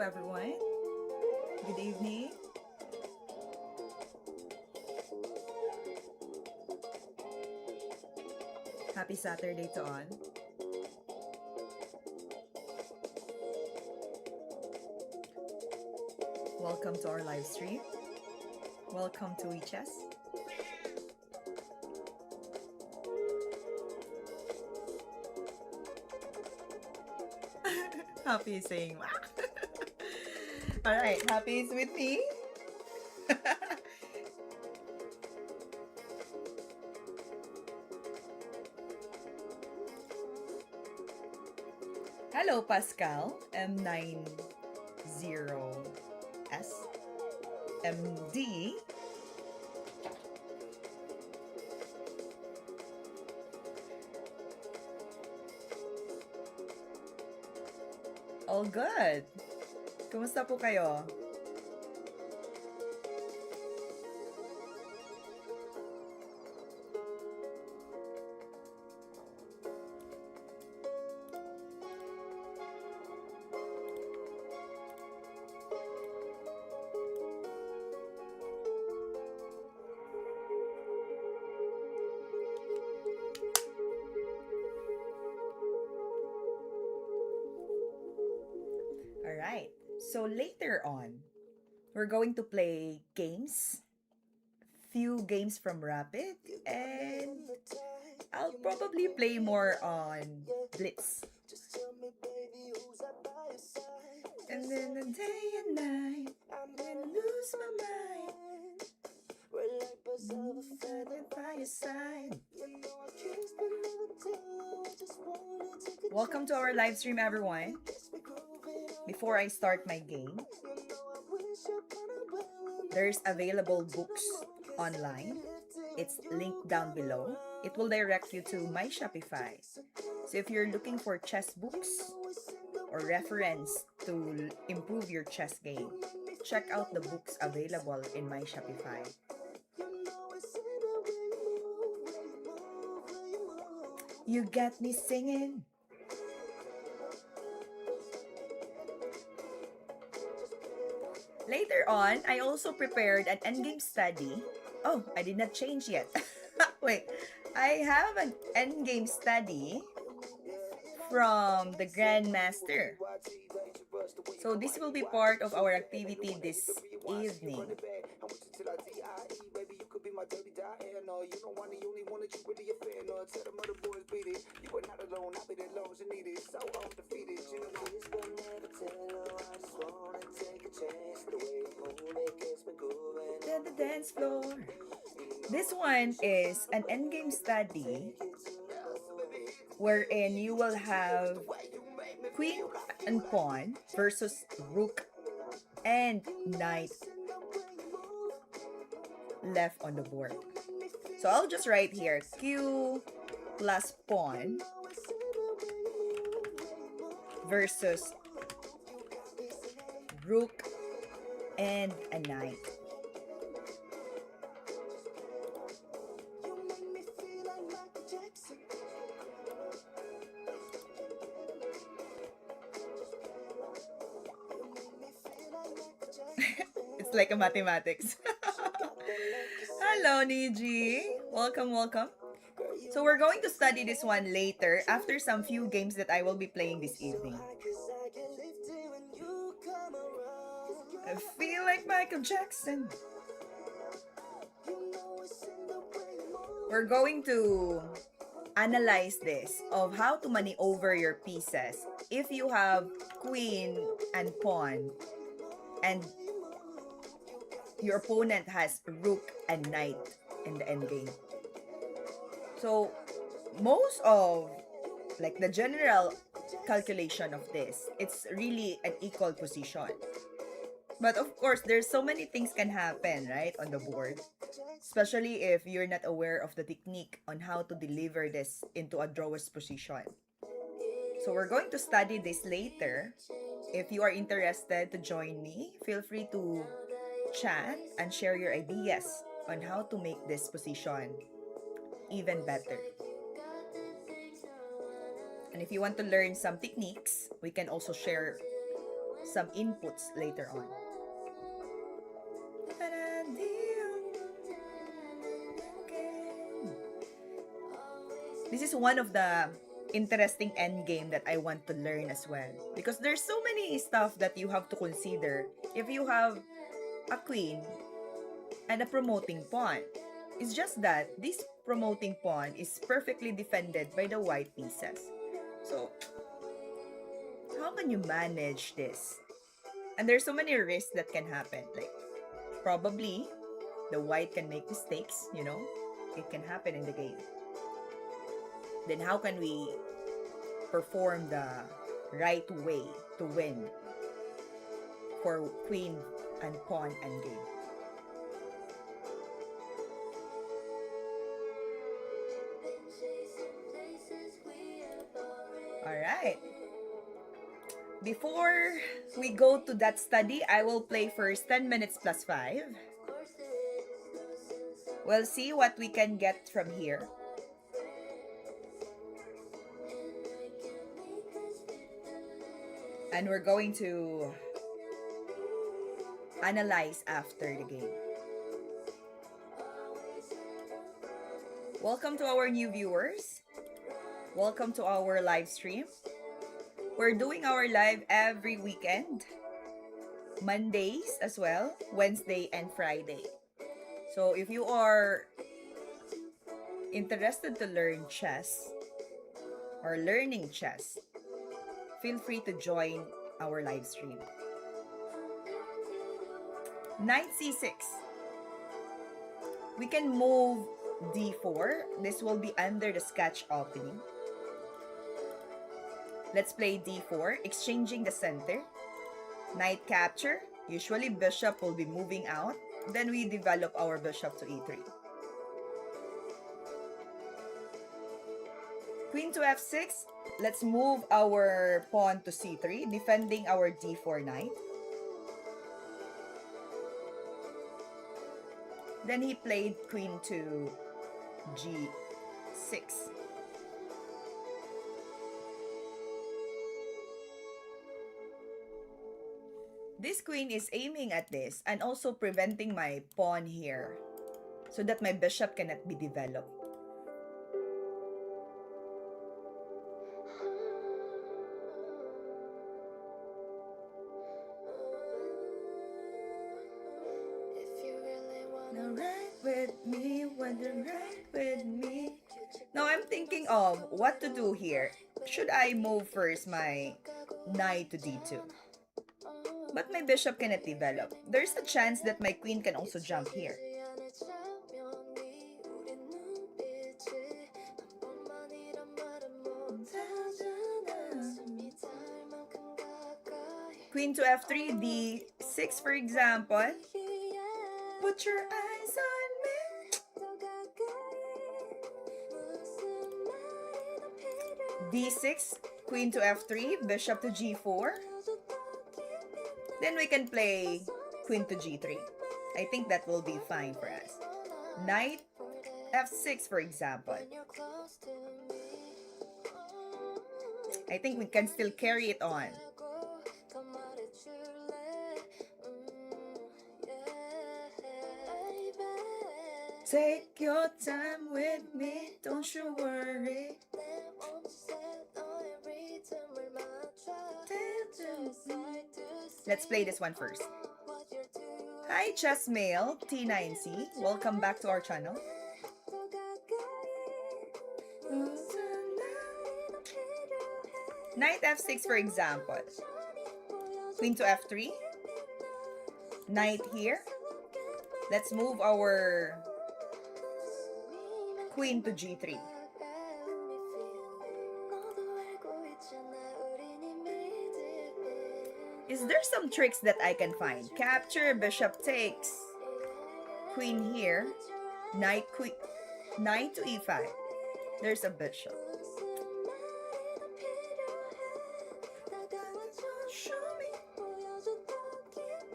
everyone. Good evening. Happy Saturday to all. Welcome to our live stream. Welcome to WeChess. Happy is saying Alright, Happy is with me. Hello, Pascal. M90S. MD. All good. Kumusta po kayo? Alright, so later on, we're going to play games. Few games from Rapid, and I'll probably play more on Blitz. And then the day and night, I'm gonna lose my mind. We're like birds of a feather by your side. Welcome to our live stream, everyone. Before I start my game, there's available books online. It's linked down below. It will direct you to my Shopify. So if you're looking for chess books or reference to improve your chess game, check out the books available in my Shopify. You got me singing. Later on, I also prepared an endgame study. Oh, I did not change yet. Wait, I have an endgame study from the Grandmaster. So this will be part of our activity this evening. The dance floor. This one is an endgame study wherein you will have queen and pawn versus rook and knight left on the board. So I'll just write here q plus pawn versus rook and a knight. It's like a mathematics. Hello, Niji. Welcome, welcome. So we're going to study this one later after some few games that I will be playing this evening. I feel like Michael Jackson. We're going to analyze this of how to maneuver your pieces if you have queen and pawn and your opponent has rook and knight in the endgame. So most of like the general calculation of this, it's really an equal position. But of course, there's so many things can happen, right, on the board. Especially if you're not aware of the technique on how to deliver this into a drawer's position. So we're going to study this later. If you are interested to join me, feel free to chat and share your ideas on how to make this position even better. And if you want to learn some techniques, we can also share some inputs later on. This is one of the interesting endgame that I want to learn as well. Because there's so many stuff that you have to consider if you have a queen and a promoting pawn. It's just that this promoting pawn is perfectly defended by the white pieces. So, how can you manage this? And there's so many risks that can happen. Like, probably, the white can make mistakes, you know? It can happen in the game. Then how can we perform the right way to win for queen and pawn endgame? Alright. Before we go to that study, I will play first 10 minutes plus 5. We'll see what we can get from here. And we're going to analyze after the game. Welcome to our new viewers. Welcome to our live stream. We're doing our live every weekend. Mondays as well, Wednesday and Friday. So if you are interested to learn chess or learning chess, feel free to join our live stream. Knight c6. We can move d4. This will be under the sketch opening. Let's play d4, exchanging the center. Knight capture. Usually bishop will be moving out. Then we develop our bishop to e3. Queen to f6. Let's move our pawn to c3, defending our d4 knight. Then he played queen to g6. This queen is aiming at this and also preventing my pawn here so that my bishop cannot be developed. Now I'm thinking of what to do here. Should I move first my knight to d2? But my bishop cannot develop. There's a chance that my queen can also jump here. Queen to f3, d6 for example. Put your eyes on me. d6, queen to f3, bishop to g4. Then we can play queen to g3. I think that will be fine for us. Knight f6 for example. I think we can still carry it on. Take your time with me, don't you worry. Let's play this one first. Hi Chessmail T9C, welcome back to our channel. Knight f6 for example. Queen to f3. Knight here. Let's move our queen to g3. Is there some tricks that I can find? Capture, bishop takes. Queen here. Knight to e5. There's a bishop.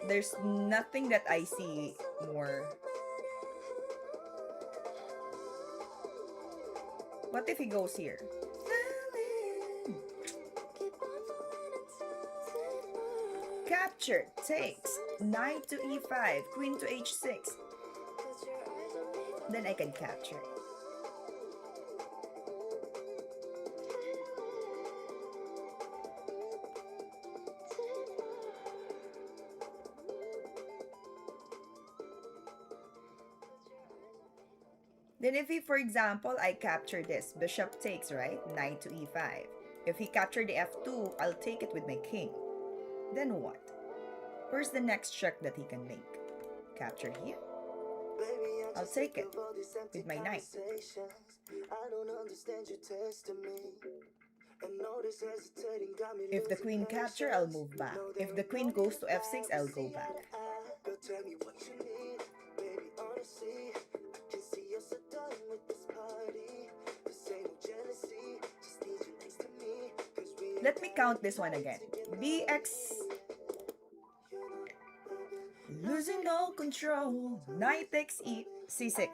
There's nothing that I see more. What if he goes here? capture takes knight to e5, queen to h6. Then I can capture. Then if he, for example, I capture this, bishop takes, right? Knight to e5. If he captured the f2, I'll take it with my king. Then what? Where's the next check that he can make? Capture here. I'll take it with my knight. If the queen capture, I'll move back. If the queen goes to f6, I'll go back. Let me count this one again. bx. Losing all control. Knight takes c6.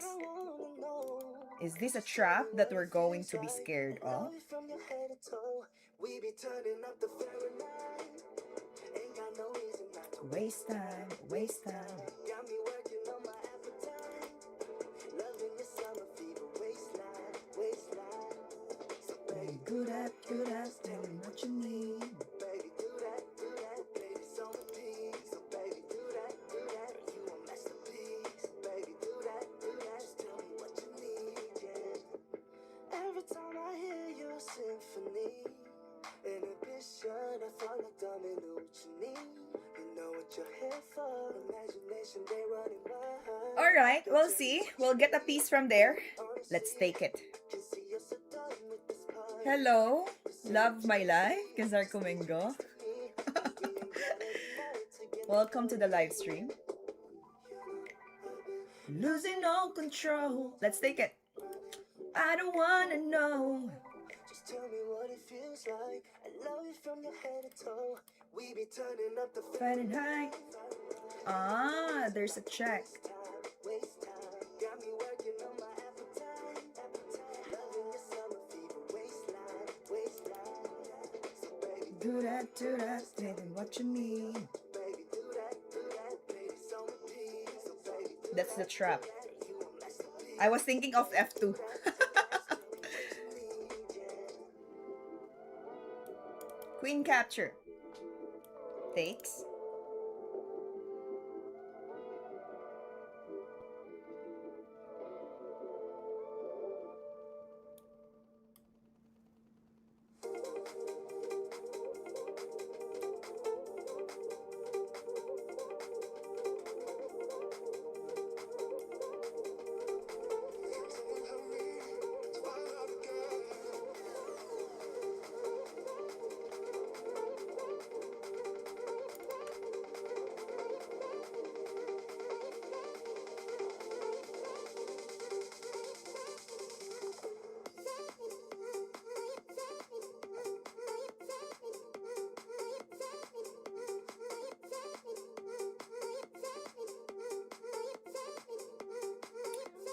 Is this a trap that we're going to be scared of? Waste time, waste time. Good at telling what you need. Every time I hear your symphony, inhibition, I fall like domino what you need. You know what you're here for, imagination, they running wild. Alright, we'll see. We'll get a piece from there. Let's take it. Hello, love my life, Kazar Kumingo. Welcome to the live stream. Losing all control. Let's take it. I don't wanna know. Just tell me what it feels like. I love you from your head to toe. We be turning up the Fahrenheit. Ah, there's a check. Got me working on my appetite. Loving your summer fever waistline. So baby, do that, baby, what you mean? Baby, do that, baby, so repeat. So baby, that's the trap. I was thinking of f2. Queen capture. Takes.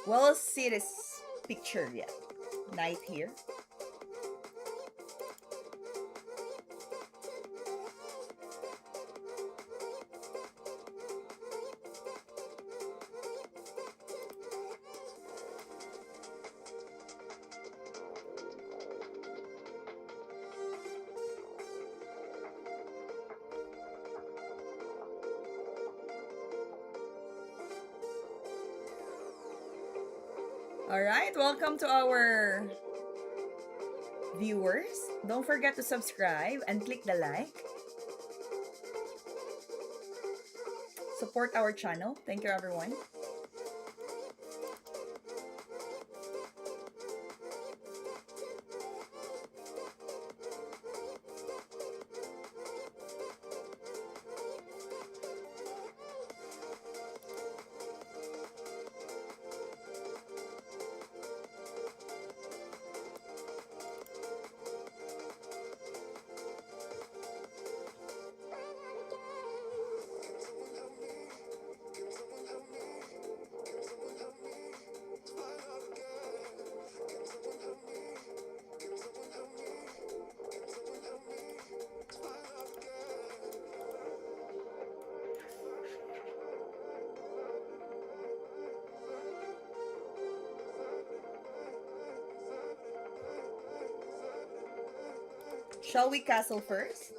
We'll see this picture yet. Knight here. Alright, welcome to our viewers. Don't forget to subscribe and click the like. Support our channel. Thank you, everyone. Shall we castle first?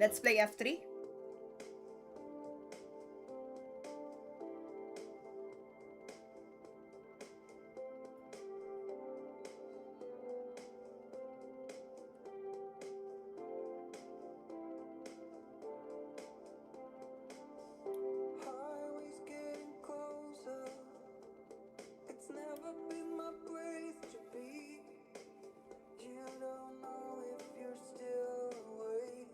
Let's play f3. Highways getting closer. It's never been my place to be. You don't know if you're still awake.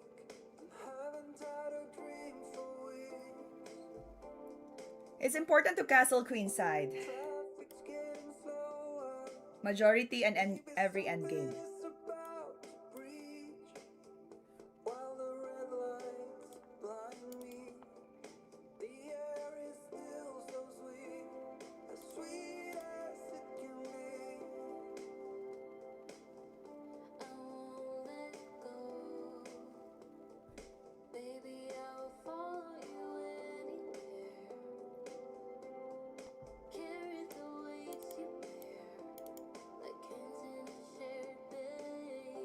Haven't had a dream for weeks. It's important to castle queenside. Traffic's getting slower. Majority and every endgame. It's about to breach. While the red lights blind me, the air is still so sweet, as sweet as it can be. I won't let go. Baby, I'll follow you anywhere. Carry the weights you bear, like hands in a shared bed.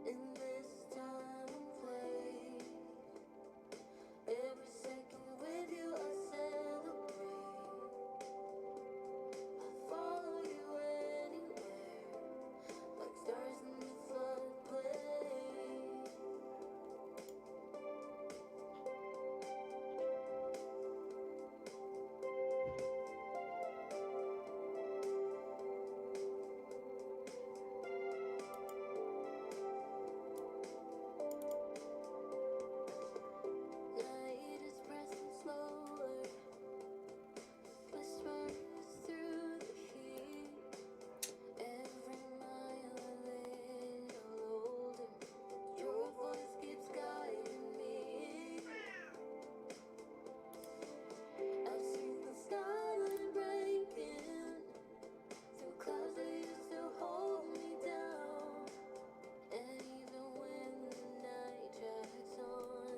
In this time and place, every second with you I celebrate. I follow you anywhere, like stars in the floodplain. Night is pressing slower, whispers through the heat. Every mile a little older, your voice keeps guiding me. I see the skyline breaking through clouds that used to hold me down. And even when the night drags on,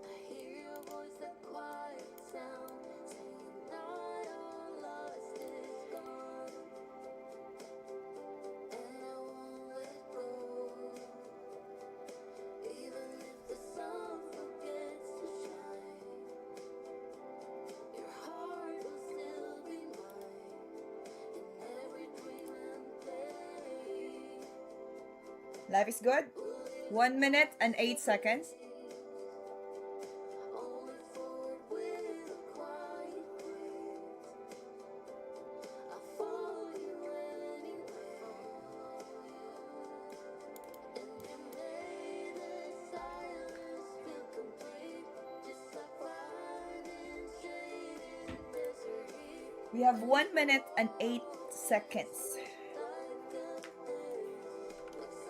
I hear your voice, that quiet sound, saying not all lost is gone. And I won't let go, even if the sun forgets to shine. Your heart will still be mine, in every dream and play. Life is good. 1 minute and 8 seconds. Only forward with a quiet grace. I follow you anywhere. And you made the silence feel complete, just like finding shade in desert heat. We have 1 minute and 8 seconds.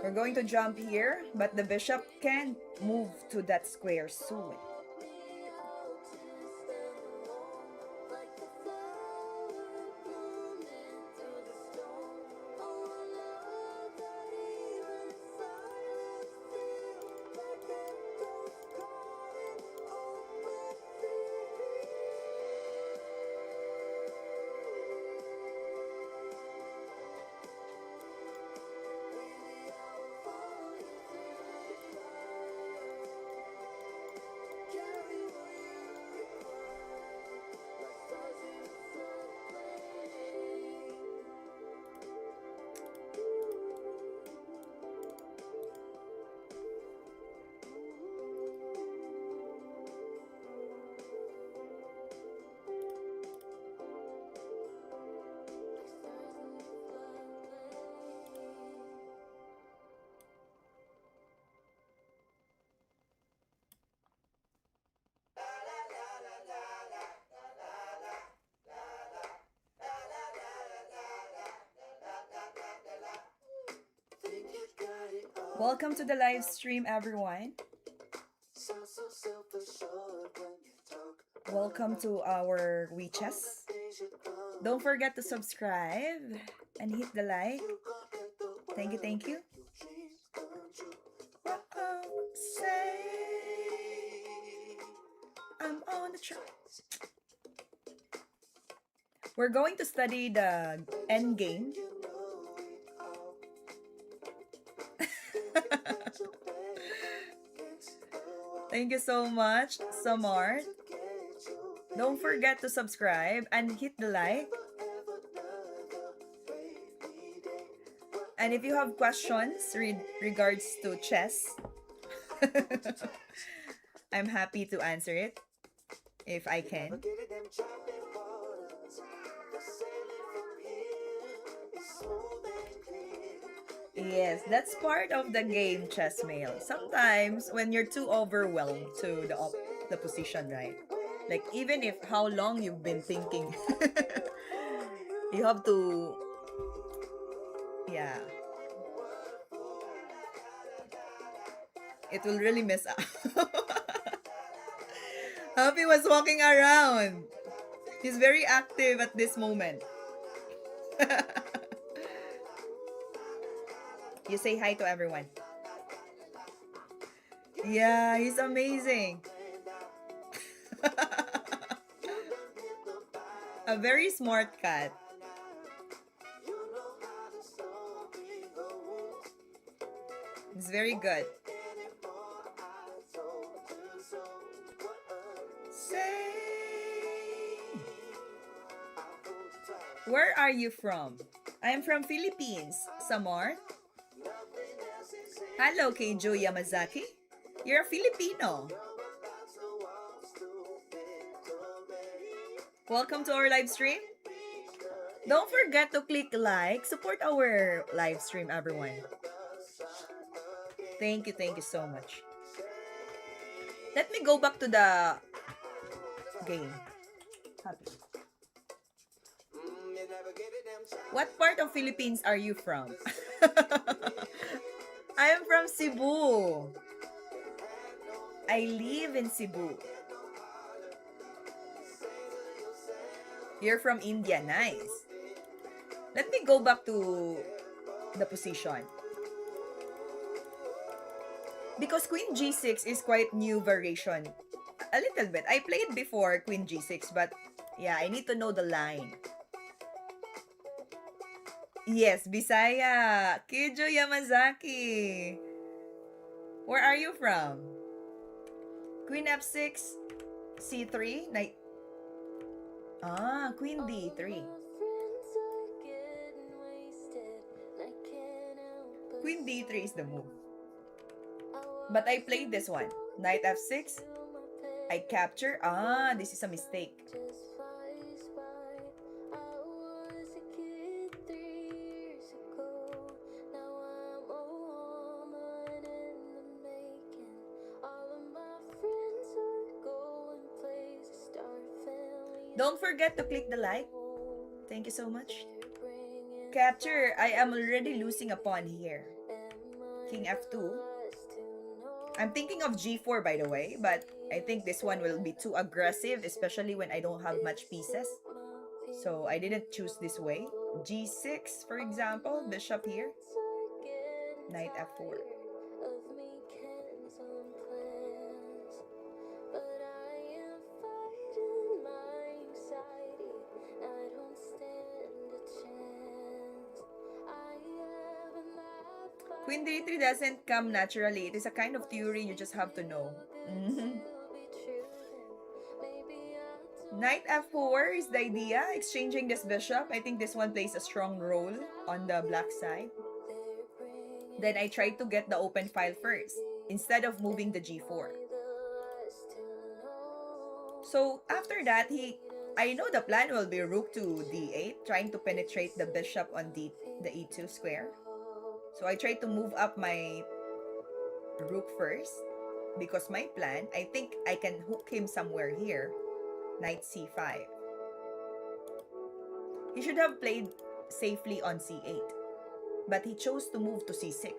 We're going to jump here, but the bishop can't move to that square soon. Welcome to the live stream, everyone. Welcome to our witches. Don't forget to subscribe and hit the like. Thank you, thank you. Say I'm on the track. We're going to study the Endgame. Thank you so much, Samar. Don't forget to subscribe and hit the like. And if you have questions regards to chess, I'm happy to answer it if I can. Yes, that's part of the game, chess mail. Sometimes when you're too overwhelmed to the position, right? Like even if how long you've been thinking, you have to, yeah. It will really mess up. Happy was walking around. He's very active at this moment. You say hi to everyone. Yeah, he's amazing. A very smart cat. He's very good. Say, where are you from? I am from Philippines. Samar. Hello, Keijo Yamazaki. You're a Filipino. Welcome to our live stream. Don't forget to click like. Support our live stream, everyone. Thank you so much. Let me go back to the game. Happy. What part of Philippines are you from? I am from Cebu. I live in Cebu. You're from India. Nice. Let me go back to the position. Because Queen G6 is quite new variation. A little bit. I played before Queen G6, but yeah, I need to know the line. Yes, Bisaya. Kijo Yamazaki. Where are you from? Queen F6, C3, Knight. Queen D3. Queen D3 is the move. But I played this one. Knight F6. I capture. This is a mistake. Don't forget to click the like. Thank you so much. Capture. I am already losing a pawn here. King F2. I'm thinking of G4 by the way, but I think this one will be too aggressive, especially when I don't have much pieces. So I didn't choose this way. G6, for example, bishop here. Knight F4. Queen D3 doesn't come naturally. It is a kind of theory you just have to know. Knight F4 is the idea. Exchanging this bishop. I think this one plays a strong role on the black side. Then I tried to get the open file first, instead of moving the G4. So after that, I know the plan will be rook to D8, trying to penetrate the bishop on the E2 square. So I tried to move up my rook first, because my plan, I think I can hook him somewhere here. Knight C5. He should have played safely on C8, but he chose to move to C6.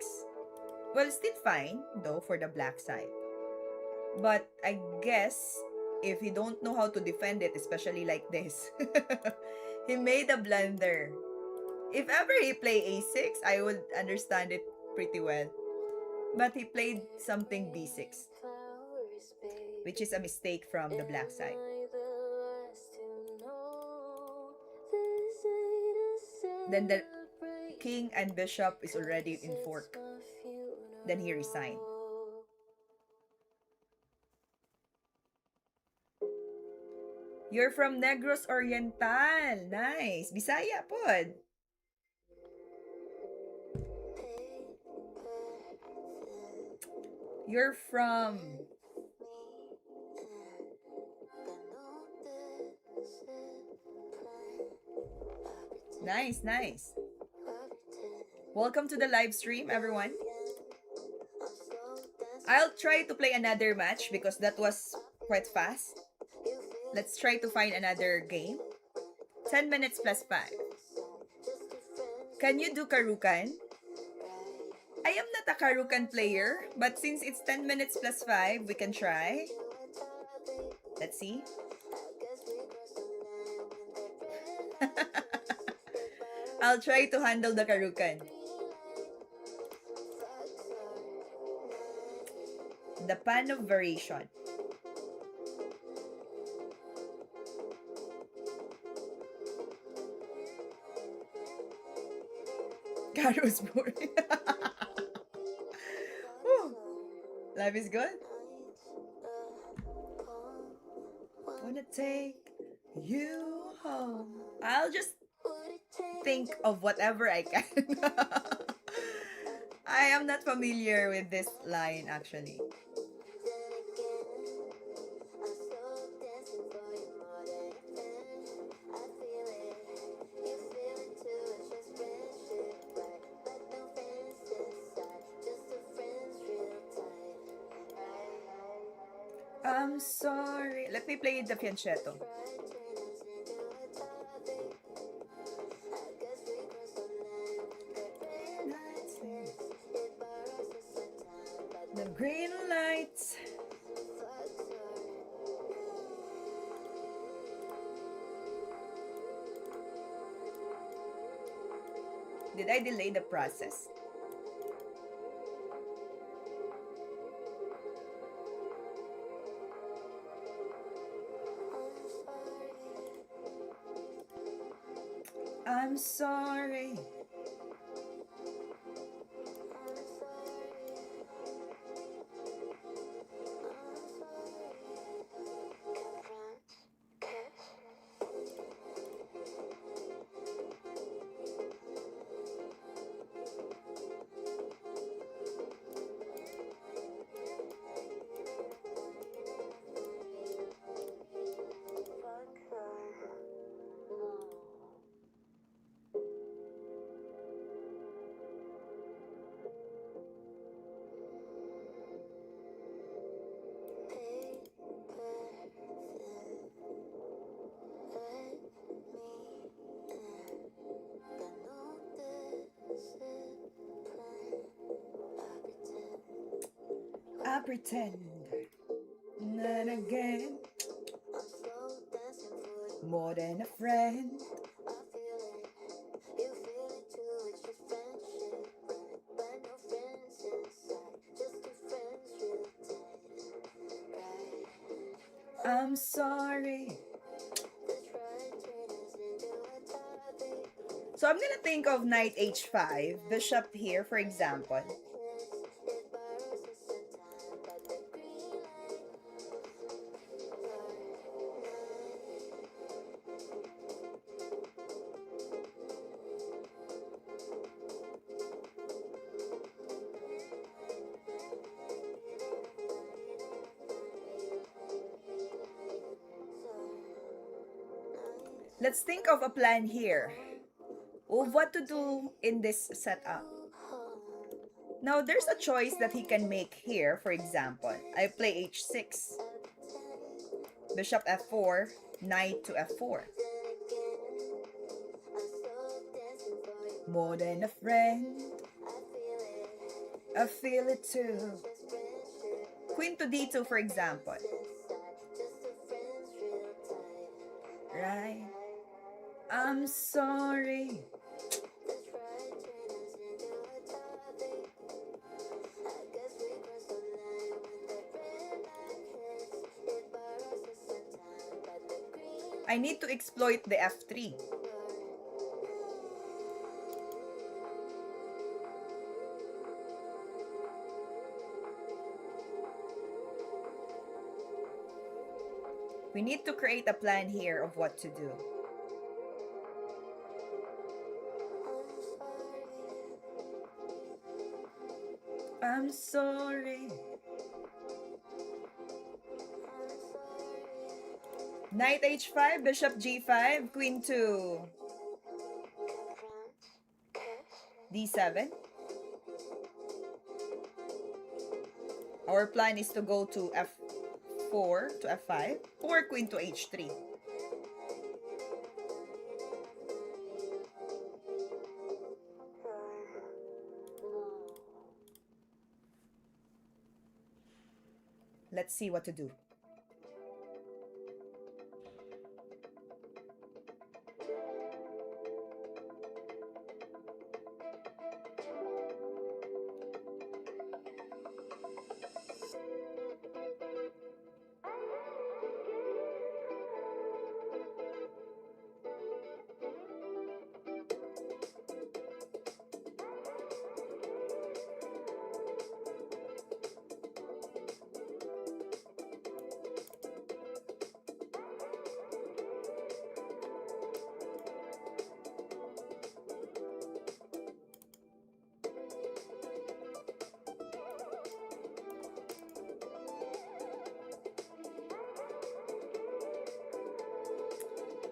Well, still fine, though, for the black side. But I guess if you don't know how to defend it, especially like this, he made a blunder. If ever he play a6, I would understand it pretty well. But he played something b6, Flowers, babe. which is a mistake from the black Am side. I the last to know this ain't a Then the celebration? king and bishop is 'Cause already in it's fork. my Then he resigned. funeral. You're from Negros Oriental. Nice. Bisaya pod. You're from... Nice, nice. Welcome to the live stream, everyone. I'll try to play another match because that was quite fast. Let's try to find another game. 10 minutes plus 5. Can you do Karukan? I am not a Karukan player, but since it's 10 minutes plus 5, we can try. Let's see. I'll try to handle the Karukan. The pan of variation. Carlos board. Life is good. Wanna take you home. I'll just think of whatever I can. I am not familiar with this line actually. I'm sorry. Let me play the fianchetto. The green lights. Did I delay the process? I'm sorry. I pretend. Then again, more than a friend. I'm sorry. So I'm gonna think of knight h5, bishop here, for example. Let's think of a plan here of what to do in this setup. Now, there's a choice that he can make here. For example, I play h6, bishop f4, knight to f4. More than a friend. I feel it too. Queen to D2, for example. Right? I'm sorry. I need to exploit the F3. We need to create a plan here of what to do. I'm sorry. Knight h5, bishop g5, queen to d7. Our plan is to go to f4 to f5 or queen to h3. Let's see what to do.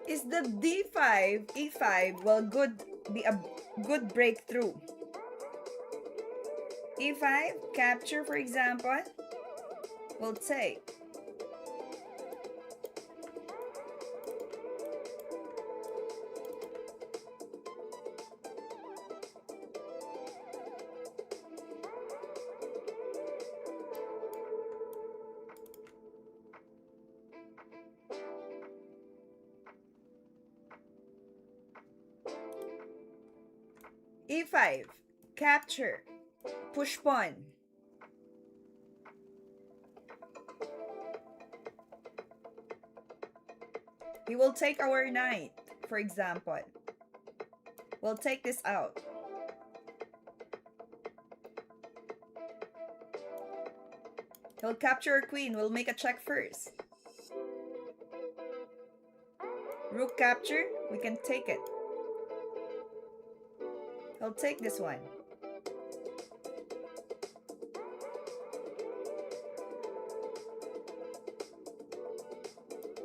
Is the d5, e5 will be a good breakthrough? e5, capture for example, will take. e5, capture, push pawn. He will take our knight, for example. We'll take this out. He'll capture our queen. We'll make a check first. Rook capture. We can take it. He'll take this one.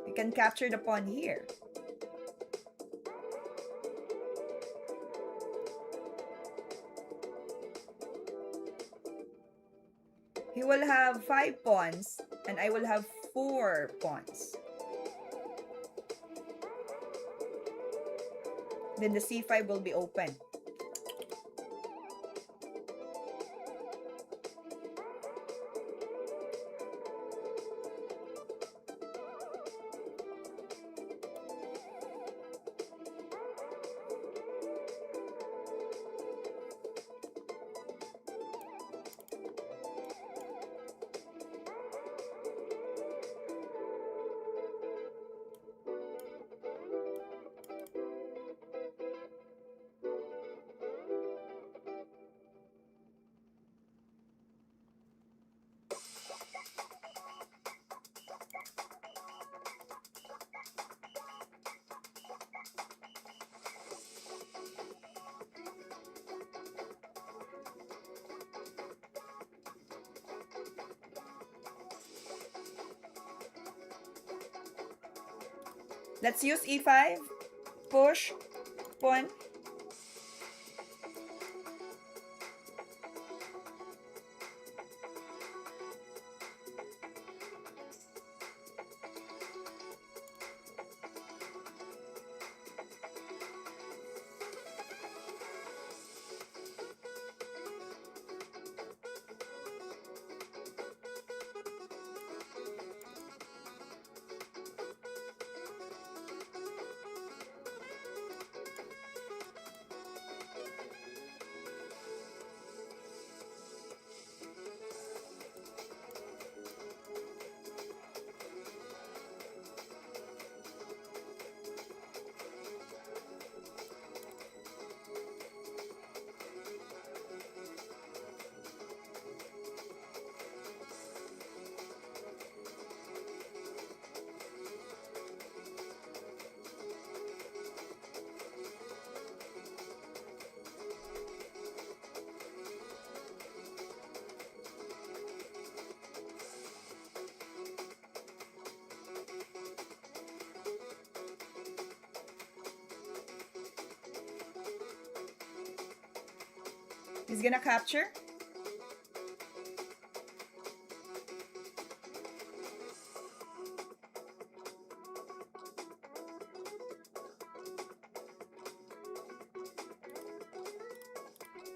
We can capture the pawn here. He will have 5 pawns and I will have 4 pawns. Then the c5 will be open. Let's use e5, push, pawn. He's gonna capture.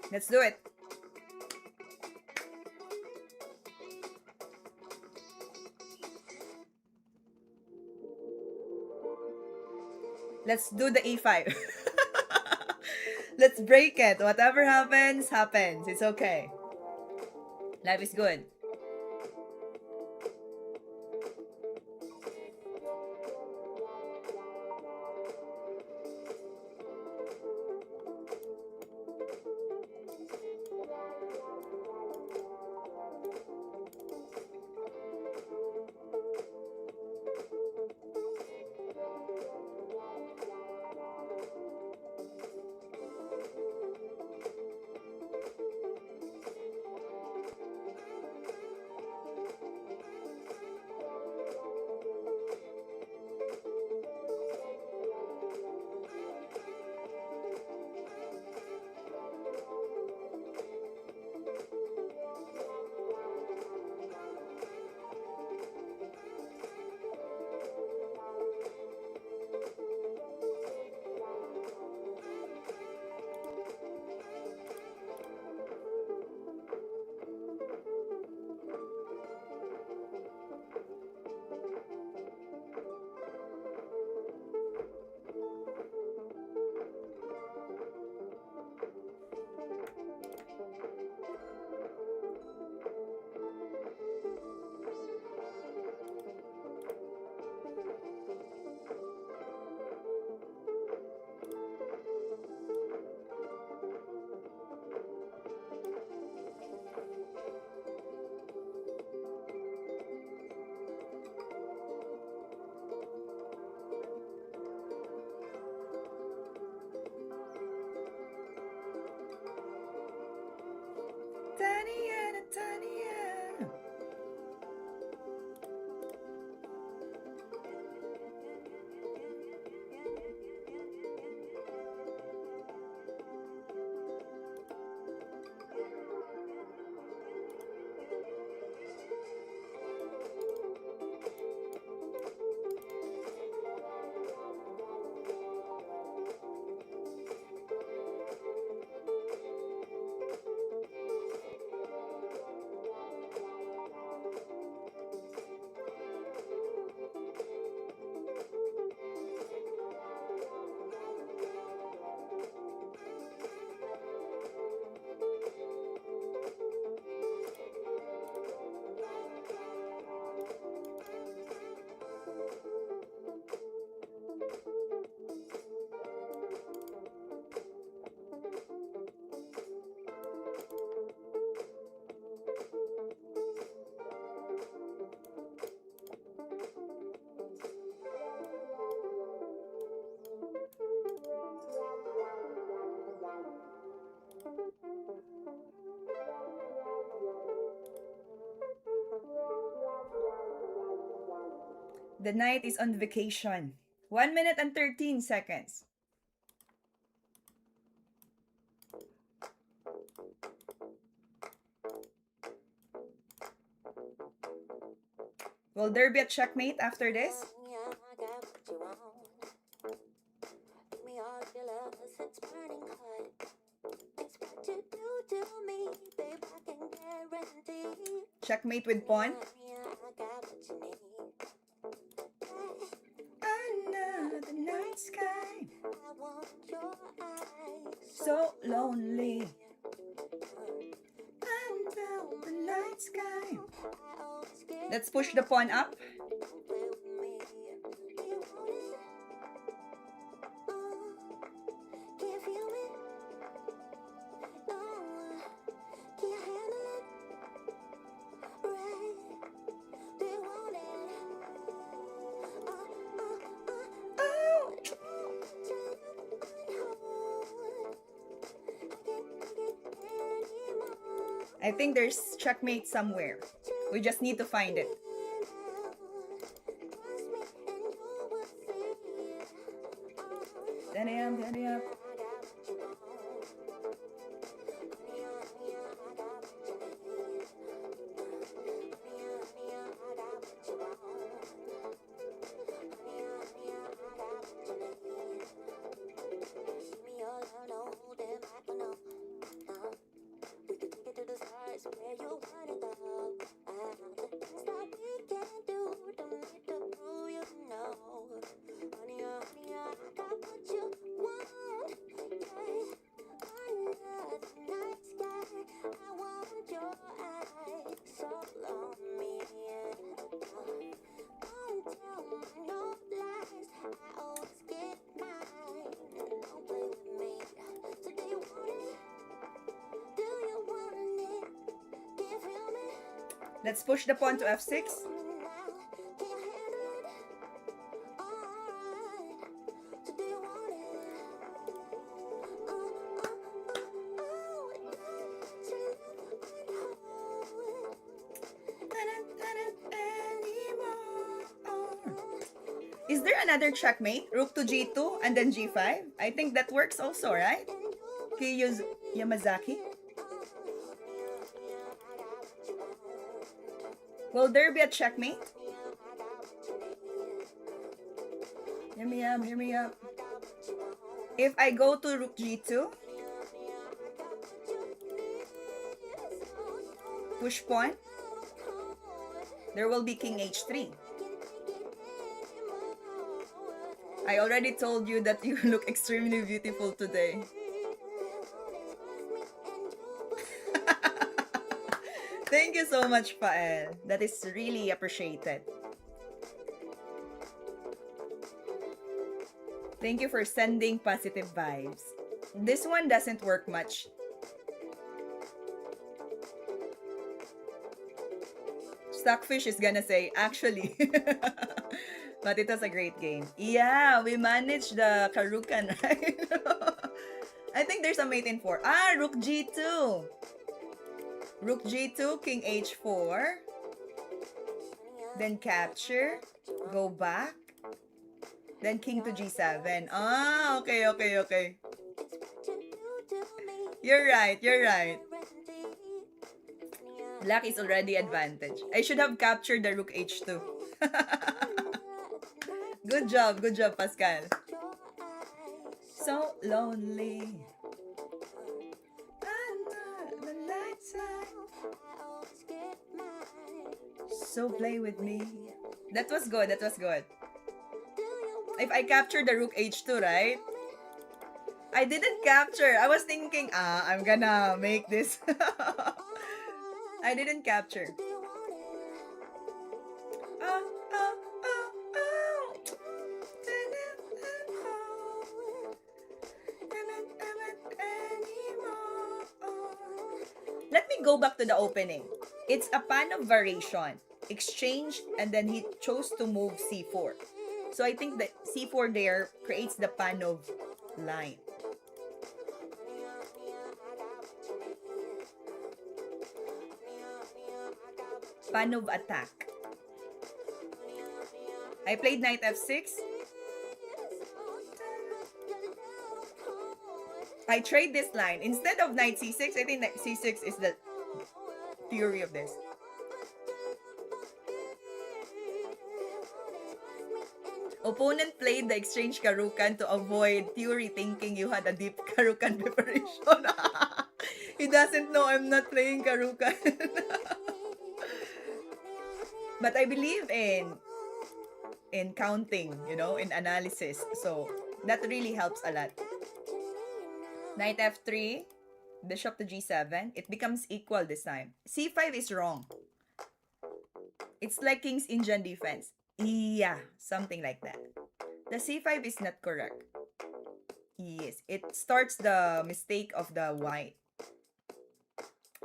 Let's do it. Let's do the E5. Let's break it. Whatever happens, happens. It's okay. Life is good. Tanya, Tanya. The knight is on vacation. 1 minute and 13 seconds. Will there be a checkmate after this? Checkmate with pawn. Under the night sky, so lonely. Under the night sky. Let's push the pawn up. I think there's checkmate somewhere. We just need to find it. Daddy up, daddy up. Let's push the pawn to f6. Is there another checkmate? Rook to g2 and then g5? I think that works also, right? Kiyo's Yamazaki? Will there be a checkmate? Hear me up, hear me up. If I go to rook g2, push pawn, there will be king h3. I already told you that you look extremely beautiful today. Thank you so much, Pael. That is really appreciated. Thank you for sending positive vibes. This one doesn't work much. Stockfish is gonna say, actually. But it was a great game. Yeah, we managed the Karukan, right? I think there's a mate in 4. Ah, Rook G2. Rook G2, King H4. Then capture. Go back. Then King to G7. Ah, okay, okay, okay. You're right, you're right. Black is already advantage. I should have captured the Rook H2. Good job, Pascal. So lonely. The lights out. So play with me. That was good, that was good. If I capture the Rook H2, right? I didn't capture. I was thinking, I'm gonna make this. I didn't capture. Let me go back to the opening. It's a pan of variation. Exchange, and then he chose to move c4. So I think that c4 there creates the pan of line. Pan of attack. I played knight f6. I trade this line. Instead of knight c6, I think knight c6 is the theory of this. Opponent played the exchange Karukan to avoid theory thinking you had a deep Karukan preparation. He doesn't know I'm not playing Karukan. But I believe in counting, you know, in analysis. So that really helps a lot. Knight f3, bishop to g7. It becomes equal this time. c5 is wrong. It's like King's Indian defense. Yeah, something like that. The c5 is not correct. Yes, it starts the mistake of the white.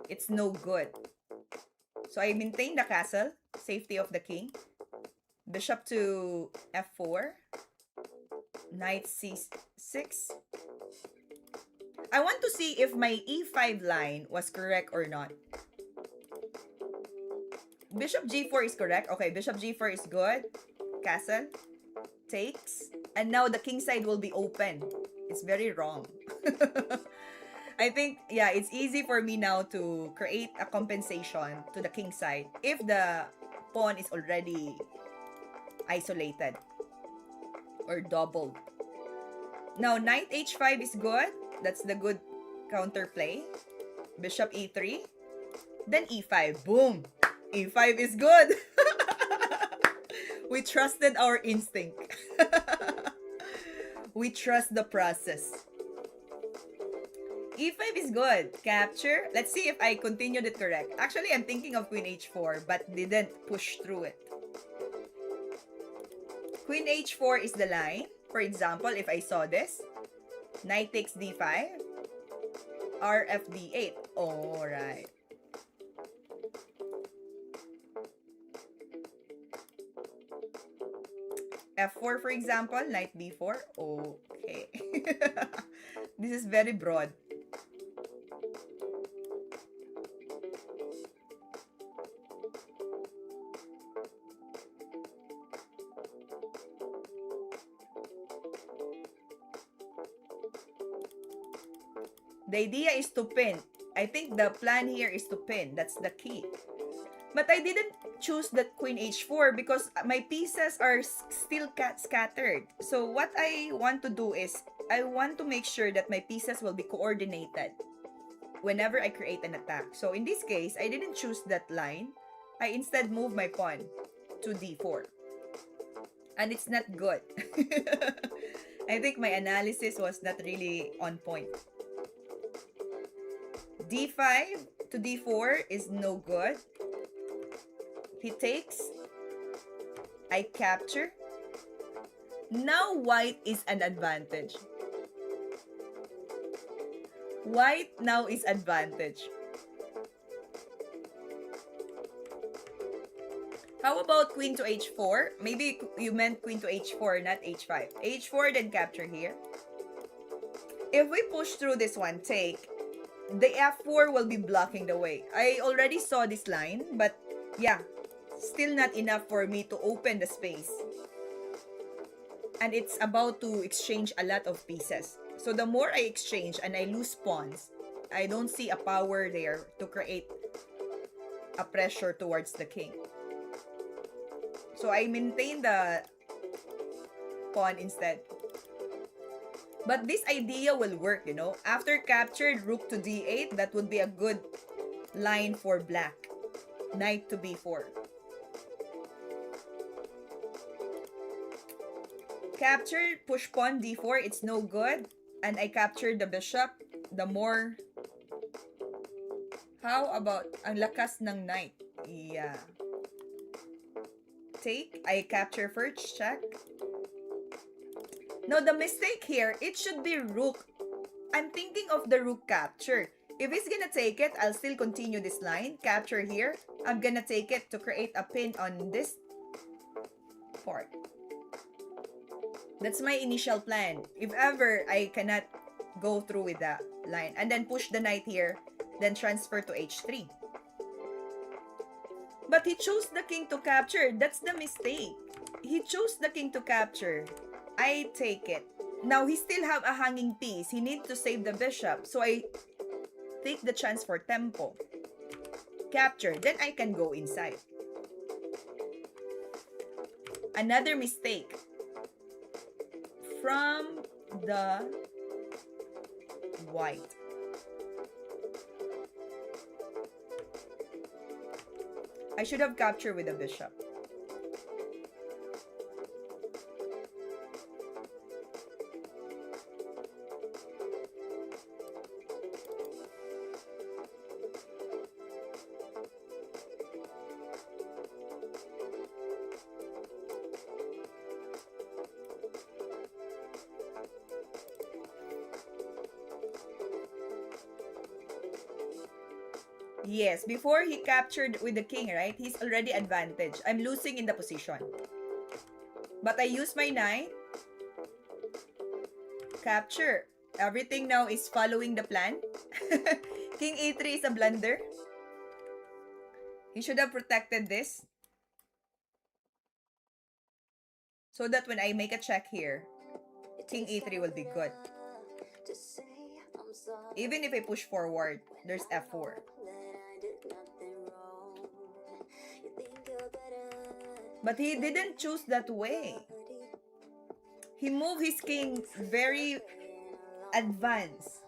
It's no good. So I maintain the castle, safety of the king. Bishop to f4. Knight c6. I want to see if my e5 line was correct or not. Bishop g4 is correct. Okay, bishop g4 is good. Castle. Takes. And now the king side will be open. It's very wrong. I think, yeah, it's easy for me now to create a compensation to the king side if the pawn is already isolated or doubled. Now, knight h5 is good. That's the good counterplay. Bishop e3. Then e5. Boom! e5 is good. We trusted our instinct. We trust the process. e5 is good. Capture. Let's see if I continued it correct. Actually, I'm thinking of queen h4 but didn't push through it. Queen h4 is the line. For example, if I saw this, knight takes d5, rf d8. Alright. F4, for example, knight B4. Okay. This is very broad. The idea is to pin. I think the plan here is to pin. That's the key. But I didn't choose that queen h4 because my pieces are still scattered. So what I want to do is, I want to make sure that my pieces will be coordinated whenever I create an attack. So in this case, I didn't choose that line. I instead moved my pawn to d4. And it's not good. I think my analysis was not really on point. d5 to d4 is no good. He takes. I capture. Now white is an advantage. White now is advantage. How about queen to h4? Maybe you meant queen to h4, not h5. h4, then capture here. If we push through this one, take, the f4 will be blocking the way. I already saw this line, but yeah, still not enough for me to open the space. And it's about to exchange a lot of pieces. So the more I exchange and I lose pawns, I don't see a power there to create a pressure towards the king. So I maintain the pawn instead. But this idea will work, you know. After captured, rook to d8, that would be a good line for black. Knight to b4. Captured, push pawn d4, it's no good. And I captured the bishop. The more... How about ang lakas ng knight? Yeah. Take, I capture first, check. No, the mistake here, it should be rook. I'm thinking of the rook capture. If he's gonna take it, I'll still continue this line. Capture here. I'm gonna take it to create a pin on this part. That's my initial plan. If ever I cannot go through with that line. And then push the knight here. Then transfer to h3. But he chose the king to capture. That's the mistake. He chose the king to capture. I take it. Now, he still have a hanging piece. He needs to save the bishop. So, I take the chance for tempo. Capture. Then, I can go inside. Another mistake. From the white. I should have captured with the bishop. Yes, before he captured with the king, right? He's already advantage. I'm losing in the position. But I use my knight. Capture. Everything now is following the plan. King a3 is a blunder. He should have protected this. So that when I make a check here, King a3 will be good. Even if I push forward, there's f4. But he didn't choose that way. He moved his king very advanced.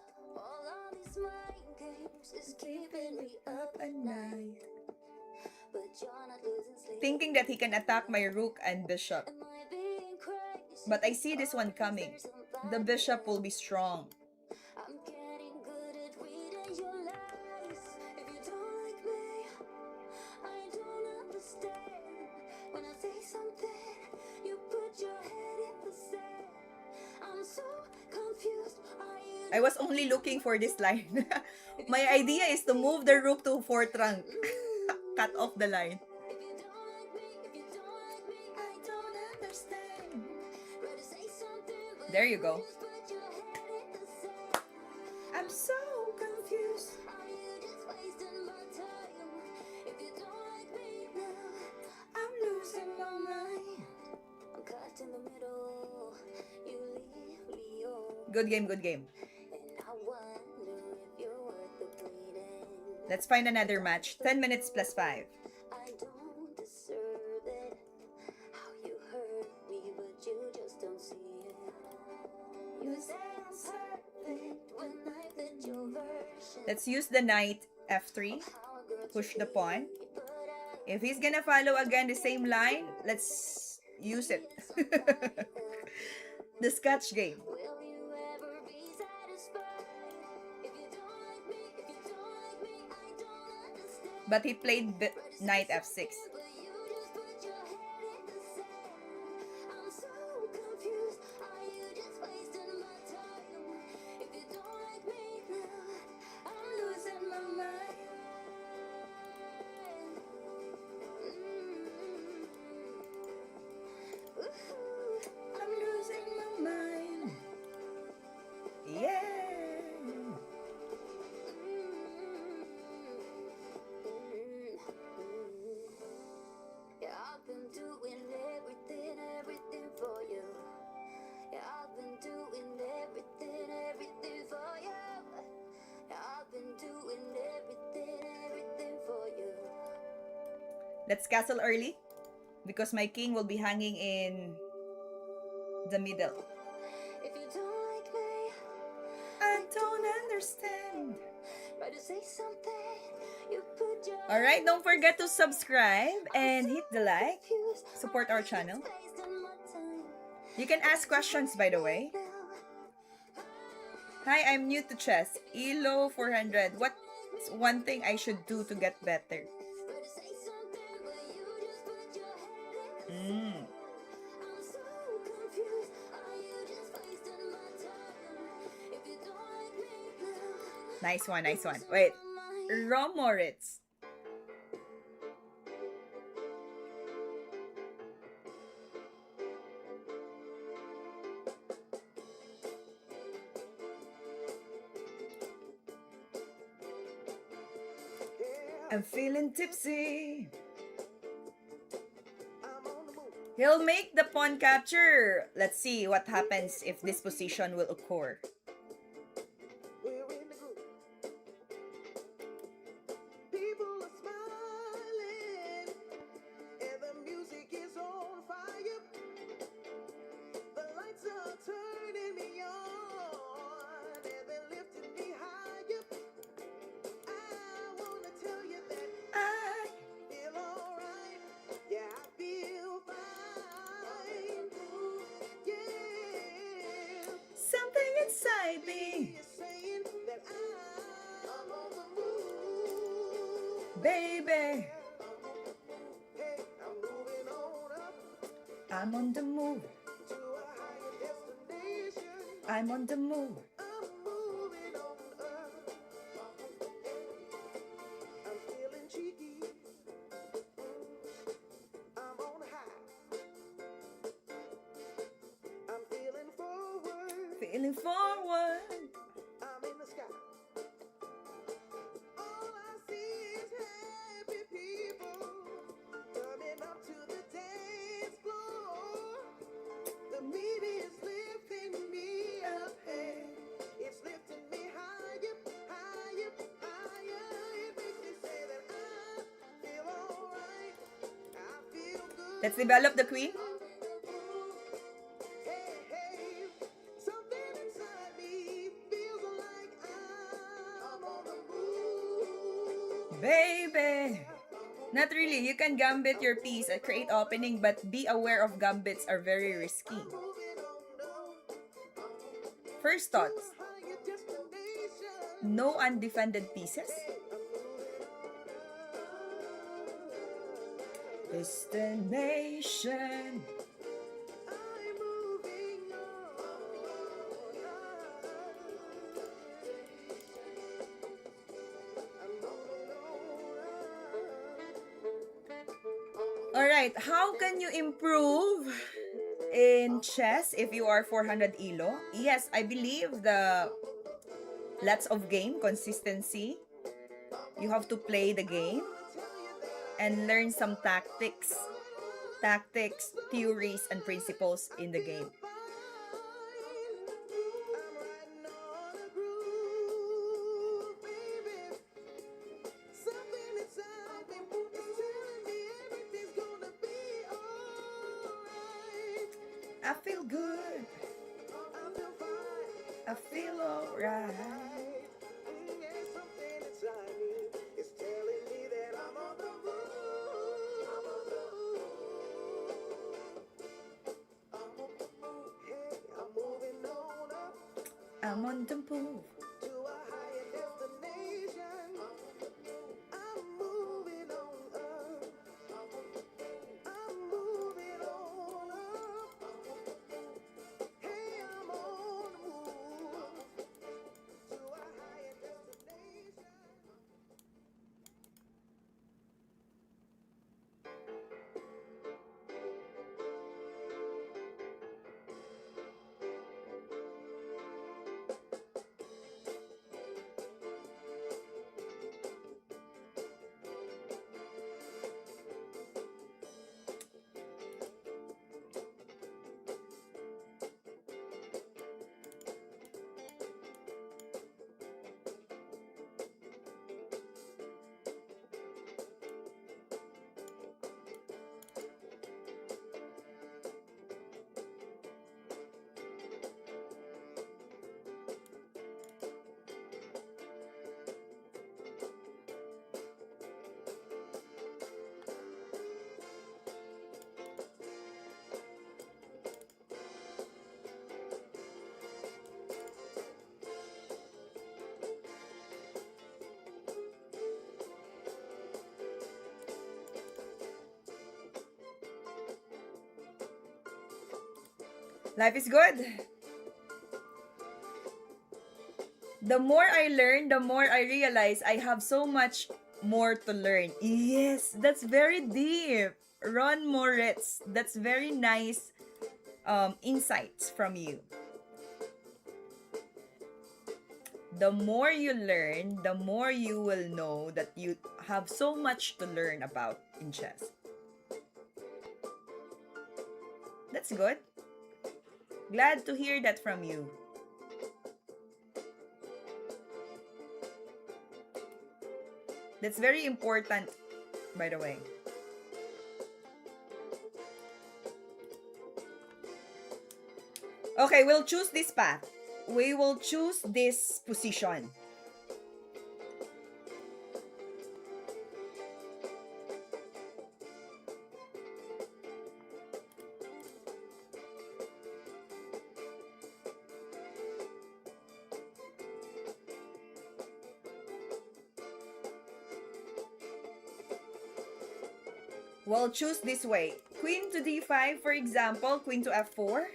Thinking that he can attack my rook and bishop. But I see this one coming. The bishop will be strong. I was only looking for this line. My idea is to move the rook to 4th rank. Cut off the line. understand. Ready to say something, but There you go. just put your head in the sand. I'm so confused. Are you just wasting my time? If you don't like me now, I'm losing my mind. I'm caught in the middle. You leave me on, Good game, good game. and I wonder if you're worth the bleeding. Let's find another match. 10 minutes plus 5. I don't deserve it. How you hurt me, but you just don't see it. You say I'm perfect when I fit your version. Let's use the knight F3. How a girl Push should the pawn. be, but I If he's gonna follow again the same line, let's use it. The sketch game. will you ever be satisfied? If you don't like me, if you don't like me, I don't understand. But he played knight F6. But you just put your head in the sand. I'm so confused. Are you just wasting my time? If you don't like me now, I'm losing my mind. Ooh, I'm losing my mind. Yeah. Yeah, I've been doing everything for you. Yeah, I've been doing everything for you. Yeah, I've been doing everything for you. Let's castle early because my king will be hanging in the middle. If you don't like me, I don't understand. try to say something. You put your Alright, don't forget to subscribe and hit the like. confused. Support our channel. Wasting my time. You can ask questions, by the way. Hi, I'm new to chess. Elo 400. What's one thing I should do to get better? Try to say something, but you just put your head in the I'm so confused. Are you just wasting my time? If you don't like me now, Nice one, nice one. Wait. Romoritz. I'm feeling tipsy. He'll make the pawn capture. Let's see what happens if this position will occur. People are smiling, and the music is on fire. The lights are turning me on, and they're lifting me higher. I wanna tell you that I feel alright. Yeah, I feel fine. Yeah, something inside me, it's saying that I'm on the move. baby. Hey, I'm moving on up I'm on the move. to a higher destination. I'm on the move. I'm moving on up. I'm feeling cheeky. I'm on high. I'm feeling forward. Feeling forward. I'm in the sky. All I see is happy people coming up to the dance floor. The beat is lifting me up, hey. It's lifting me higher, higher, higher. It makes me say that I feel alright. I feel good. Let's develop the queen. Hey, hey, something inside me feels like I'm on the move. Baby. Not really. You can gambit your piece and create opening, but be aware of gambits are very risky. Moving on up, First thoughts. higher destination. No undefended pieces. Destination. I'm moving on. I'm moving on. Alright, how can you improve In chess, if you are 400 elo, yes, I believe the lots of game consistency. You have to play the game and learn some tactics, theories, and principles in the game. I feel good. I feel alright. I'm on the move. Life is good. The more I learn, the more I realize I have so much more to learn. Yes, that's very deep. Ron Moritz, that's very nice insights from you. The more you learn, the more you will know that you have so much to learn about in chess. That's good. Glad to hear that from you. That's very important, by the way. Okay, we'll choose this path. We will choose this position. We'll choose this way. Queen to d5, for example, queen to f4.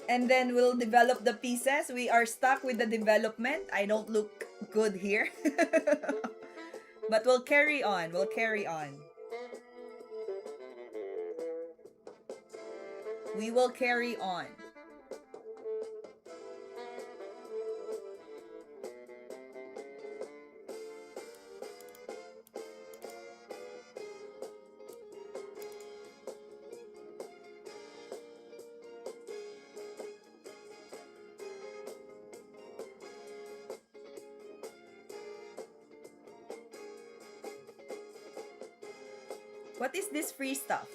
And then we'll develop the pieces. We are stuck with the development. I don't look good here. But we'll carry on. We'll carry on. We will carry on. What is this free stuff?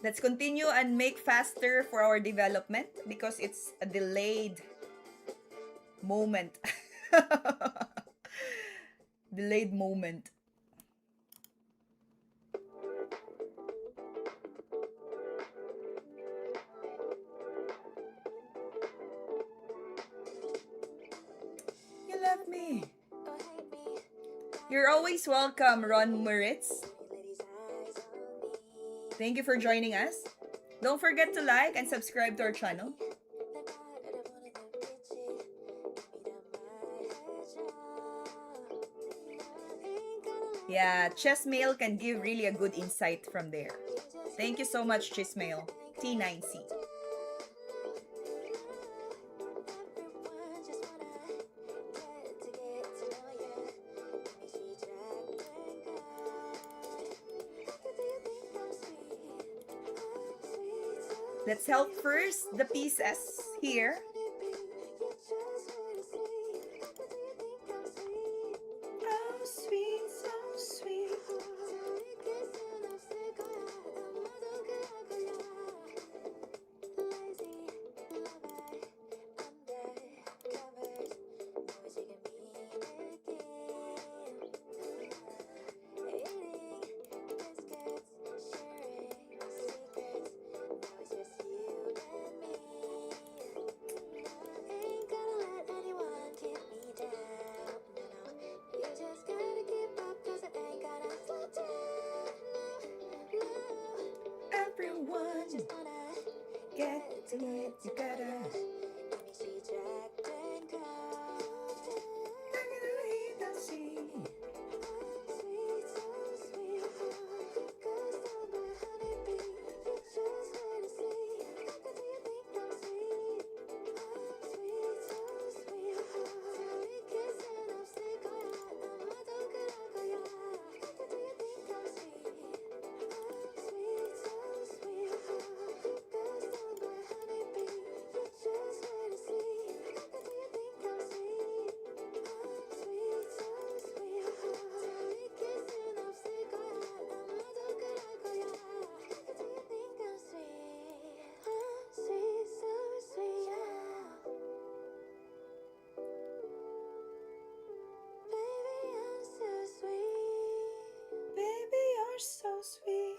Let's continue and make faster for our development because it's a delayed moment. Delayed moment. You're always welcome, Ron Moritz. Thank you for joining us. Don't forget to like and subscribe to our channel. Yeah, Chessmail can give really a good insight from there. Thank you so much, Chessmail. T9C. Let's help first the pieces here. Oh, sweet, so sweet. Everyone get together. Baby, you're so sweet.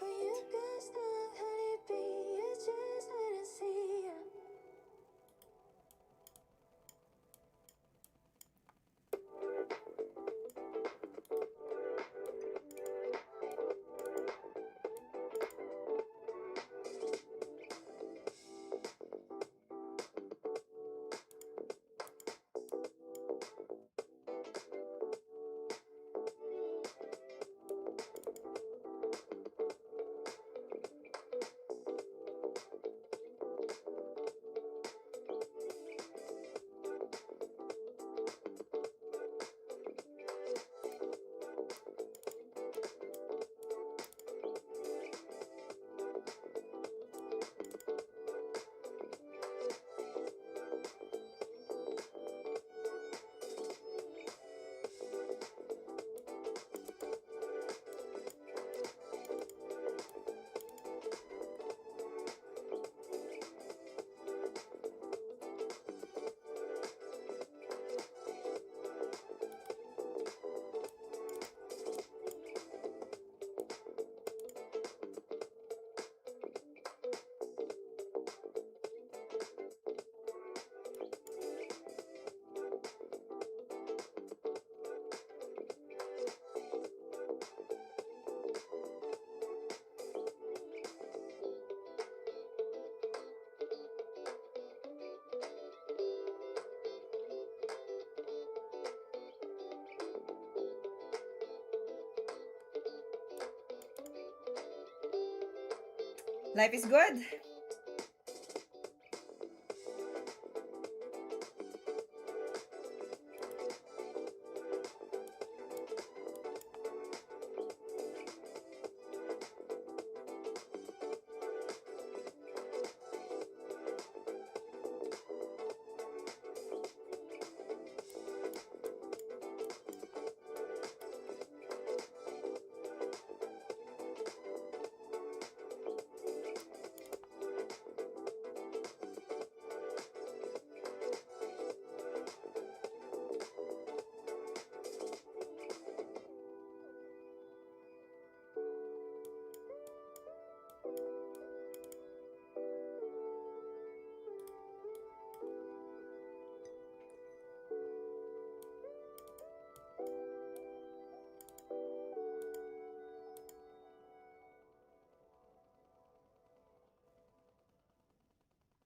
Life is good.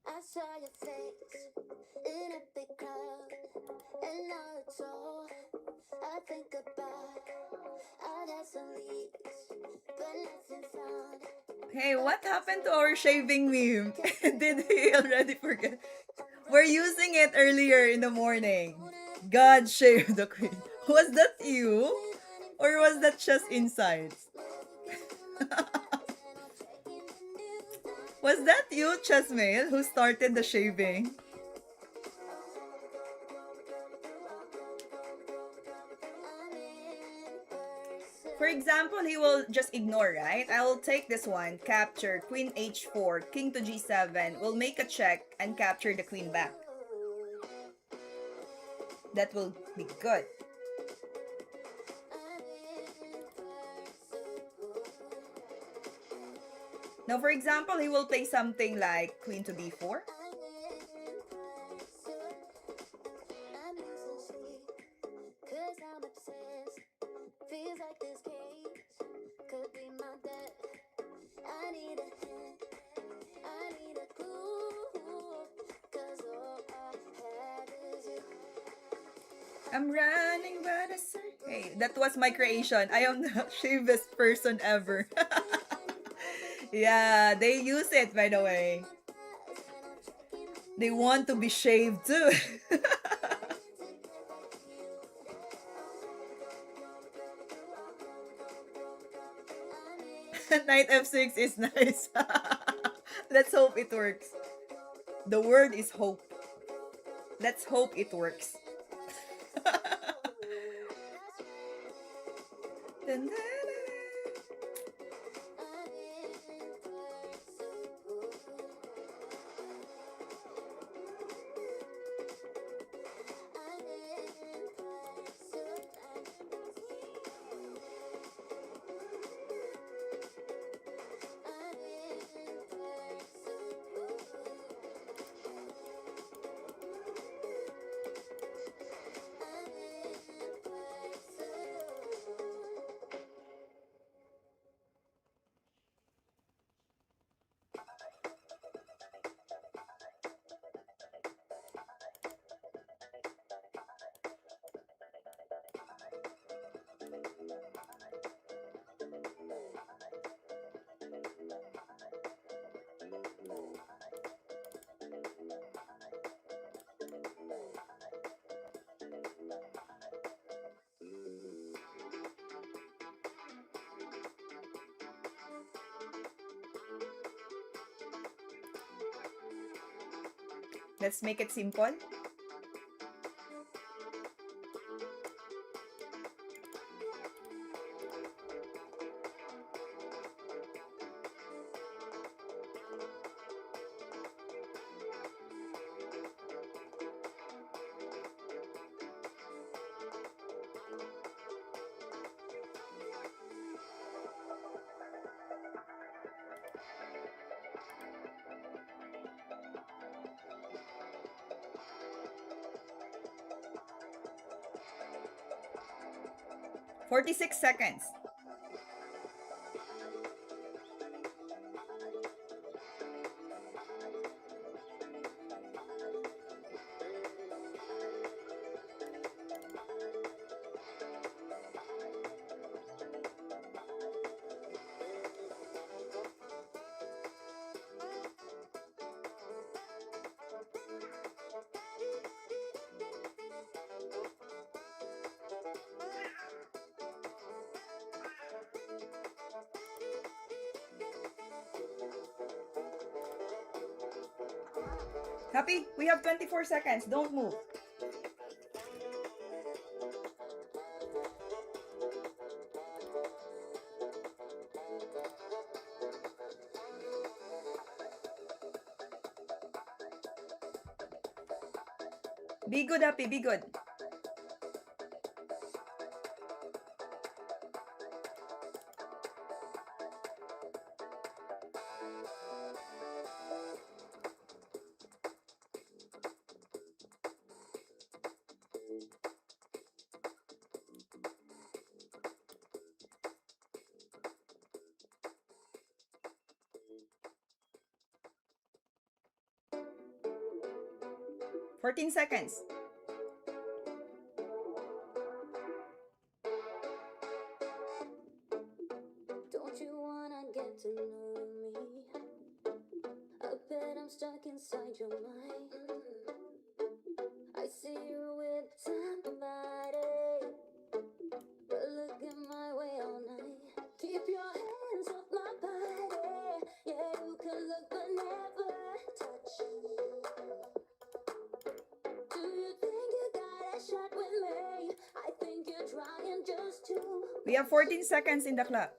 I saw your face in a big crowd, and now it's all I think about. I'd had some leaks, but nothing found. Hey, what happened to our shaving meme? Did we already forget? We're using it earlier in the morning. God shaved the queen. Was that you? Or was that just insides? Was that you, Chesmail, who started the shaving? For example, he will just ignore, right? I will take this one, capture, queen h4, king to g7, we'll make a check and capture the queen back. That will be good. Now, for example, he will play something like queen to d4. Feels like this case could be my death. I need a hint, I need a clue, 'cause all I have is you. I'm running, but I say, hey, that was my creation. I am the shavest person ever. Yeah, they use it, by the way. They want to be shaved too. Knight f6 is nice. Let's hope it works. The word is hope. Let's hope it works. Dun, dun, dun, dun. 'Let's make it simple. $46. 'Happy? We have 24 seconds. Don't move. Be good, Happy. Be good. 14 seconds. Don't you wanna get to know me? I bet I'm stuck inside your mind. I see you with somebody, but looking my way all night. Keep your hands off my body. Yeah, you can look but never touch. Do you think you got a shot with me? I think you're trying just to. We have 14 seconds in the clock.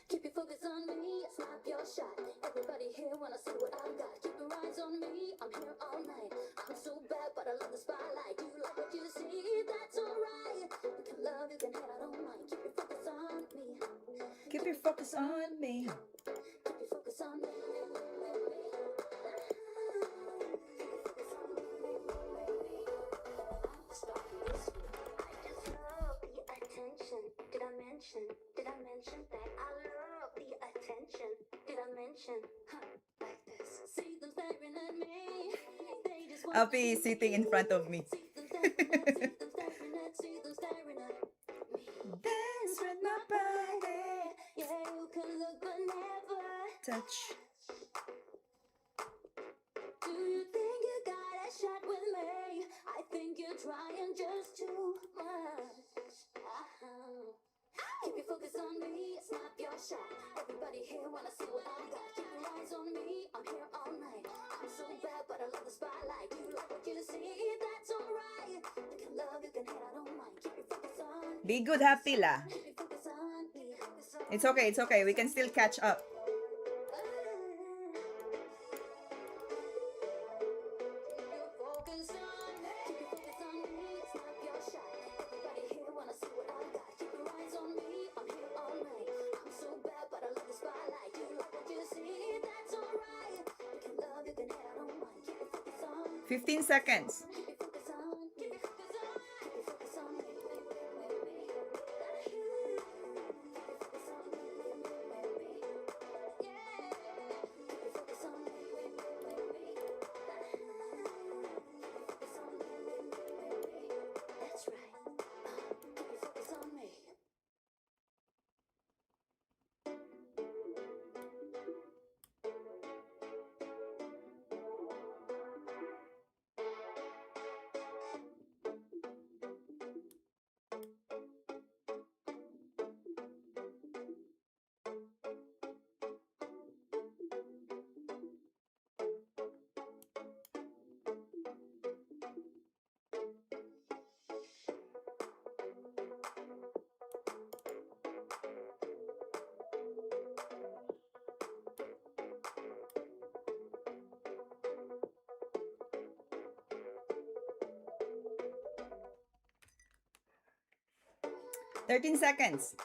Keep your focus on me, snap your shot. Everybody here wanna see what I got. Keep your eyes on me, I'm here all night. I'm so bad, but I love the spotlight. You like what you see, that's alright. You can love, you can hate, I don't mind. Keep your focus on me. Keep your focus on me. Keep your focus on me. Did I mention that I love the attention? Did I mention, like this? See them staring at me. They just want Api is sitting in front of me. see them staring at, see them staring at me. Dance with my body. Yeah, you can look but never. Touch. Do you think you got a shot with me? I think you're trying just too much. Keep your focus on me, snap your shot. Everybody here wanna see what I got. Keep your eyes on me, I'm here all night. I'm so bad, but I love the spotlight. You like what you see, that's alright. You can love, you can hate, I don't mind. Keep your focus on me. Be good, happy la. Keep your focus on me. It's okay, it's okay. We can still catch up. Keep your focus on me. 15 seconds. That's right. Keep your focus on me. Thirteen seconds.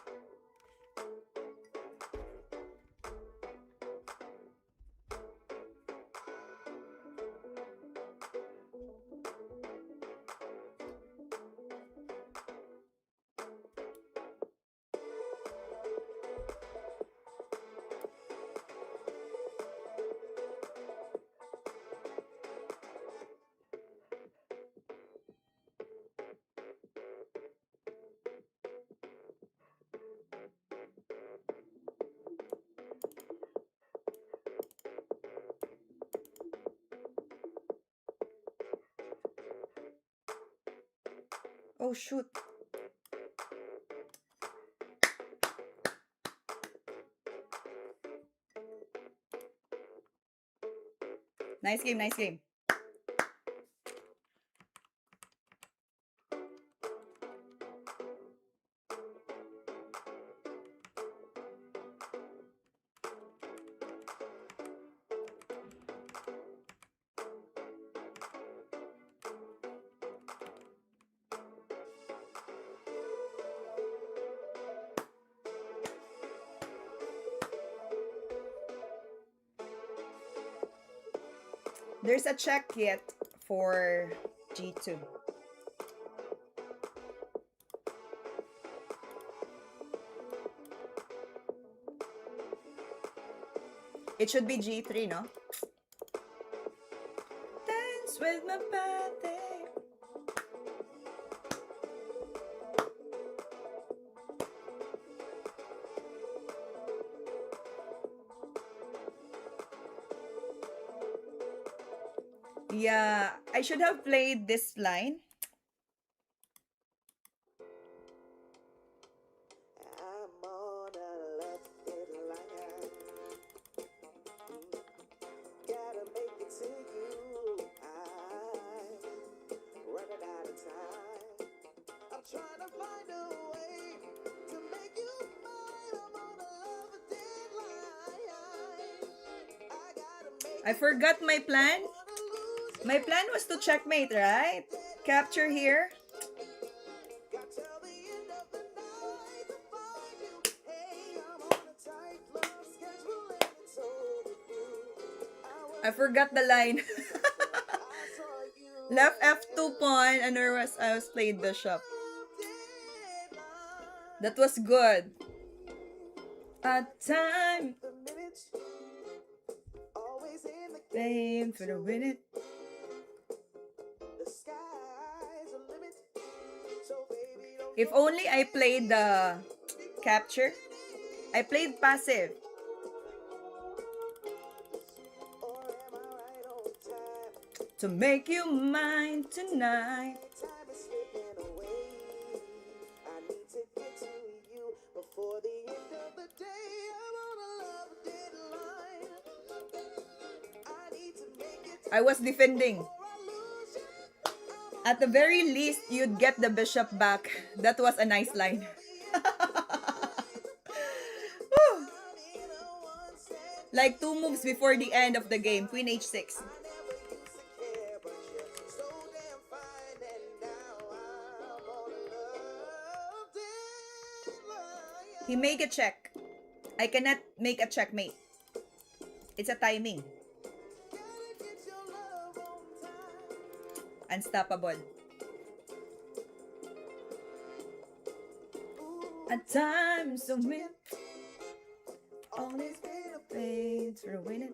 Oh shoot. Nice game, nice game. There's a check yet for G2. It should be G3, no? Dance with my body. Yeah, I should have played this line. I'm on a love deadline. Gotta make it to you. I'm running out of time. I'm trying to find a way to make you mine. I'm on a love deadline. I gotta make I forgot my plan. wanna lose My plan was to checkmate, right? Capture here. got till the end of the night to find you. Hey, I'm on a tight love schedule and it's overdue. I forgot the line. I saw you Left F2 pawn and I was played bishop. That was good. A time the minutes always in the playing for the winning. the sky's a limit. So baby don't If only I played the capture. I played passive. or am I right on time? To make you mine tonight. Time is slipping away. I need to get to you before the end of the day. I'm on a love deadline. I need to make it I was defending. before I lose you. At the very least, you'd get the bishop back. That was a nice line. Whew. In a one set, Like 2 moves before the end of the game. Queen h6. I never used to care, but you're so damn fine, and now I'm on a love deadline. He make a check. I cannot make a checkmate. It's a timing. Gotta get your love on time. Unstoppable. A time so win. Always been a pain for winning.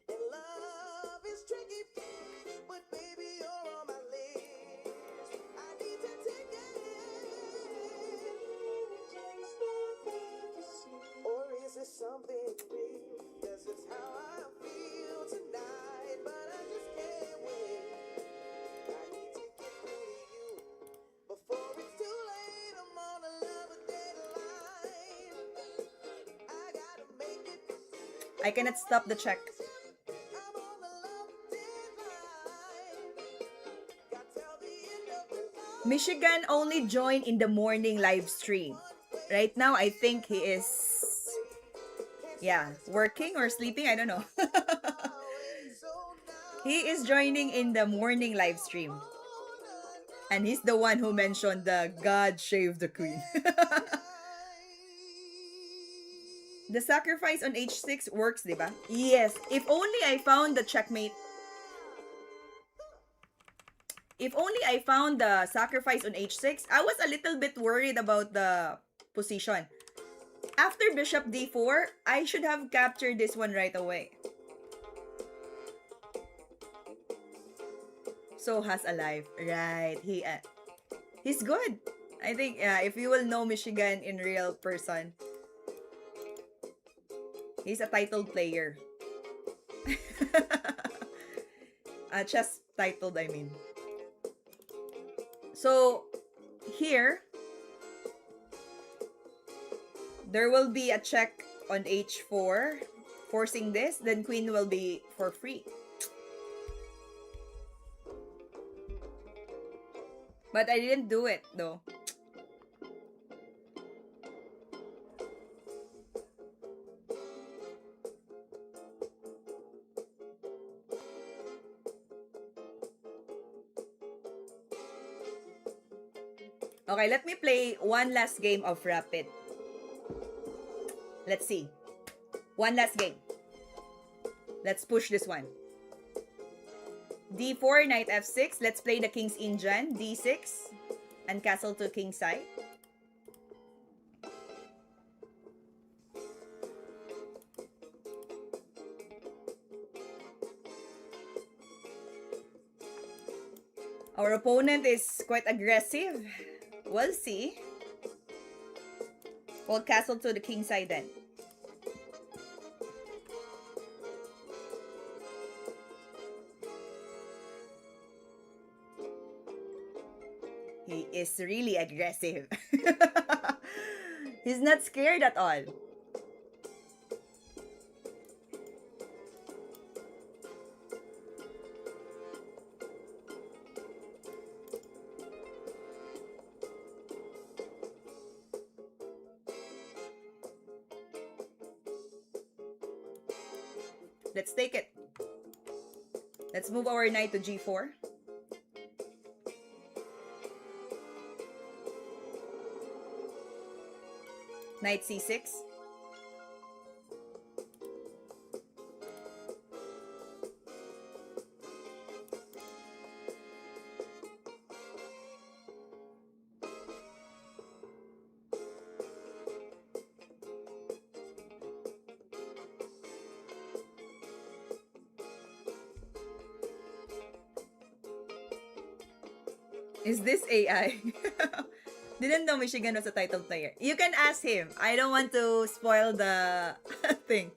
And love is tricky, but baby, you're on my list. I need to take it. Or is it something real? This is how I feel tonight, but I just can't wait. I need to get through to you before it's too late. I'm on a love deadline. I gotta make it. I cannot stop the check. I'm on a love deadline. Got till the end of the night. Michigan only joined in the morning live stream. Right now, I think he is, yeah, working or sleeping. I don't know. He is joining in the morning live stream. And he's the one who mentioned the God save the queen. The sacrifice on h6 works, diba? Yes. If only I found the checkmate. If only I found the sacrifice on h6, I was a little bit worried about the position. After bishop d4, I should have captured this one right away. So has alive. Right. He's good. I think, yeah, if you will know Michigan in real person, he's a titled player. Chess titled, I mean. So, here, there will be a check on h4, forcing this, then queen will be for free. But I didn't do it, though. Okay, let me play one last game of Rapid. Let's see. One last game. Let's push this one. D4, knight f6. Let's play the king's Indian. D6. And castle to king side. Our opponent is quite aggressive. We'll see. We'll castle to the king side then. He is really aggressive. He's not scared at all. Let's take it. Let's move our knight to g4. Knight c6. Is this AI? Didn't know Michigan was a title player. You can ask him. I don't want to spoil the thing.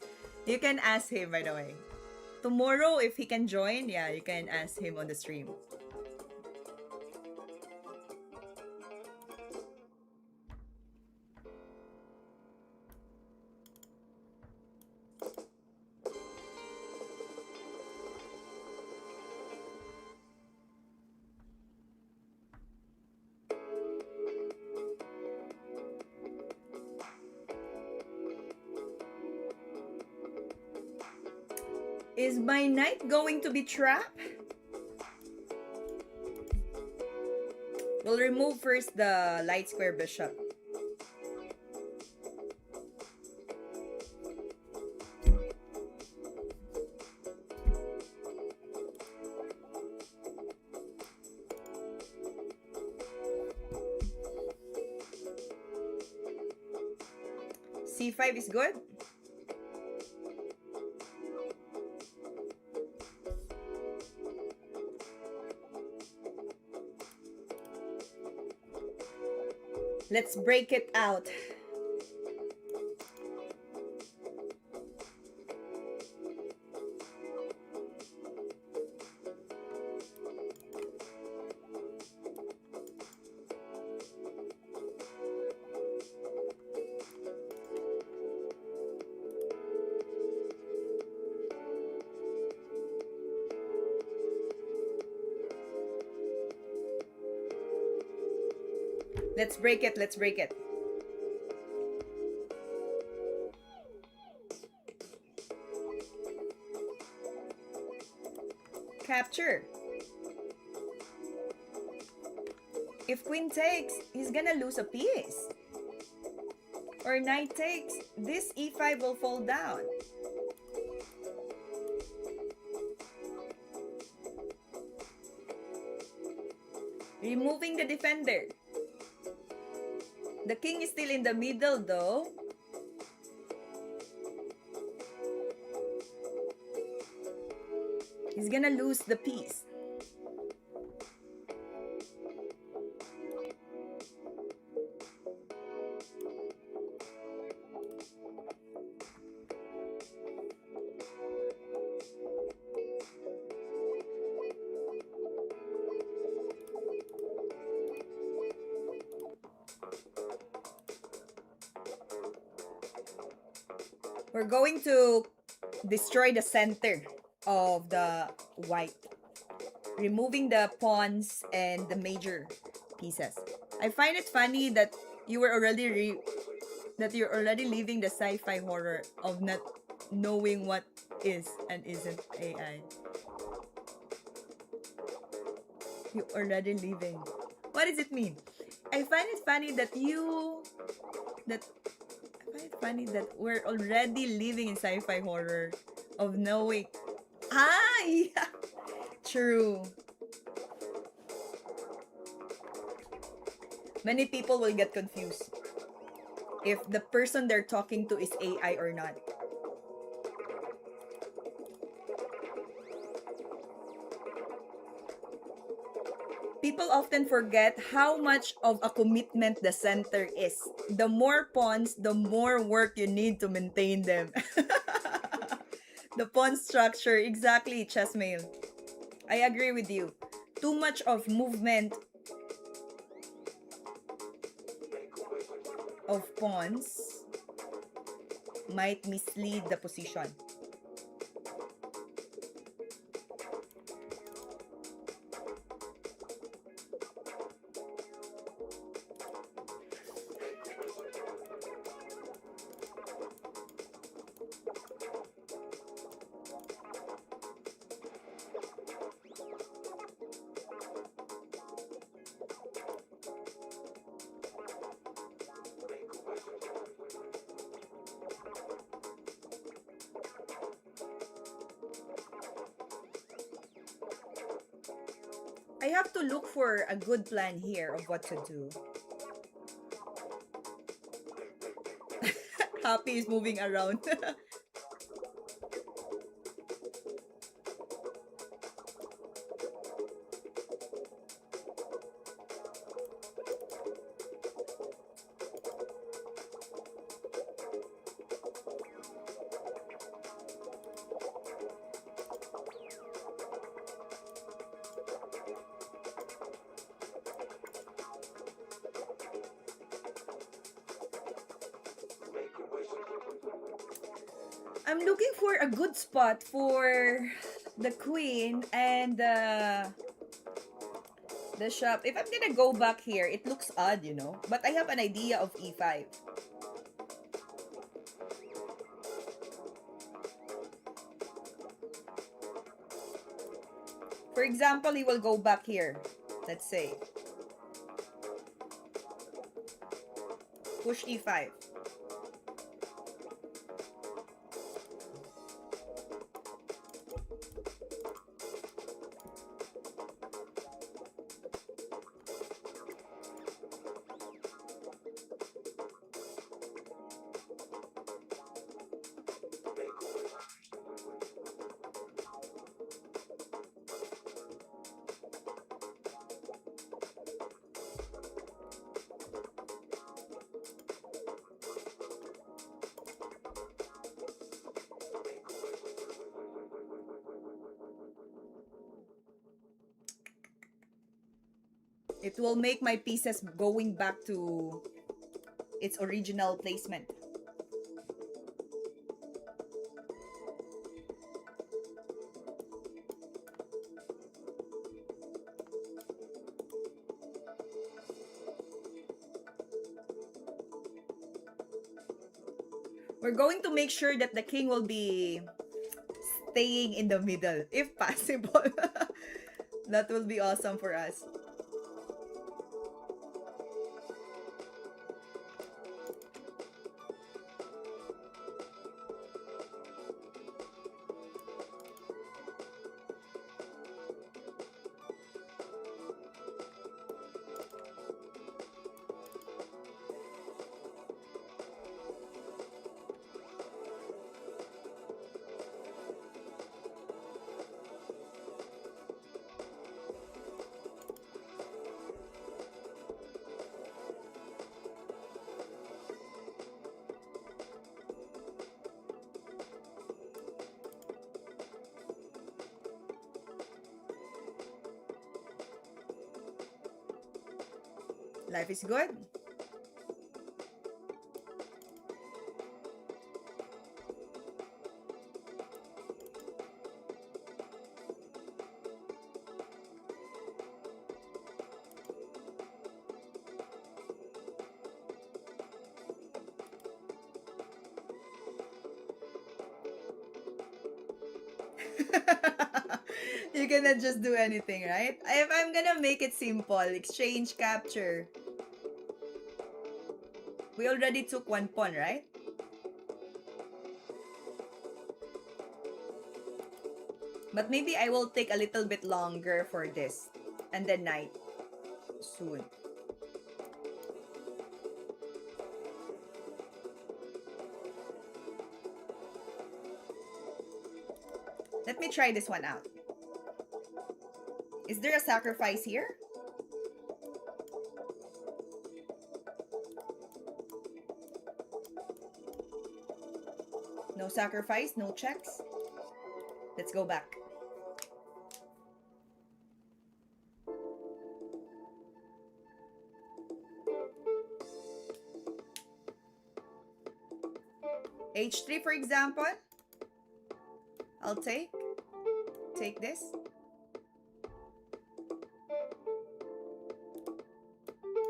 You can ask him, by the way. Tomorrow, if he can join, yeah, you can ask him on the stream. Is my knight going to be trapped? We'll remove first the light square bishop. C5 is good. Let's break it out. Let's break it. Let's break it. Capture. If queen takes, he's gonna lose a piece. Or knight takes, this e5 will fall down. Removing the defender. The king is still in the middle though. He's gonna lose the piece. We're going to destroy the center of the white, removing the pawns and the major pieces. I find it funny that you were already that you're already leaving the sci-fi horror of not knowing what is and isn't AI. You're already leaving. What does it mean? I find it funny that we're already living in sci-fi horror of knowing. Ah, yeah. True. Many people will get confused if the person they're talking to is AI or not. People often forget how much of a commitment the center is. The more pawns, the more work you need to maintain them. The pawn structure, exactly, Chessmail. I agree with you. Too much of movement of pawns might mislead the position. I have to look for a good plan here of what to do. Happy is moving around. I'm looking for a good spot for the queen and the shop. If I'm gonna go back here, it looks odd, you know. But I have an idea of e5. For example, he will go back here. Let's say. Push e5. It will make my pieces going back to its original placement. We're going to make sure that the king will be staying in the middle, if possible. That will be awesome for us. Life is good. You cannot just do anything, right? If I'm gonna make it simple, exchange, capture. We already took one pawn, right? But maybe I will take a little bit longer for this. And then knight. Soon. Let me try this one out. Is there a sacrifice here? No sacrifice, no checks. Let's go back. H3, for example. I'll take this.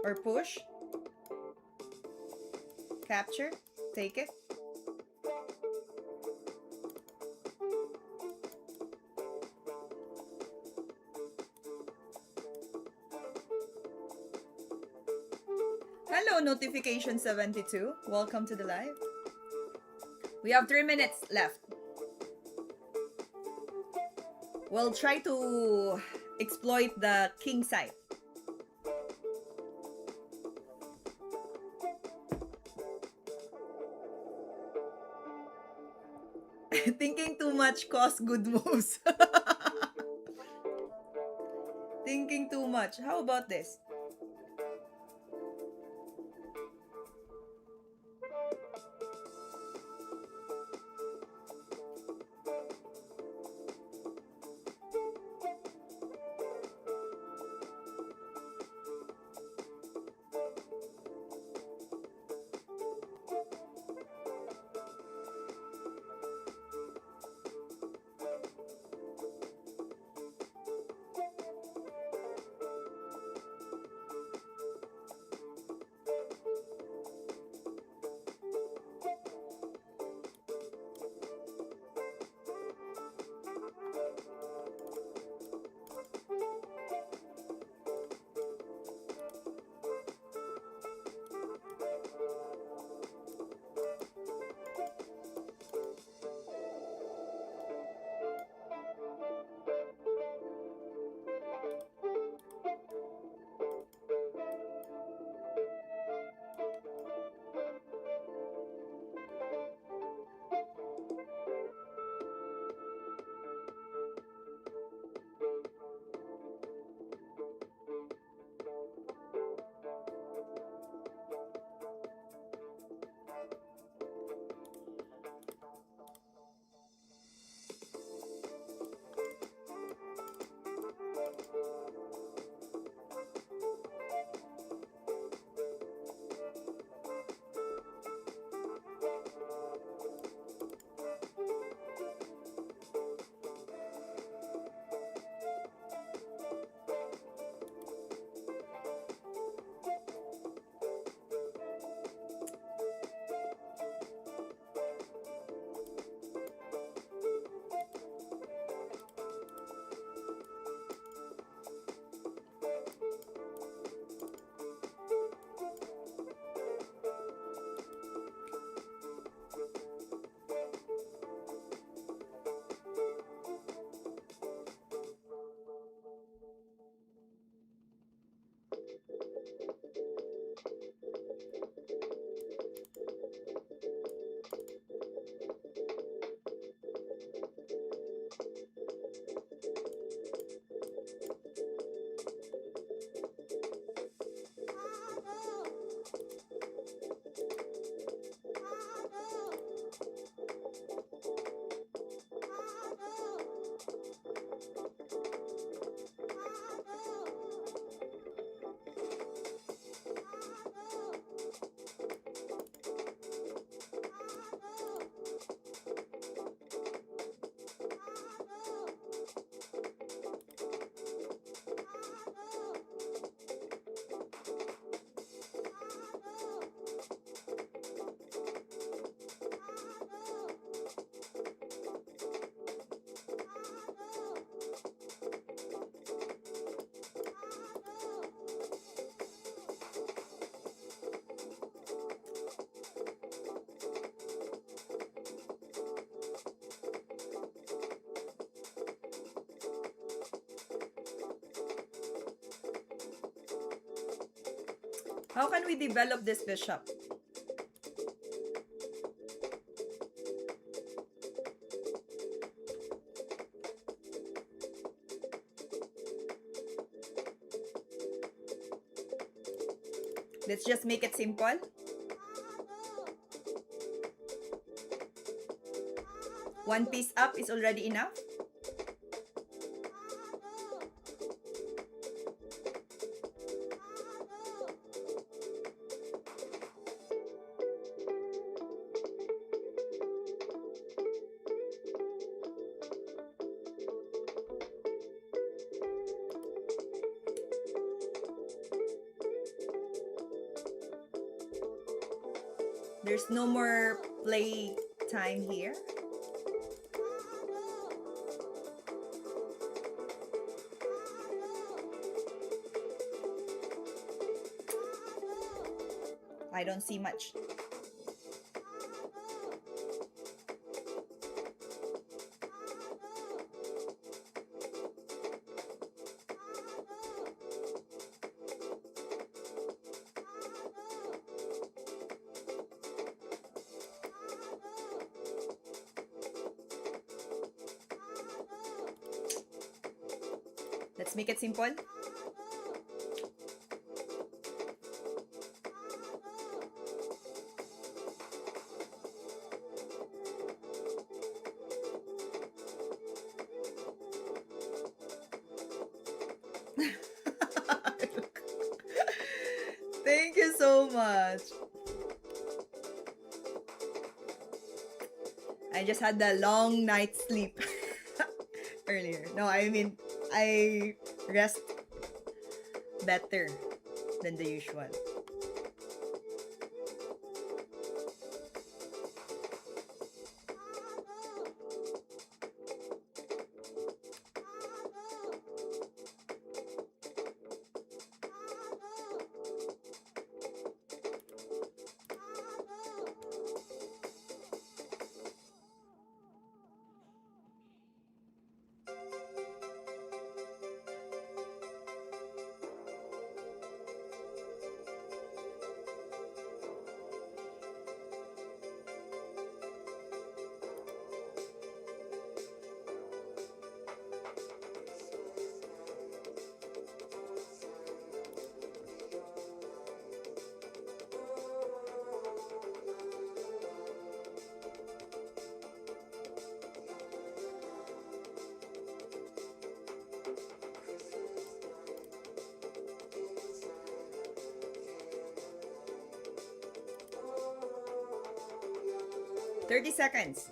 Or push. Capture. Take it. Hello, notification 72. Welcome to the live. We have 3 minutes left. We'll try to exploit the king side. Thinking too much cause good moves. Thinking too much. How about this? How can we develop this bishop? Let's just make it simple. One piece up is already enough. There's no more play time here. I don't see much. Let's make it simple. Thank you so much. I just had a long night's sleep earlier. No, I mean, I rest better than the usual. Thirty seconds.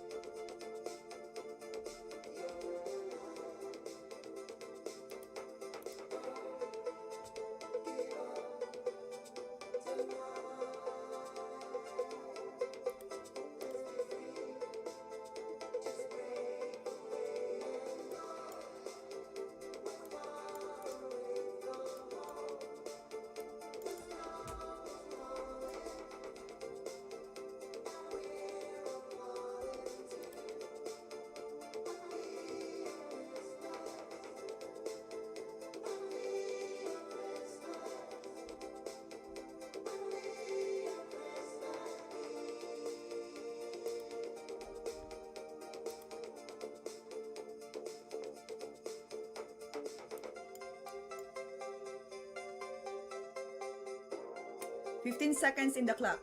Fifteen seconds in the clock.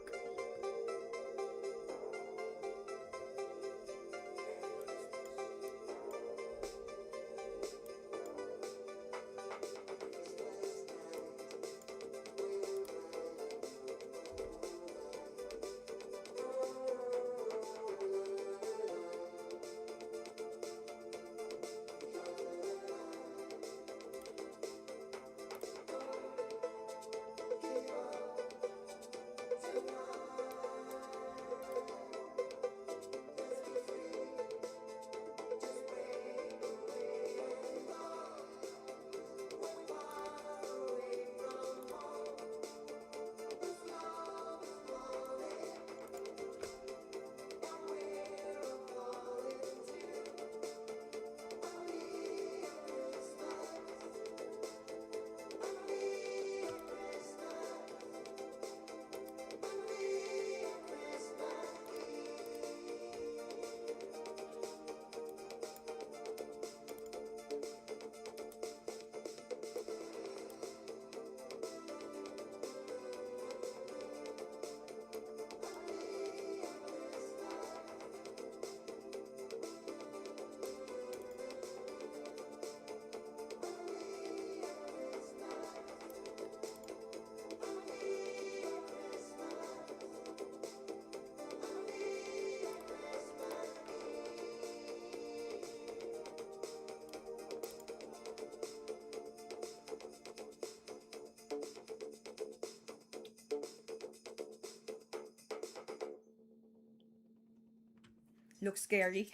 Looks scary.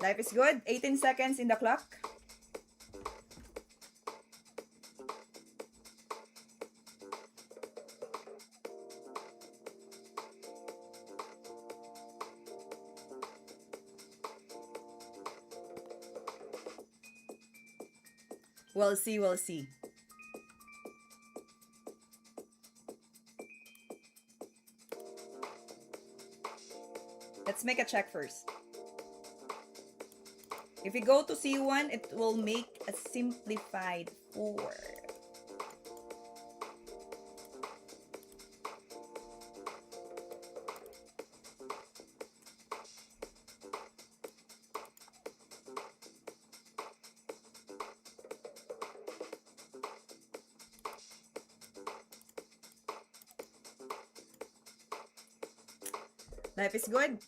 Life is good. 18 seconds in the clock. We'll see, we'll see. Let's make a check first. If we go to C1, it will make a simplified 4. Life is good.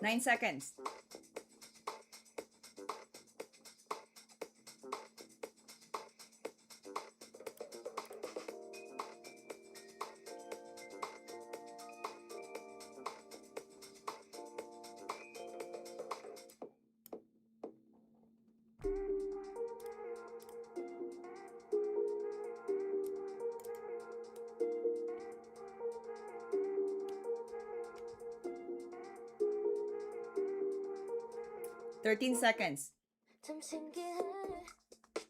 Nine seconds. Thirteen seconds. 참 신기해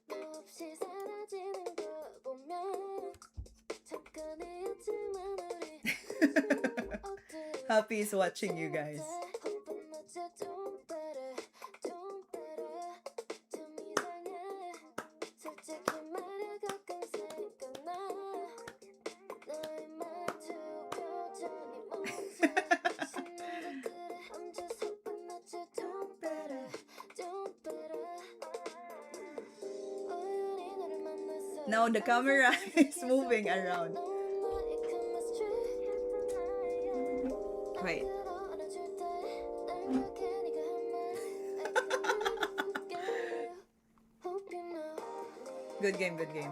너 없이 사라지는 거 보면 잠깐이었지만 우리 Happy is watching you guys. Hoping that you do better, do better. 좀 이상해 솔직히 말야 가끔 생각나 너의 말투 표정이 뭔지 신나서 그래 I'm just hoping that you do better, do better. 우연히 너를 만났어 Now the camera is moving around. Wait. Good game, good game.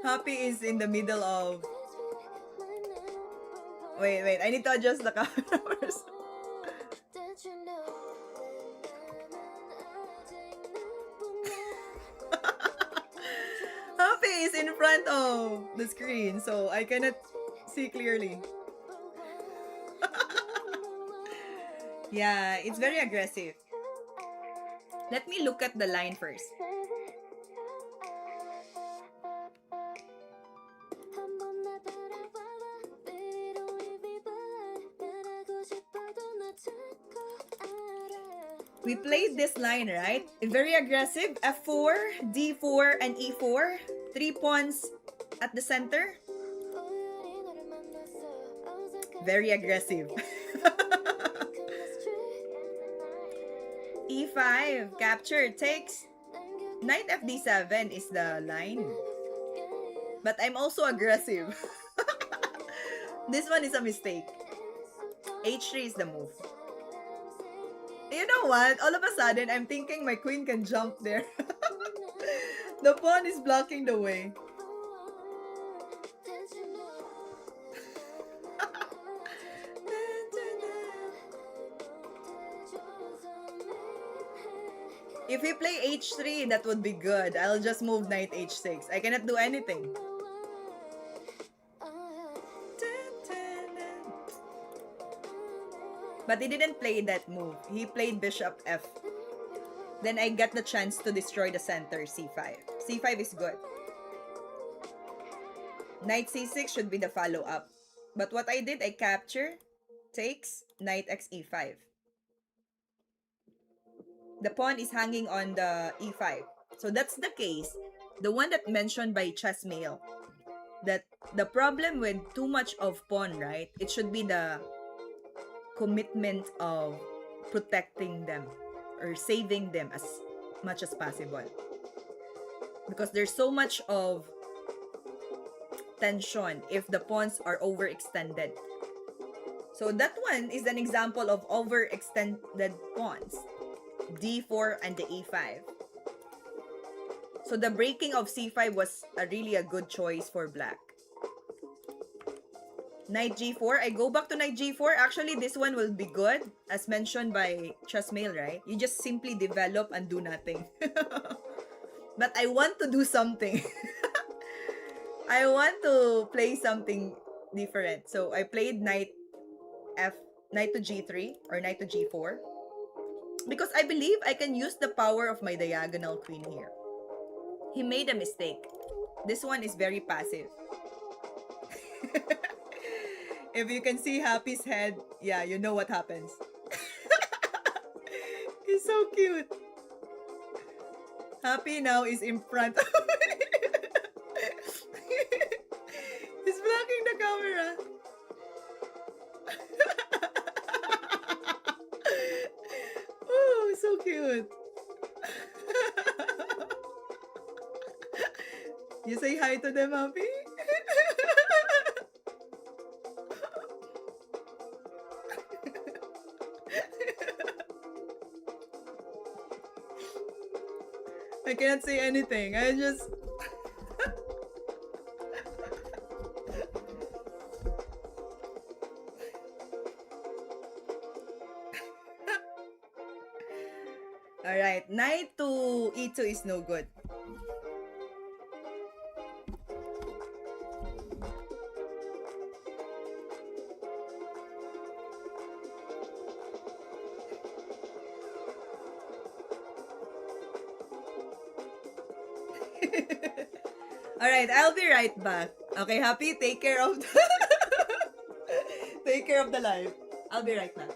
Happy is in the middle of... Wait, I need to adjust the camera first. Happy is in front front of the screen, so I cannot see clearly. Yeah, it's very aggressive. Let me look at the line first. We played this line, right? Very aggressive. F4, D4, and E4. 3 pawns at the center. Very aggressive. E5, capture, takes. Knight FD7 is the line. But I'm also aggressive. This one is a mistake. H3 is the move. You know what? All of a sudden, I'm thinking my queen can jump there. The pawn is blocking the way. If he play H3, that would be good. I'll just move knight H6. I cannot do anything. But he didn't play that move. He played bishop F. Then I got the chance to destroy the center, C5. C5 is good. Knight C6 should be the follow-up. But what I did, I capture, takes, knight x E5. The pawn is hanging on the E5. So that's the case. The one that mentioned by Chessmail. That the problem with too much of pawn, right? It should be the commitment of protecting them or saving them as much as possible. Because there's so much of tension if the pawns are overextended. So that one is an example of overextended pawns. D4 and the E5. So the breaking of C5 was really a good choice for black. Knight G4. I go back to Knight G4. Actually, this one will be good. As mentioned by Chessmail, right? You just simply develop and do nothing. But I want to do something. I want to play something different. So I played knight to G3 or knight to G4. Because I believe I can use the power of my diagonal queen here. He made a mistake. This one is very passive. If you can see Happy's head, yeah, you know what happens. He's so cute. Happy now is in front. He's blocking the camera. Oh, so cute. You say hi to them, Happy? I cannot say anything. I just... Alright, knight to E2 is no good. Alright, I'll be right back. Okay, Happy? Take care of the... Take care of the live. I'll be right back.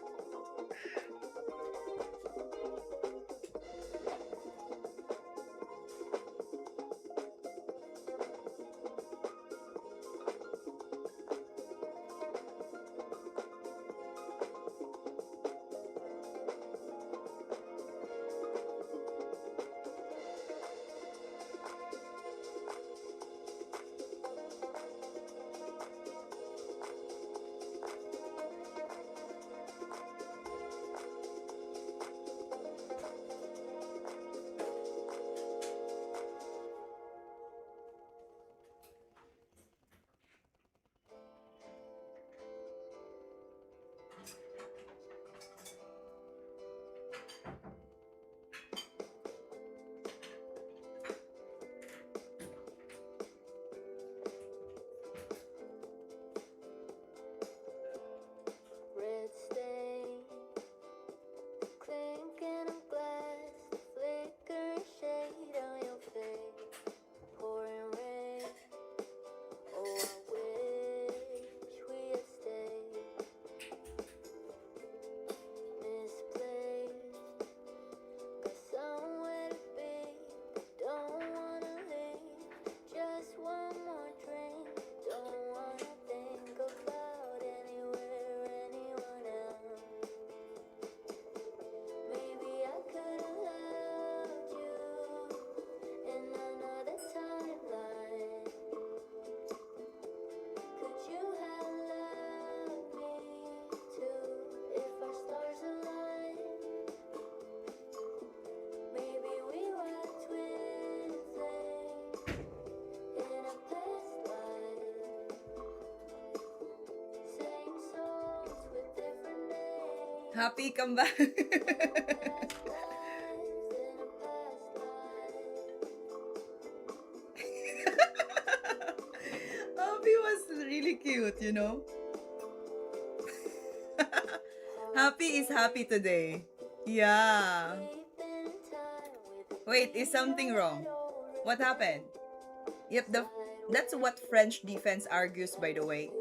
Happy, come back. Happy was really cute, you know? Happy is happy today. Yeah. Wait, is something wrong? What happened? Yep, that's what French defense argues, by the way.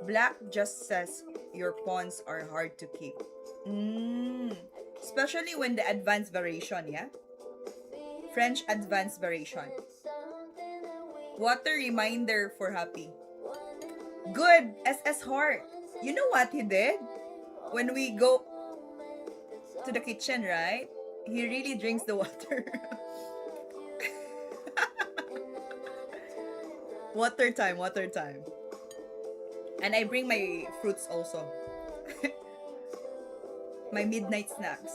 Black just says your pawns are hard to keep. Especially when the advanced variation, yeah? French advanced variation. Water reminder for Happy. Good, SS Heart. You know what he did? When we go to the kitchen, right? He really drinks the water. Water time, water time. And I bring my fruits also. My midnight snacks.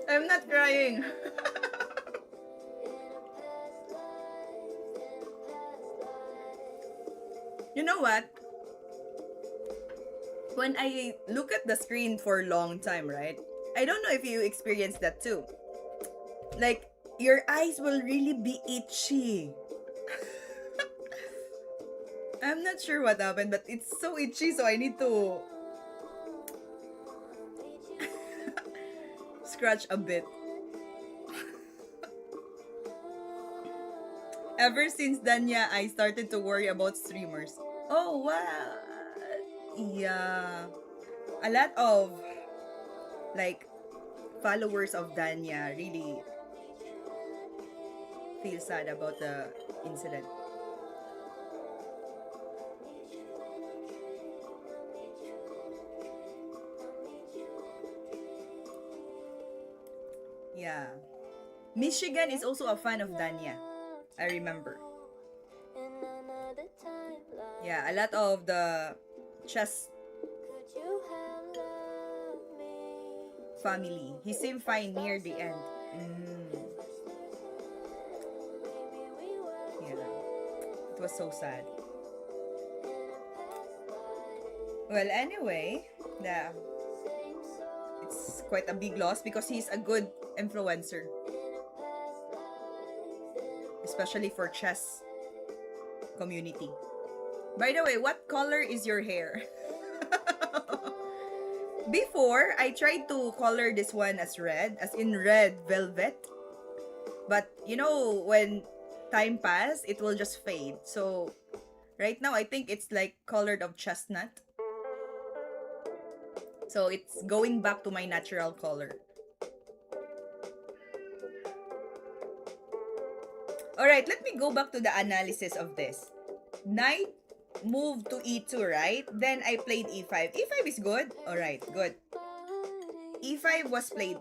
I'm not crying. You know what? When I look at the screen for a long time, right? I don't know if you experience that too. Like, your eyes will really be itchy. I'm not sure what happened, but it's so itchy, so I need to scratch a bit. Ever since Danya, I started to worry about streamers. Oh, wow. Yeah. A lot of, like, followers of Danya really feel sad about the incident. Yeah. Michigan is also a fan of Danya. I remember. Yeah, a lot of the chess family. He seemed fine near the end. Yeah. It was so sad. Well, anyway, it's quite a big loss because he's a good influencer. Especially for chess community. By the way, what color is your hair? Before, I tried to color this one as red, as in red velvet. But, you know, when time passed, it will just fade. So, right now, I think it's like colored of chestnut. So, it's going back to my natural color. Alright, let me go back to the analysis of this. Knight moved to e2, right? Then I played e5. E5 is good? Alright, good. E5 was played.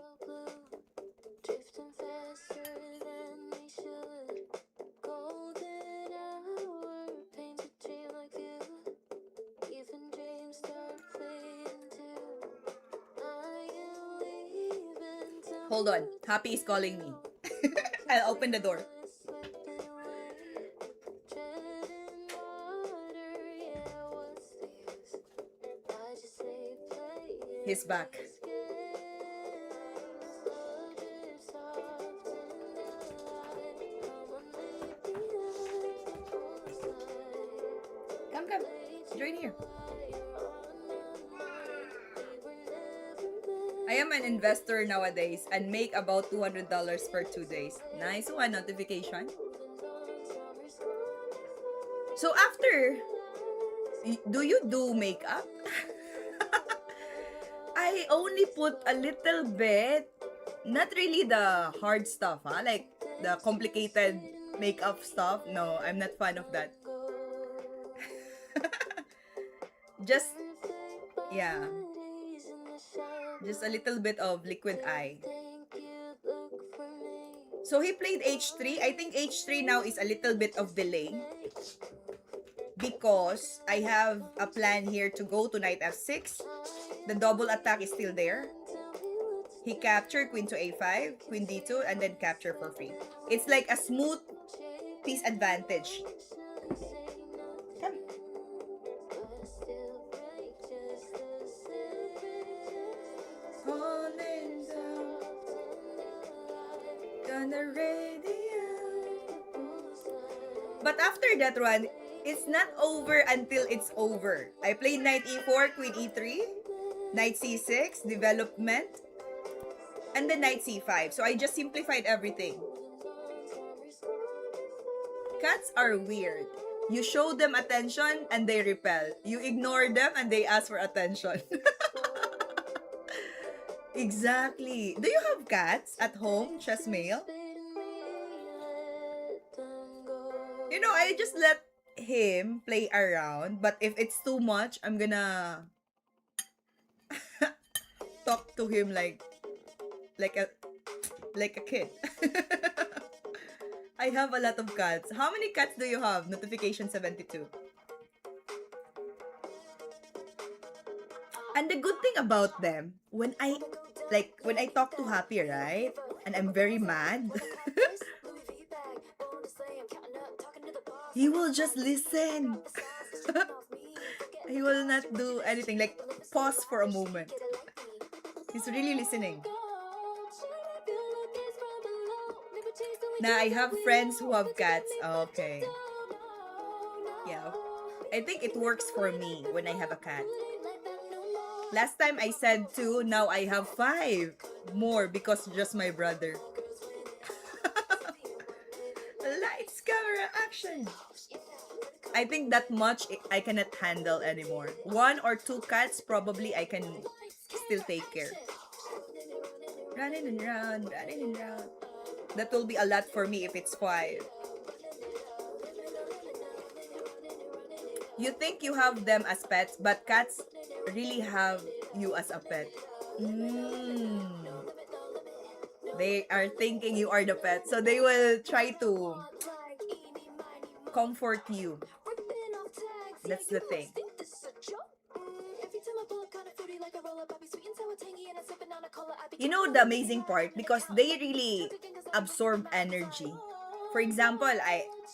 Hold on. Happy is calling me. I'll open the door. He's back. Come. Join here. I am an investor nowadays and make about $200 per 2 days. Nice one, notification. So after, do you do makeup? I only put a little bit, not really the hard stuff, like the complicated makeup stuff. No, I'm not fan of that. Just, yeah, just a little bit of liquid eye. So he played h3. I think h3 now is a little bit of delay because I have a plan here to go to knight f6. The double attack is still there. He captured queen to a5, queen d2, and then capture for free. It's like a smooth piece advantage. Come. Falling down, gonna radio. But after that one, it's not over until it's over. I played knight e4, queen e3, knight c6, development, and then knight c5. So I just simplified everything. Cats are weird. You show them attention and they repel. You ignore them and they ask for attention. Exactly. Do you have cats at home, Chessmail? You know, I just let him play around, but if it's too much, I'm gonna talk to him like a kid. I have a lot of cats. How many cats do you have? Notification 72. And the good thing about them, when I talk to Happy, right? And I'm very mad, he will just listen. He will not do anything. Like, pause for a moment. He's really listening. Now, I have friends who have cats. Okay. Yeah. I think it works for me when I have a cat. Last time I said 2, now I have 5 more because just my brother. Lights, camera, action. I think that much I cannot handle anymore. 1 or 2 cats probably I can still take care. Running and round, running and round. That will be a lot for me if it's 5. You think you have them as pets, but cats really have you as a pet. They are thinking you are the pet, so they will try to comfort you. That's the thing. You know the amazing part, because they really absorb energy. For example,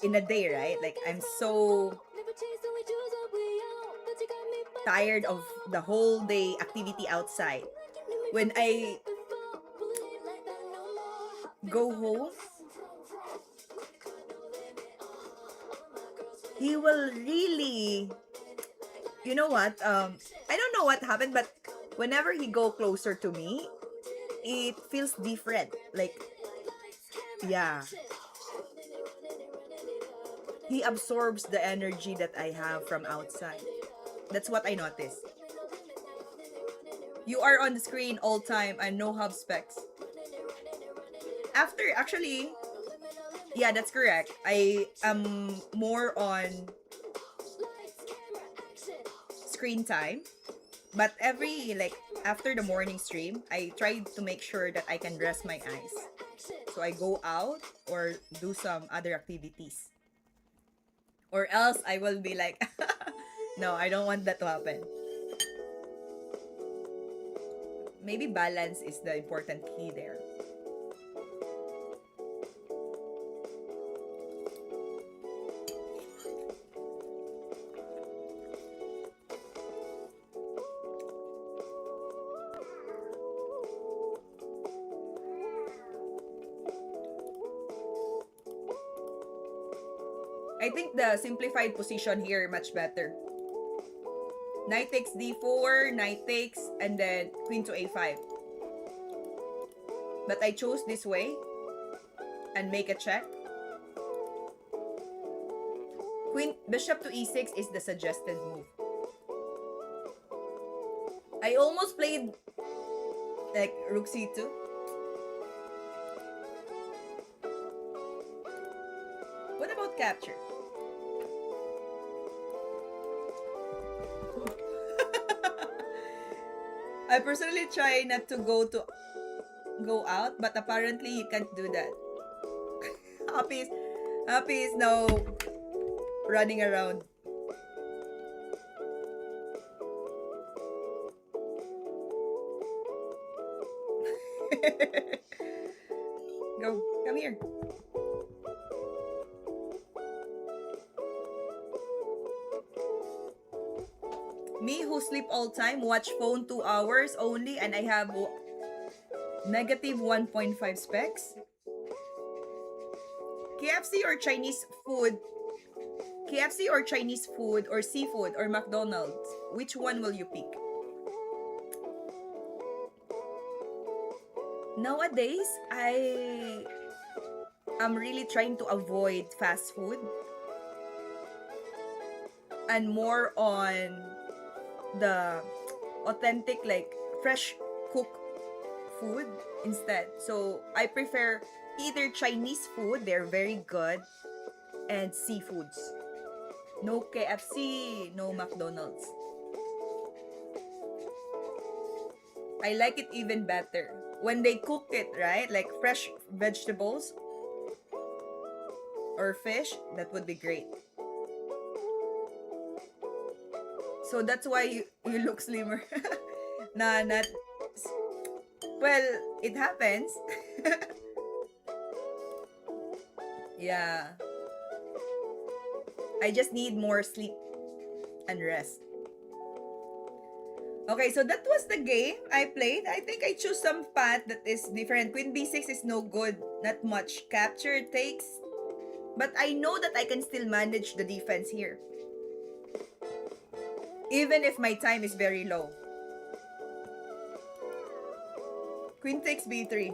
in a day, right? Like, I'm so tired of the whole day activity outside. When I go home, he will really, you know what? I don't know what happened, but whenever he go closer to me, it feels different. Like, yeah. He absorbs the energy that I have from outside. That's what I noticed. You are on the screen all time and no hub specs. Actually, yeah, that's correct. I am more on screen time. But after the morning stream, I try to make sure that I can rest my eyes. So I go out or do some other activities. Or else I will be like, no, I don't want that to happen. Maybe balance is the important key there. I think the simplified position here much better. Knight takes d4, knight takes, and then queen to a5. But I chose this way and make a check. Bishop to e6 is the suggested move. I almost played like rook c2. What about capture? I personally try not to go out, but apparently you can't do that. Happy is now running around. Go. Come here. Me who sleep all time, watch phone 2 hours only, and I have negative 1.5 specs. KFC or Chinese food? KFC or Chinese food or seafood or McDonald's? Which one will you pick? Nowadays, I am really trying to avoid fast food and more on the authentic, like fresh cooked food instead. So I prefer either Chinese food, they're very good, and seafoods. No KFC, no McDonald's. I like it even better when they cook it, right? Like fresh vegetables or fish, that would be great. So that's why you look slimmer. Nah, not. Well, it happens. Yeah. I just need more sleep and rest. Okay, so that was the game I played. I think I choose some path that is different. Queen b6 is no good. Not much. Capture takes. But I know that I can still manage the defense here. Even if my time is very low. Queen takes b3.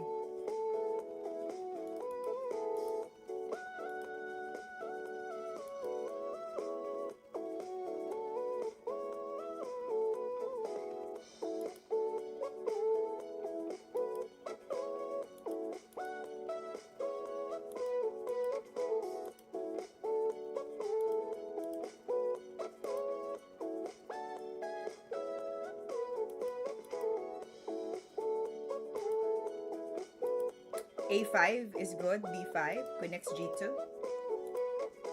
A5 is good. B5. Queen x g2.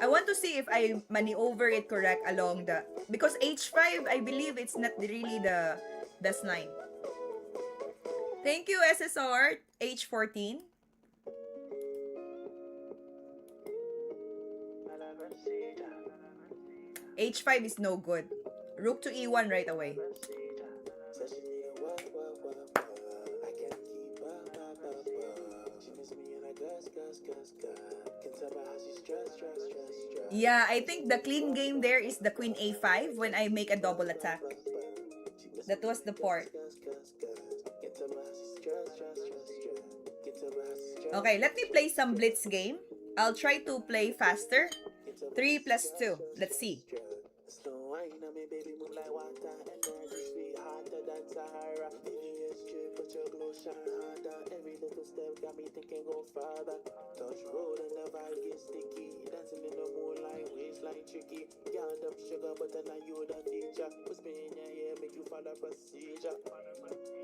I want to see if I maneuver it correct along the... Because H5, I believe it's not really the best line. Thank you, SSR. H14. H5 is no good. Rook to E1 right away. Yeah, I think the clean game there is the Queen A5 when I make a double attack. That was the part. Okay, let me play some Blitz game. I'll try to play faster. 3 plus 2. Let's see.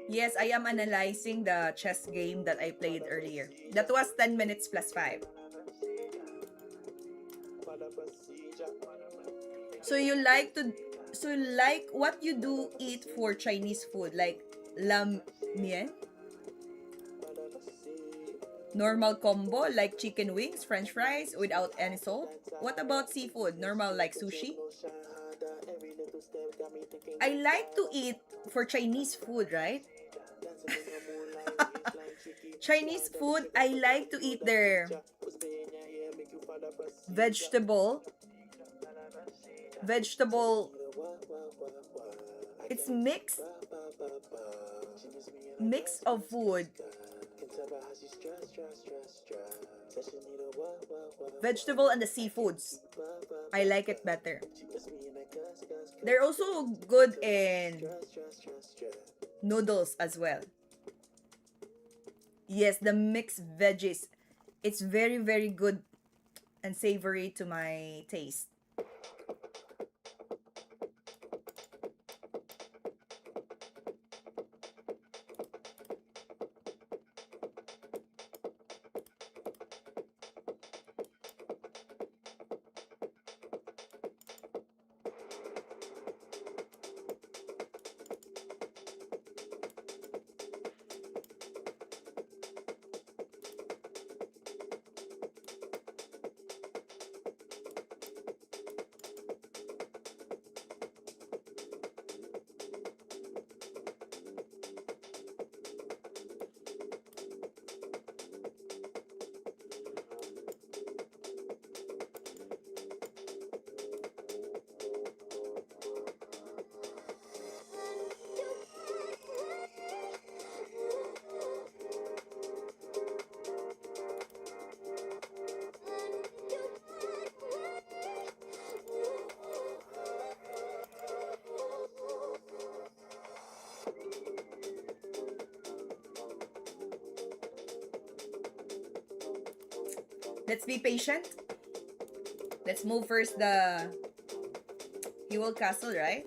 Yes, I am analyzing the chess game that I played earlier. That was 10 minutes plus 5. So you like what you do eat for Chinese food, like lam mien? Normal combo like chicken wings, french fries without any salt? What about seafood? Normal like sushi? I like to eat for Chinese food, right? Chinese food, I like to eat their vegetable. It's mix of food. Vegetable and the seafoods. I like it better. They're also good in noodles as well. Yes, the mixed veggies. It's very, very good and savory to my taste. Let's be patient. Let's move first the Hewell Castle, right?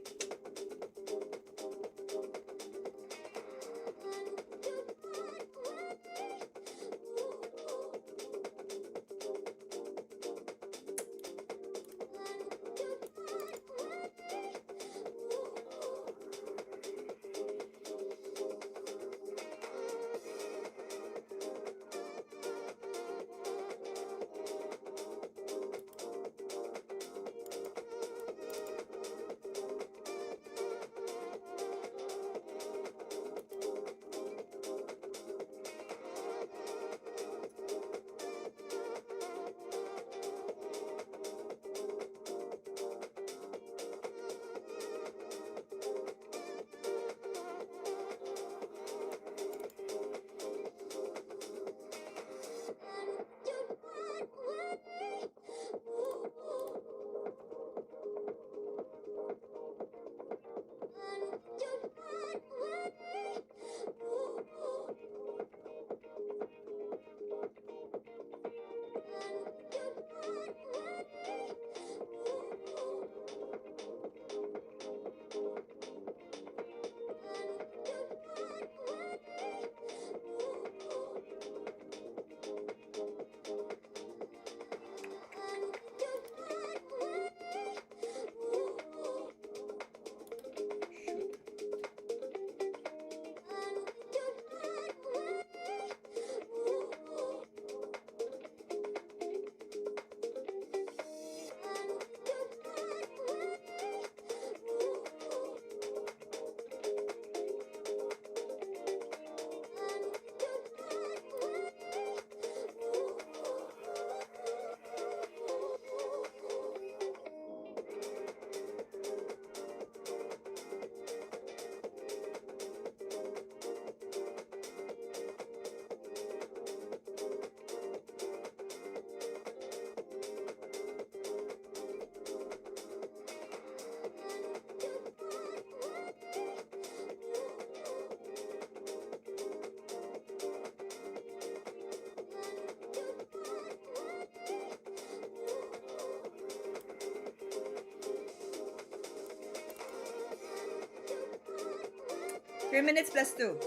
Three minutes plus 2.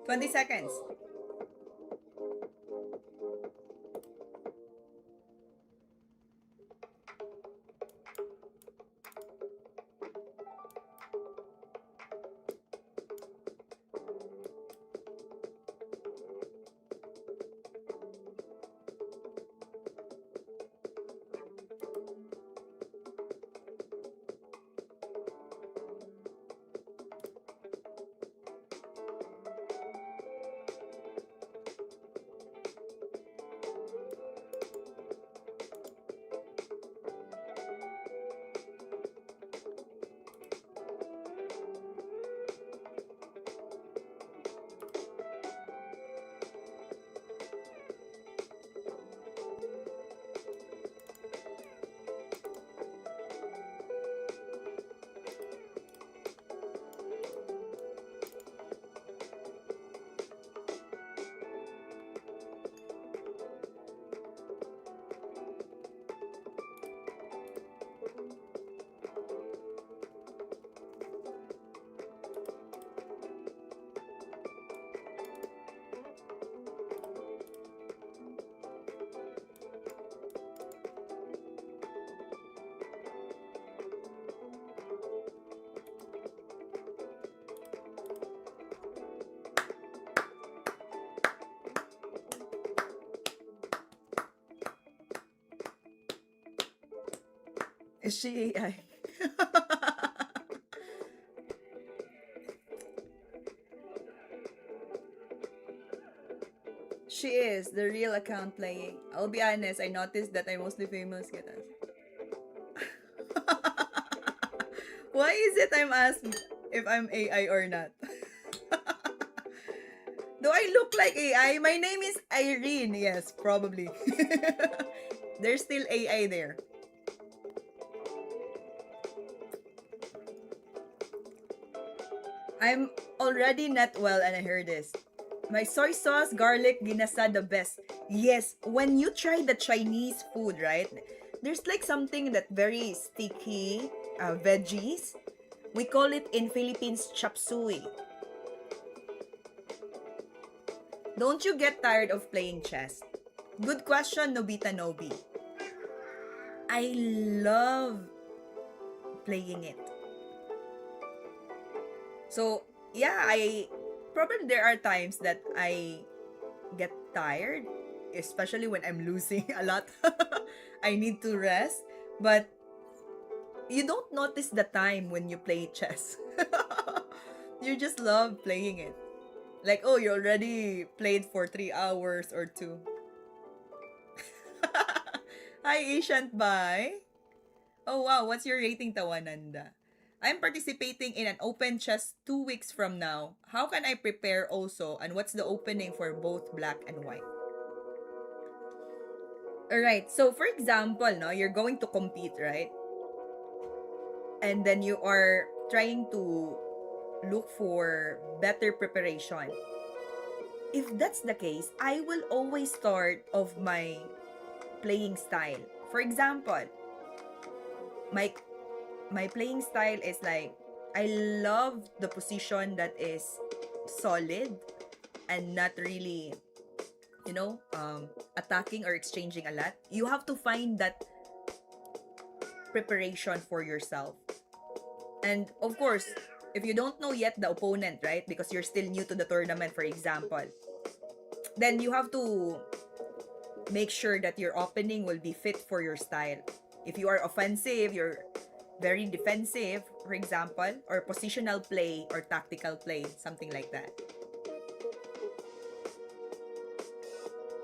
Twenty seconds. Is she AI? She is the real account playing. I'll be honest, I noticed that I mostly famous get us. Why is it I'm asked if I'm AI or not? Do I look like AI? My name is Irene. Yes, probably. There's still AI there. I'm already not well and I heard this. My soy sauce, garlic, ginasa, the best. Yes, when you try the Chinese food, right? There's like something that very sticky veggies. We call it in Philippines chop suey. Don't you get tired of playing chess? Good question, Nobita Nobi. I love playing it. So, yeah, I probably there are times that I get tired, especially when I'm losing a lot. I need to rest, but you don't notice the time when you play chess. You just love playing it. Like, oh, you already played for 3 hours or two. Hi, Ancient Bai. Oh, wow. What's your rating, Tawananda? I'm participating in an open chess 2 weeks from now. How can I prepare also? And what's the opening for both black and white? Alright, so for example, no, you're going to compete, right? And then you are trying to look for better preparation. If that's the case, I will always start of my playing style. For example, my my playing style is like I love the position that is solid and not really, attacking or exchanging a lot. You have to find that preparation for yourself. And of course, if you don't know yet the opponent, right? Because you're still new to the tournament, for example, then you have to make sure that your opening will be fit for your style. If you are offensive, you're very defensive, for example, or positional play or tactical play, something like that.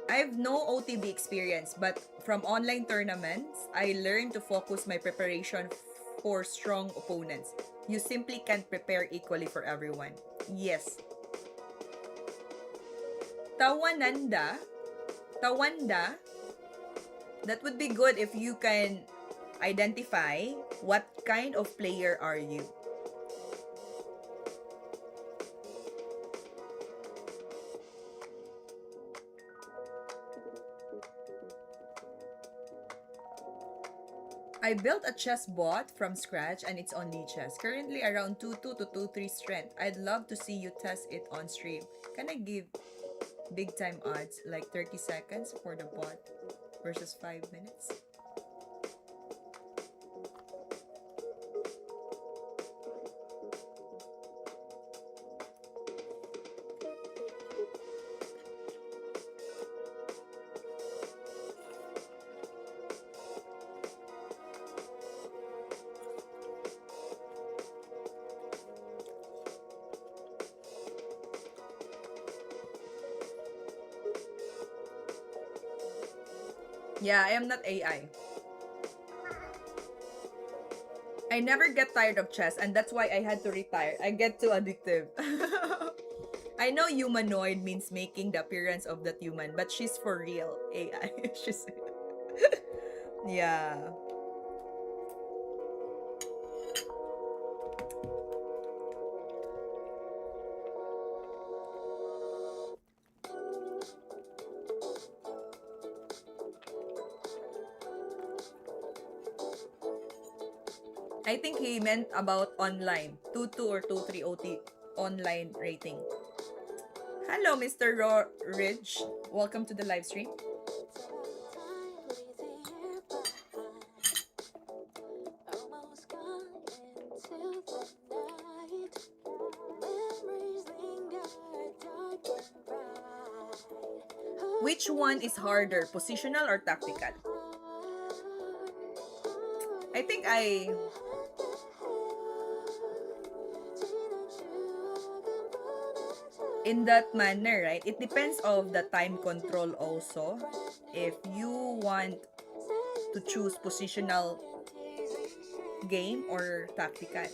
I have no OTB experience, but from online tournaments, I learned to focus my preparation for strong opponents. You simply can't prepare equally for everyone. Yes. Tawananda, Tawanda, that would be good if you can identify what kind of player are you. I built a chess bot from scratch and it's only chess. Currently around 2.2 to 2.3 strength. I'd love to see you test it on stream. Can I give big time odds like 30 seconds for the bot versus 5 minutes? Yeah, I am not AI. I never get tired of chess and that's why I had to retire. I get too addictive. I know humanoid means making the appearance of that human, but she's for real AI. She's yeah. I think he meant about online. 2.2 or 2.3 OT online rating. Hello, Mr. Ridge. Welcome to the live stream. Which one is harder, positional or tactical? I think I in that manner, right? It depends of the time control also. If you want to choose positional game or tactical.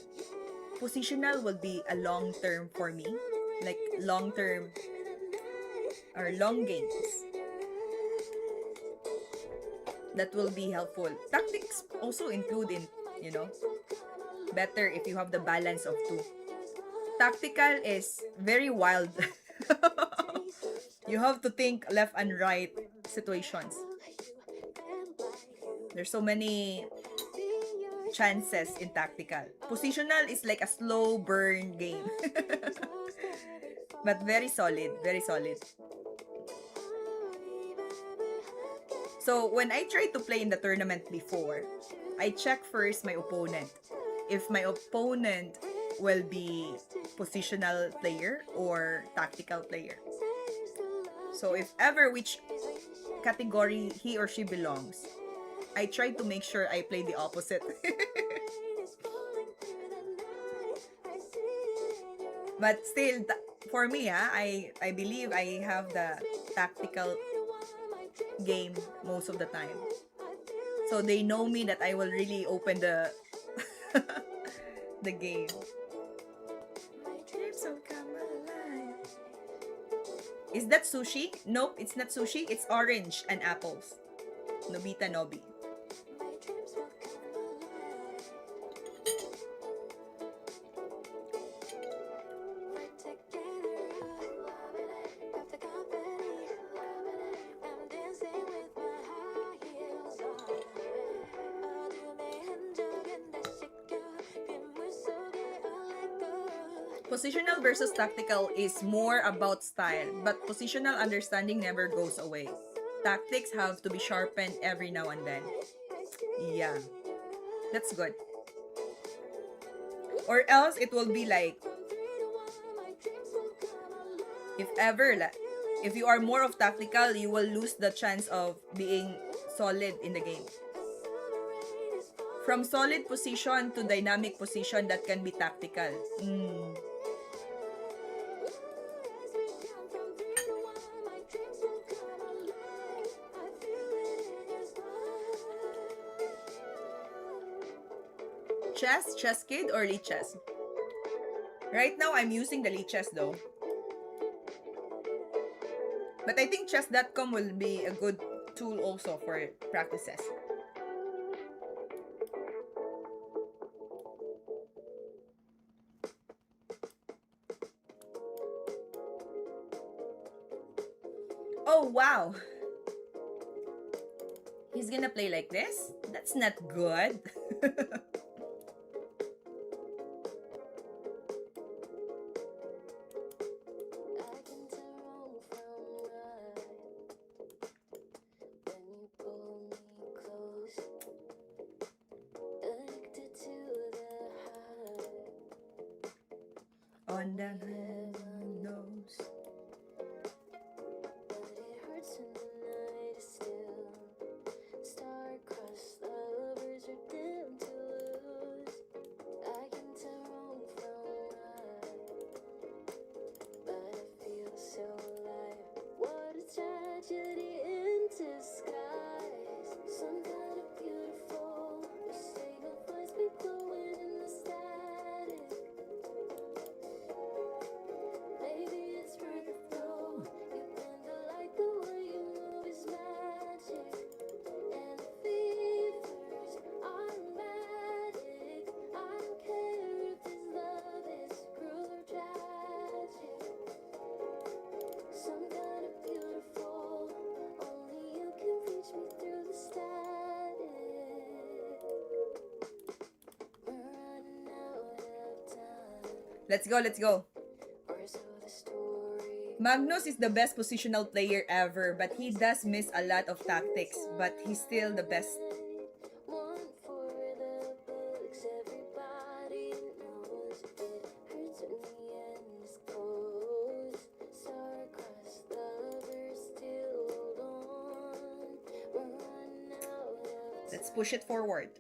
Positional will be a long term for me, like long term or long games. That will be helpful. Tactics also include in, you know, better if you have the balance of two. Tactical is very wild. You have to think left and right situations. There's so many chances in tactical. Positional is like a slow burn game. But very solid, very solid. So when I tried to play in the tournament before, I check first my opponent. If my opponent will be positional player or tactical player. So if ever which category he or she belongs, I try to make sure I play the opposite. But still, for me, I believe I have the tactical game most of the time. So they know me that I will really open the the game. Is that sushi? Nope, it's not sushi. It's orange and apples. Nobita Nobi. Positional versus tactical is more about style, but positional understanding never goes away. Tactics have to be sharpened every now and then. Yeah, that's good. Or else it will be like, if you are more of tactical, you will lose the chance of being solid in the game. From solid position to dynamic position, that can be tactical. Chess kid or lichess? Right now, I'm using the lichess though. But I think chess.com will be a good tool also for practices. Oh, wow. He's gonna play like this? That's not good. On the nose. Let's go, let's go. Magnus is the best positional player ever, but he does miss a lot of tactics, but he's still the best. Let's push it forward.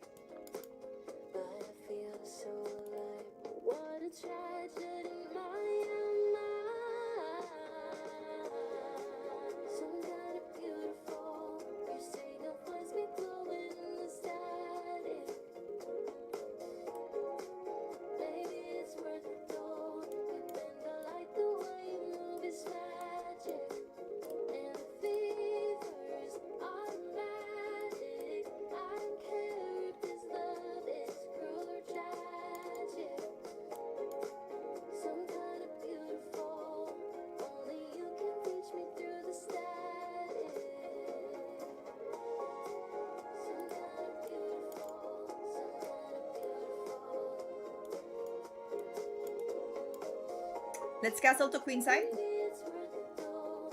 Let's castle to queen side. Maybe it's worth it though.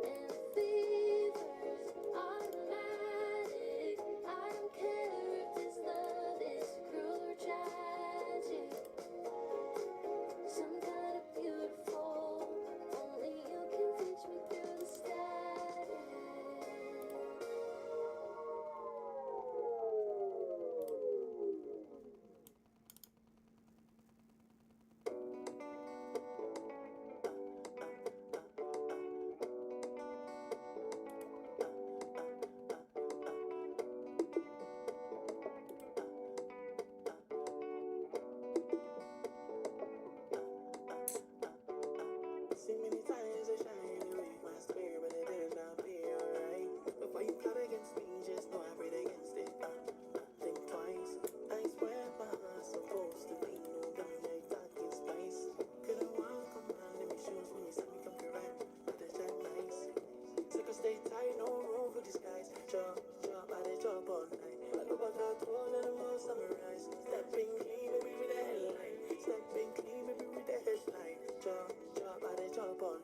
And fever's automatic. I don't care if this love is cruel or tragic. Some kind of beautiful. Only you can reach me through the static. See many times I shine away my spirit, but it did not be alright. Before you plot against me, just know I prayed against it. Think twice. I swear my heart's supposed to be no gummy like talking spice. Couldn't walk on my lemon shoes when you said me come correct, but it's that nice. Took a stay tight, no room for disguise. Chop, chop, I did chop all night. I go back out to all of them all summarize. Stepping clean, baby, with the headline. Stepping clean, baby, with the headline. Chop, chop, I did chop on.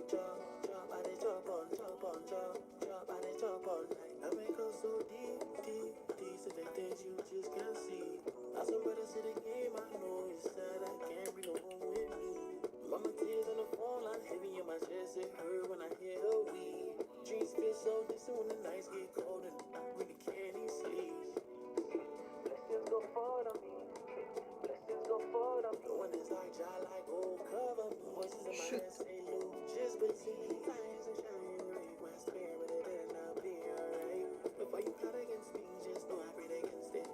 Chop, chop, I did chop on. Chop on, chop, chop, I did chop all night. I make us so deep, deep, deep. So the things you just can't see. I some brothers to the game, I know it's sad. I can't bring no home with me. Mama tears on the phone line, heavy in my chest. It hurt when I hear her weep. Dreams feel so distant when the nights get cold and I really can't even sleep. Blessings go forward on me. Blessings go forward on me. When it's like dry like gold, cover me. Voices in my head say Luke, just between times and shine away my spirit, but it did not be alright. Before you plot against me, just know I prayed against it.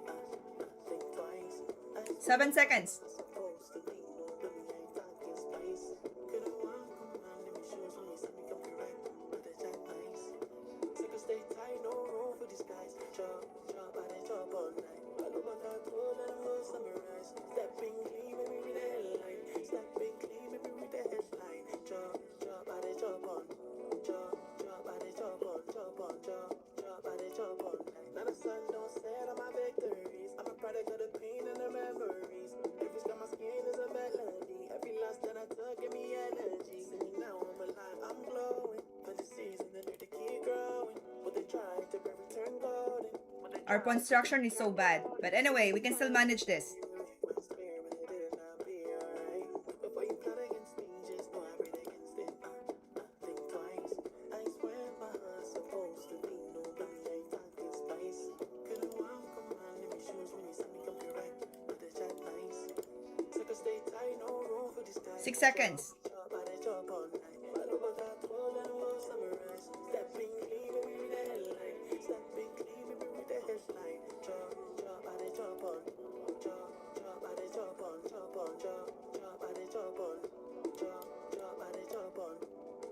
Think twice. 7 seconds. Supposed to be no gummy ain't talking spice. Couldn't walk on my lemon shoes when you said me come correct, but it's that nice. Took a stay tight, no room for disguise. Chop, chop, I did chop all night. I go back out to all of them all summarize. Stepping clean, baby, with the headline. Stepping clean, baby, with the headline. Chop, chop, I did chop on. Chop, chop, I did chop on. Chop on, chop, chop, I did chop on. Now the sun don't set on my victories. I'm a product of the pain and the memories. Every scar my skin is a melody. Every loss that I took give me energy. Singing now I'm alive, I'm glowing. For the season, the need to keep growing. What they try to bring return golden. Our construction is so bad. But anyway, we can still manage this. My spirit, but it did not be alright. Before you plot against me, just know I prayed against it. Think twice. I swear my heart's supposed to be no gummy ain't talking spice. Couldn't walk on my lemon shoes when you said me come correct, but it's that nice. Took a stay tight, no room for disguise. 6 seconds. Chop, I did chop all night. I go back out to all of them all summarize. Stepping clean, baby, with the headline. Stepping clean, baby, with the headline. Chop, chop, I did chop on. Chop, chop, I did chop on. Chop on, chop, chop, I did chop on. Chop, chop, I did chop on.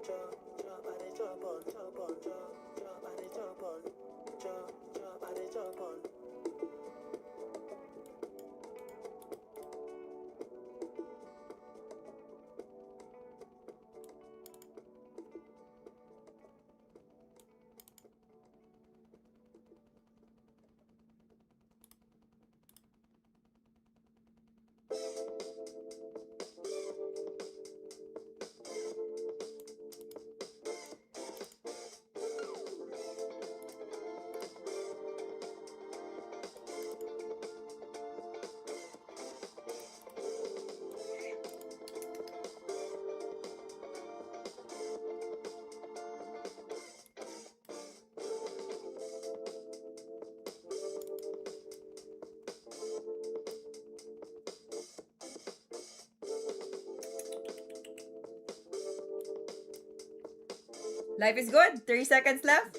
Chop, chop, I did chop on. Chop on, chop, chop, I did chop on. Chop, chop, I did chop on. Life is good. 3 seconds left.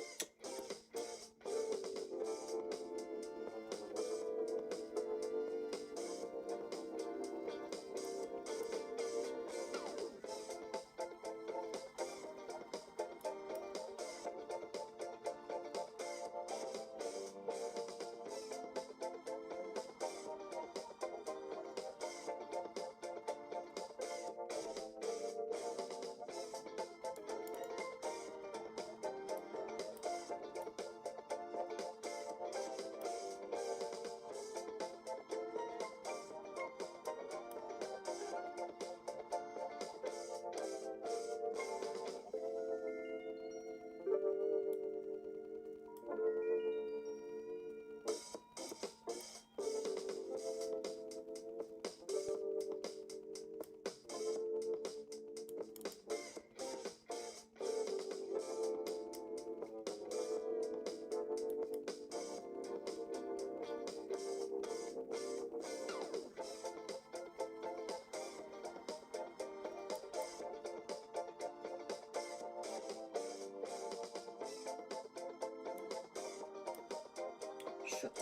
Shoot.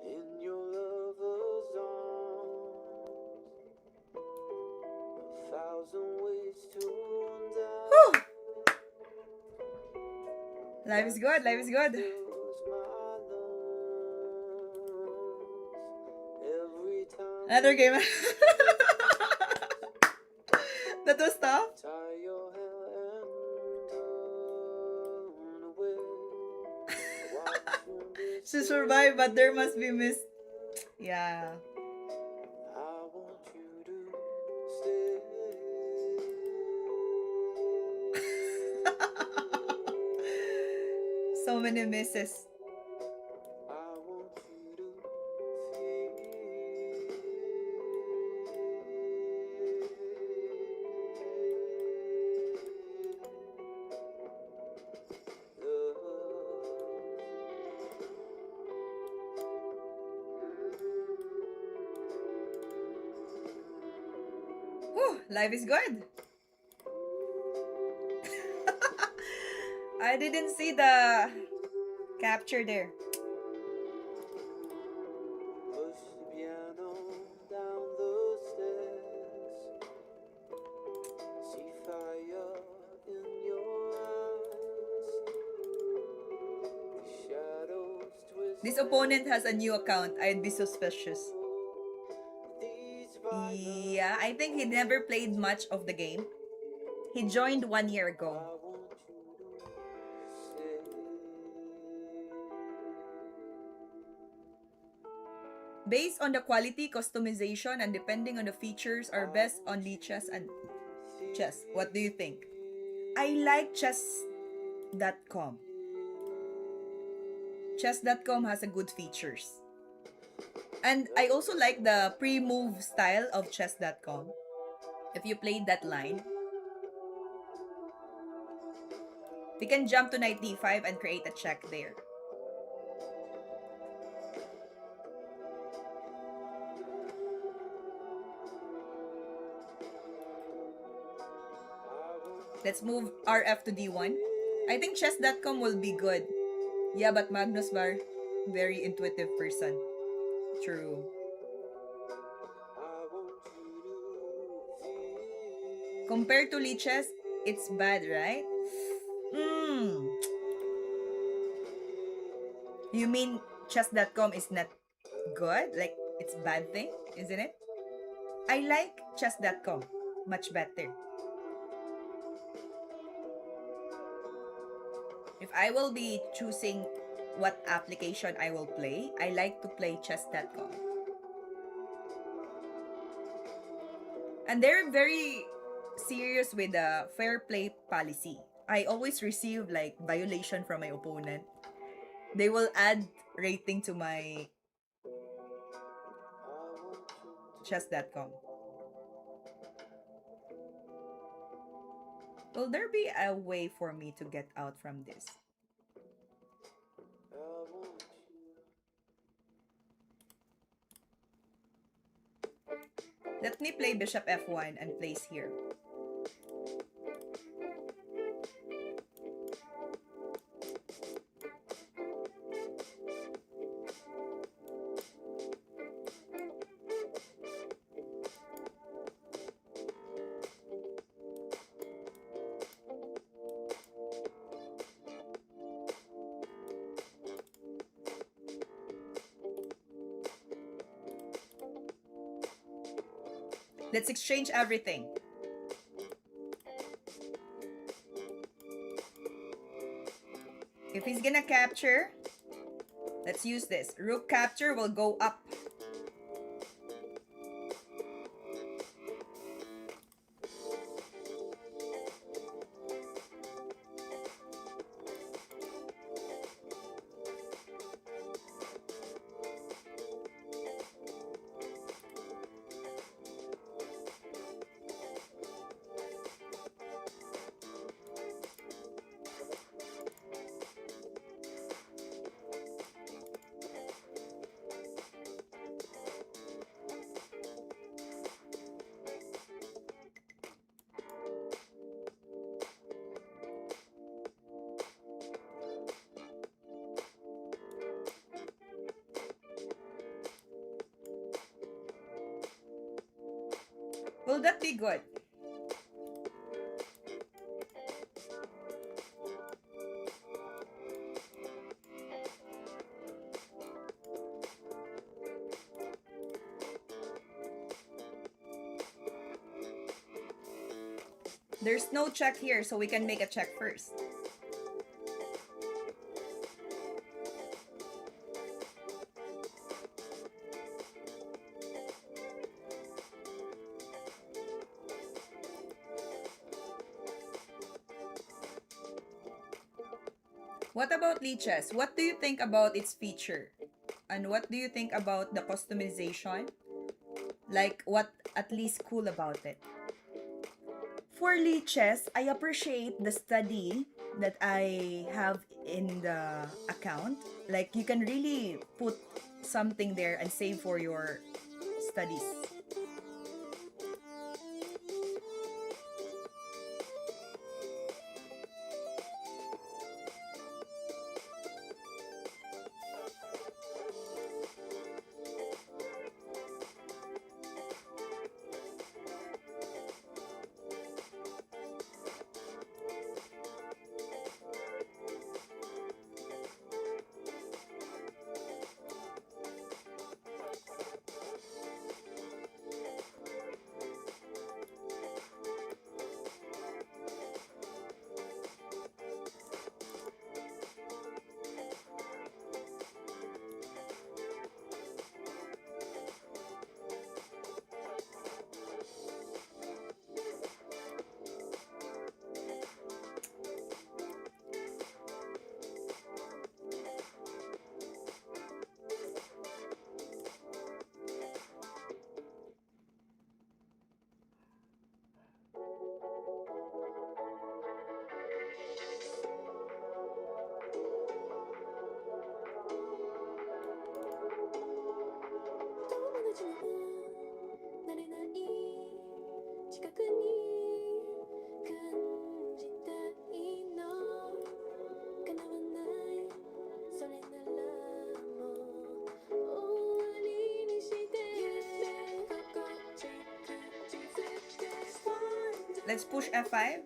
In your lover's arms, a thousand ways to die. Whew. Life is good. Life is good. Fills my lungs every time Another we game. kiss. That was tough. Tie your hair and turn away. Watch you miss She survived, but there must be miss. Yeah. I want you to stay. So many misses. I want you to feel Whew, life is good. I didn't see the capture there. push the piano down the stairs. See fire in your eyes. The shadows twist. This opponent has a new account. I'd be suspicious. These Yeah, I think he never played much of the game. He joined 1 year I ago. want you to stay. Based on the quality, customization, and depending on the features are best on Lichess and Chess. What do you think? I like chess.com. Chess.com has a good features. And I also like the pre-move style of chess.com. If you played that line, we can jump to knight d5 and create a check there. Let's move rf to d1. I think chess.com will be good. Yeah, but Magnus Var, very intuitive person. True. Compared to Lichess, it's bad, right? You mean chess.com is not good? Like, it's bad thing, isn't it? I like chess.com much better. If I will be choosing what application I will play, I like to play chess.com. And they're very serious with the fair play policy. I always receive like violation from my opponent. They will add rating to my chess.com. Will there be a way for me to get out from this? Let me play bishop f1 and place here. Let's exchange everything. If he's gonna capture, let's use this. Rook capture will go up. Will that be good? There's no check here, so we can make a check first. What about leeches? What do you think about its feature? And what do you think about the customization? Like, what at least cool about it? For leeches, I appreciate the study that I have in the account. Like, you can really put something there and save for your studies. Let's push F5.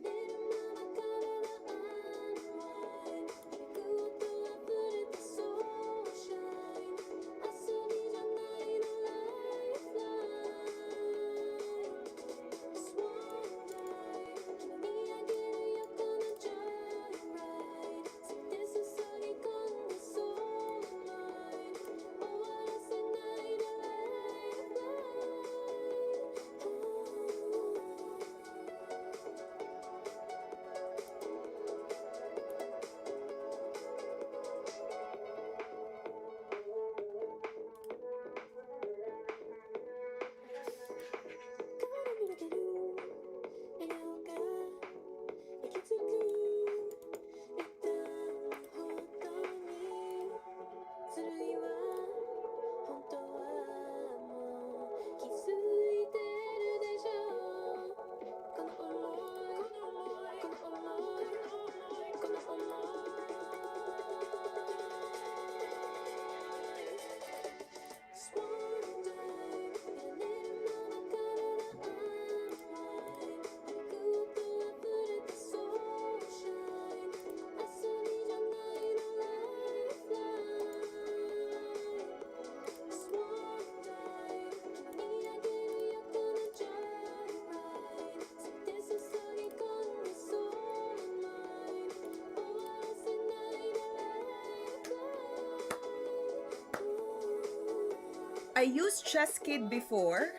I used Chess Kid before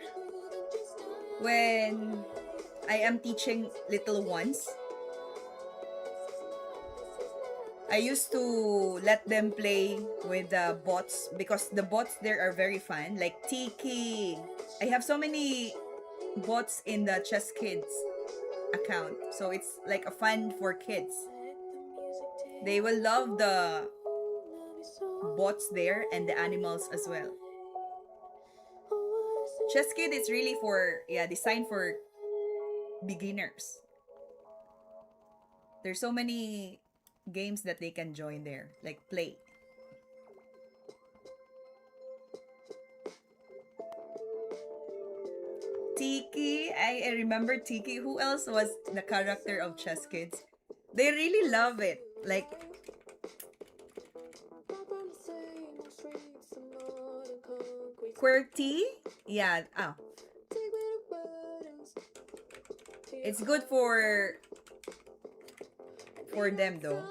when I am teaching little ones. I used to let them play with the bots because the bots there are very fun. Like Tiki. I have so many bots in the Chess Kids account. So it's like a fun for kids. They will love the bots there and the animals as well. Chess Kid is really designed for beginners. There's so many games that they can join there, like play. Tiki, I remember Tiki. Who else was the character of Chess Kids? They really love it. Like, QWERTY? Yeah, it's good for them though.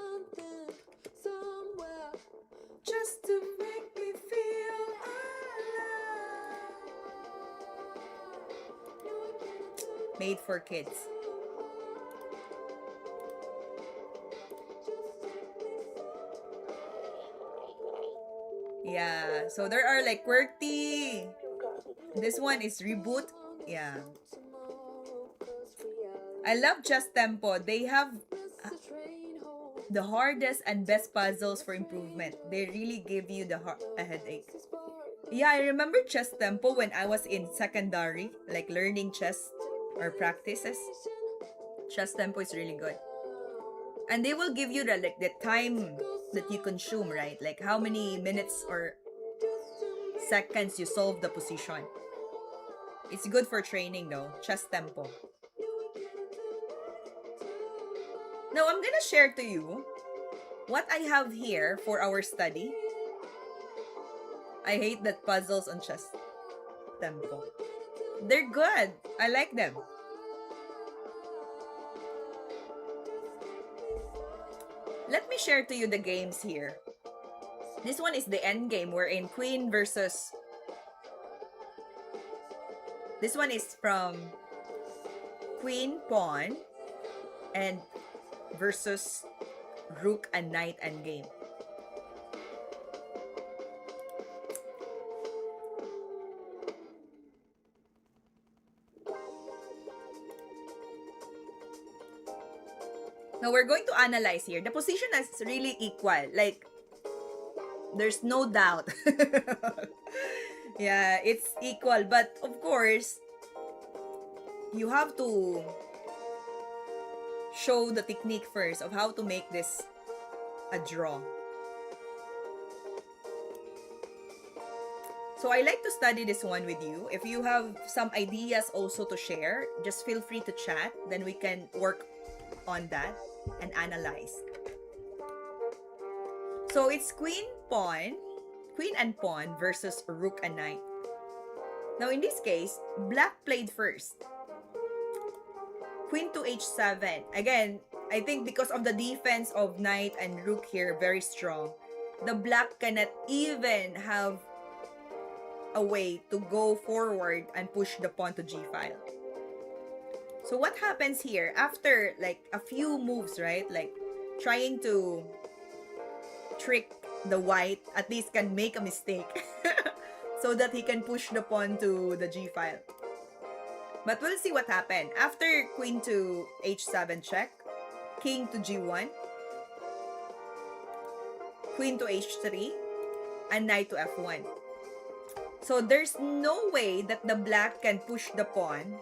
Just to make me feel alive. Made for kids. Yeah, so there are like QWERTY. This one is Reboot. Yeah. I love Just Tempo. They have the hardest and best puzzles for improvement. They really give you a headache. Yeah, I remember chess tempo when I was in secondary, like learning chess or practices. Chess tempo is really good. And they will give you the time that you consume, right? Like how many minutes or seconds you solve the position. It's good for training though, chess tempo. Now I'm gonna share to you what I have here for our study. I hate that puzzles on chess tempo. They're good. I like them. Let me share to you the games here. This one is the Endgame. We're in Queen versus... This one is from Queen, Pawn, and versus Rook and Knight Endgame. Now, we're going to analyze here. The position is really equal. Like, there's no doubt. Yeah, it's equal. But, of course, you have to show the technique first of how to make this a draw. So, I like to study this one with you. If you have some ideas also to share, just feel free to chat. Then we can work on that and analyze. So it's queen and pawn versus rook and knight. Now in this case, black played first. Queen to h7. Again, I think because of the defense of knight and rook here, very strong. The black cannot even have a way to go forward and push the pawn to g5. So what happens here after like a few moves, right? Like trying to trick the white, at least can make a mistake so that he can push the pawn to the g file. But we'll see what happened. After queen to h7 check, king to g1, queen to h3, and knight to f1. So there's no way that the black can push the pawn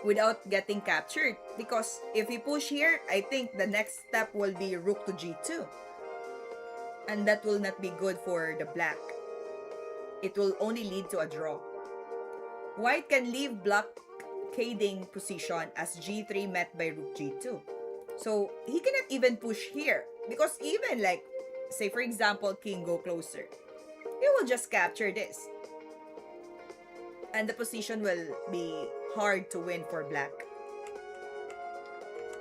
without getting captured, because if he push here, I think the next step will be rook to g2, and that will not be good for the black. It will only lead to a draw. White can leave blockading position as g3 met by rook g2, so he cannot even push here, because even like say for example king go closer, he will just capture this, and the position will be hard to win for black.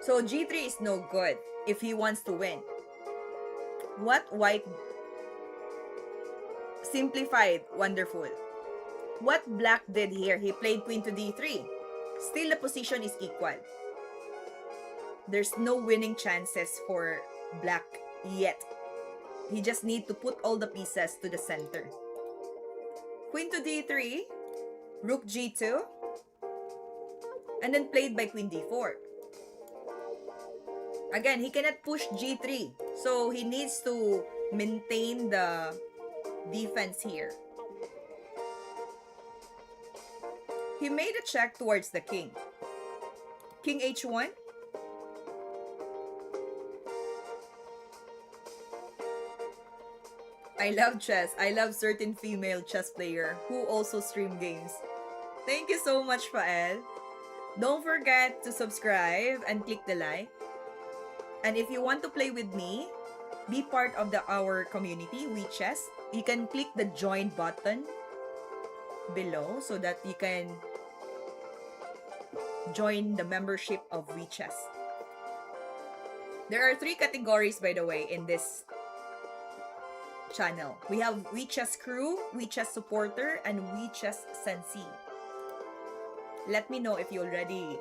So g3 is no good if he wants to win. What white simplified, wonderful. what black did here, he played queen to d3. Still, the position is equal. There's no winning chances for black yet. He just need to put all the pieces to the center. Queen to d3, rook g2, and then played by queen d4. Again, he cannot push g3, so he needs to maintain the defense here. He made a check towards the king. King h1. I love chess. I love certain female chess player who also stream games. Thank you so much, Fael. Don't forget to subscribe and click the like. And if you want to play with me, be part of our community, WeChess. You can click the join button below so that you can join the membership of WeChess. There are 3 categories, by the way, in this channel. We have WeChess Crew, WeChess Supporter, and WeChess Sensei. Let me know if you already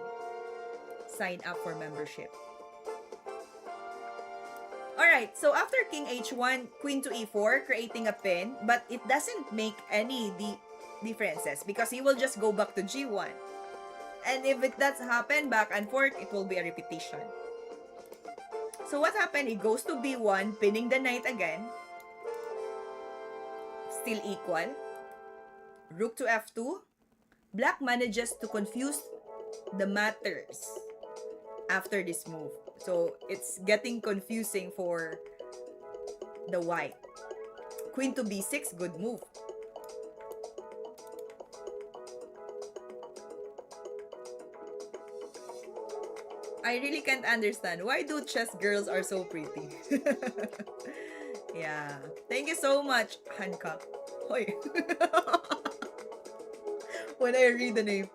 signed up for membership. Alright, so after King h1, Queen to e4, creating a pin, but it doesn't make any differences because he will just go back to g1. And if it does happen back and forth, it will be a repetition. So what happened? He goes to b1, pinning the knight again. Still equal. Rook to f2. Black manages to confuse the matters after this move. So it's getting confusing for the white. Queen to b6, good move. I really can't understand. Why do chess girls are so pretty? Yeah. Thank you so much, Hancock. Hoy. When I read the name.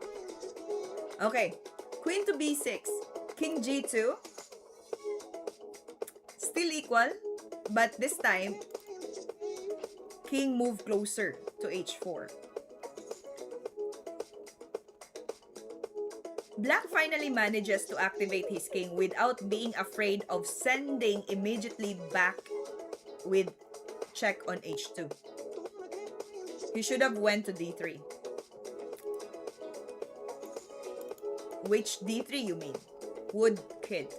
Okay. Queen to b6. King g2. Still equal. But this time, king moved closer to h4. Black finally manages to activate his king without being afraid of sending immediately back with check on h2. He should have went to d3. Which d3 you mean? Wood kid.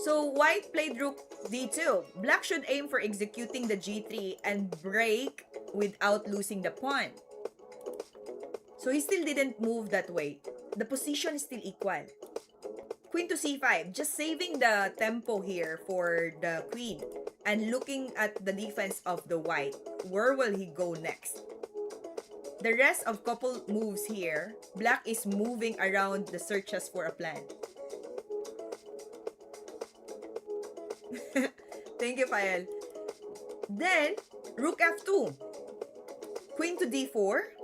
So white played rook d2. Black should aim for executing the g3 and break without losing the pawn. So he still didn't move that way. The position is still equal. Queen to c5, just saving the tempo here for the queen and looking at the defense of the white. Where will he go next? The rest of couple moves here, black is moving around the searches for a plan. Thank you, Fael. Then, rook f2. Queen to d4.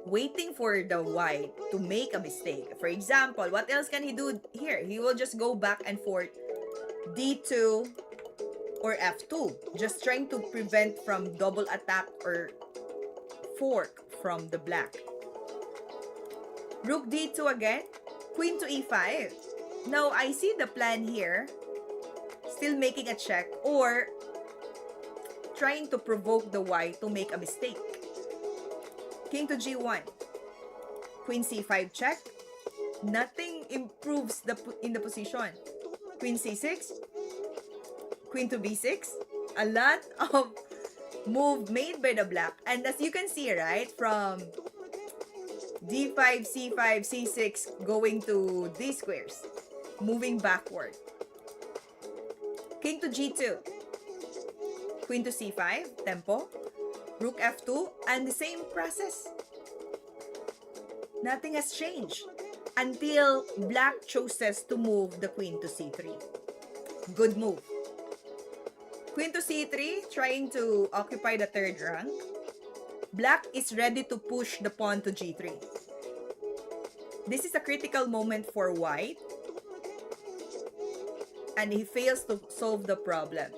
Waiting for the white to make a mistake. For example, what else can he do here? He will just go back and forth d2 or f2. Just trying to prevent from double attack or fork from the black. Rook d2 again. Queen to e5. Now, I see the plan here. Still making a check or trying to provoke the white to make a mistake. King to g1. Queen c5 check. Nothing improves in the position. Queen c6. Queen to b6. A lot of move made by the black. And as you can see, right, from d5, c5, c6 going to d squares. Moving backward. King to g2. Queen to c5. Tempo. Rook f2, and the same process. Nothing has changed until black chooses to move the queen to c3. Good move. Queen to c3, trying to occupy the third rank. Black is ready to push the pawn to g3. This is a critical moment for white, and he fails to solve the problem.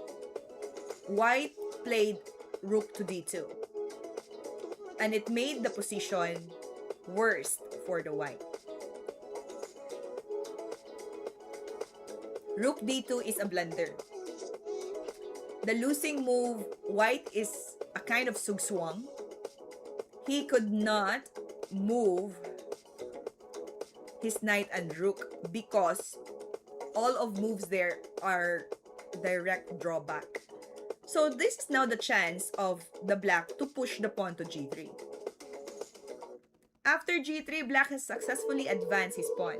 White played rook to d2. And it made the position worse for the white. Rook d2 is a blunder. The losing move, white is a kind of sugswang. He could not move his knight and rook because all of moves there are direct drawback. So this is now the chance of the black to push the pawn to g3. After g3, black has successfully advanced his pawn.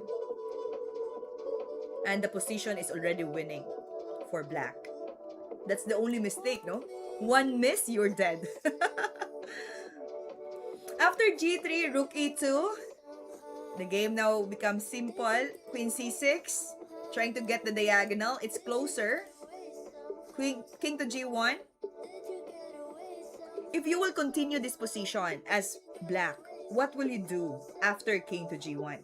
And the position is already winning for black. That's the only mistake, no? One miss, you're dead. After g3, rook e2. The game now becomes simple. Queen c6. Trying to get the diagonal. It's closer. King to g1. If you will continue this position as black, what will you do after king to g1?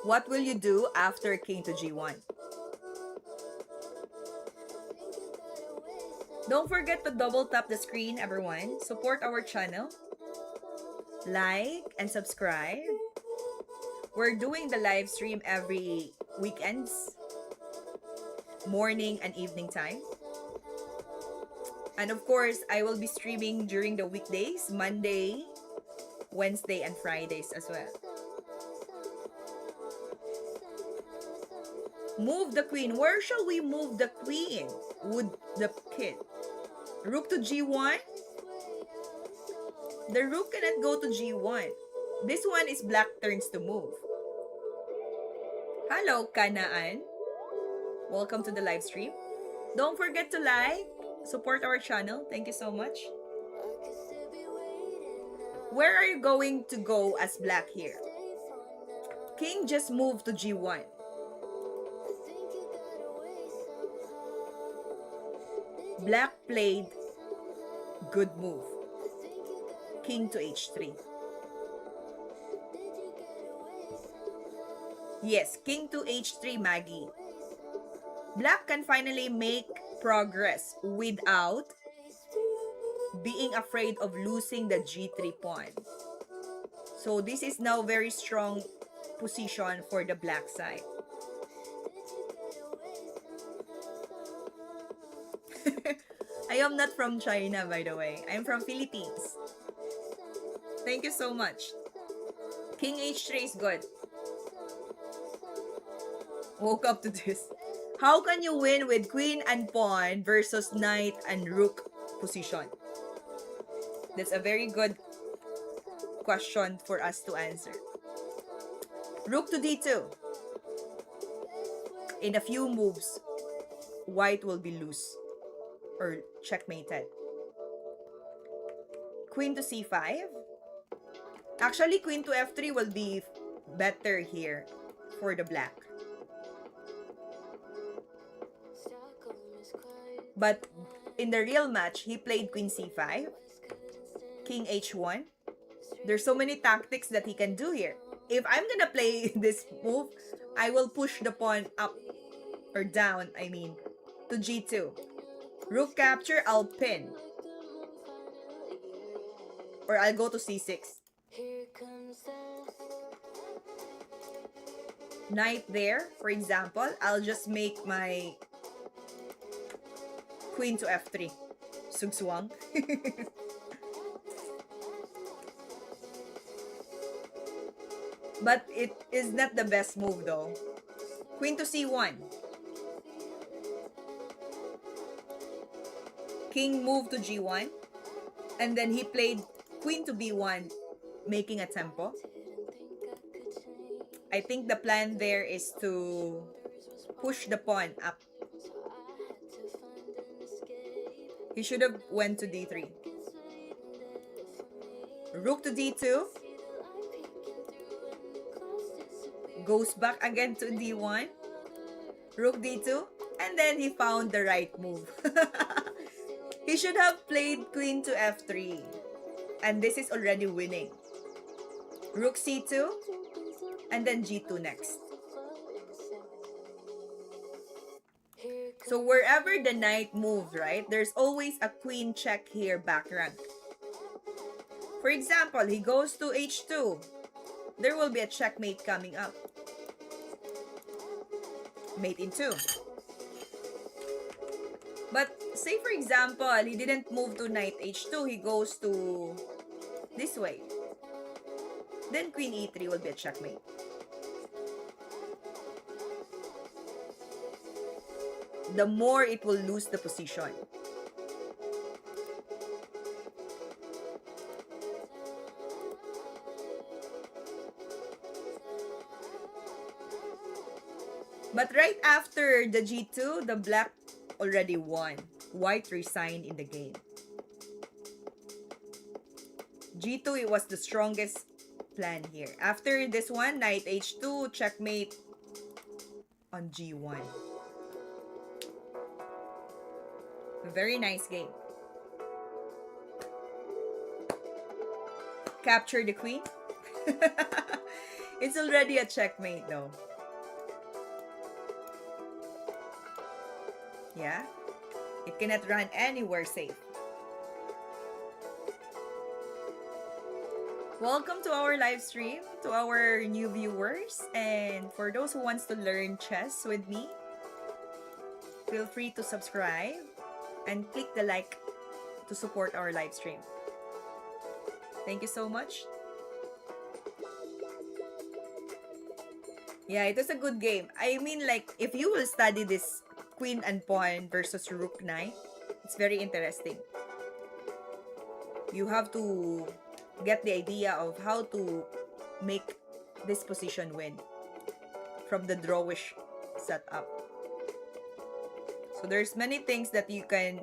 What will you do after king to g1? Don't forget to double tap the screen, everyone. Support our channel. Like and subscribe. We're doing the live stream every weekends, morning and evening time. And of course, I will be streaming during the weekdays, Monday, Wednesday, and Fridays as well. Move the queen. Where shall we move the queen? Would the kid? Rook to g1? The rook cannot go to g1. This one is black turns to move. Hello, Kanaan. Welcome to the live stream. Don't forget to like, support our channel. Thank you so much. Where are you going to go as black here? King just moved to g1. Black played good move. King to h3. Yes, king to h3, Maggie. Black can finally make progress without being afraid of losing the g3 pawn. So this is now very strong position for the black side. I am not from China, by the way. I'm from Philippines. Thank you so much. King h3 is good. Woke up to this. How can you win with queen and pawn versus knight and rook position? That's a very good question for us to answer. Rook to d2. In a few moves, white will be loose or checkmated. Queen to c5. Actually, queen to f3 will be better here for the black. But in the real match, he played queen c5, king h1. There's so many tactics that he can do here. If I'm gonna play this move, I will push the pawn up or down, to g2. Rook capture, I'll pin. Or I'll go to c6. Knight there, for example, I'll just make my queen to f3. Sugswang. But it is not the best move though. Queen to c1. King moved to g1. And then he played queen to b1, making a tempo. I think the plan there is to push the pawn up. He should have went to d3. Rook to d2. Goes back again to d1. Rook d2. And then he found the right move. He should have played queen to f3. And this is already winning. Rook c2. And then g2 next. So wherever the knight moves, right, there's always a queen check here back rank. For example, he goes to h2. There will be a checkmate coming up. Mate in 2. But say for example, he didn't move to knight h2, he goes to this way. Then queen e3 will be a checkmate. The more it will lose the position. But right after the g2, the black already won. White resigned in the game. g2, it was the strongest plan here. After this one, knight h2, checkmate on g1. Very nice game. Capture the queen. It's already a checkmate though. Yeah? It cannot run anywhere safe. Welcome to our live stream, to our new viewers, and for those who wants to learn chess with me, feel free to subscribe and click the like to support our live stream. Thank you so much. Yeah, it was a good game. I mean, like, if you will study this queen and pawn versus rook knight, it's very interesting. You have to get the idea of how to make this position win from the drawish setup. So there's many things that you can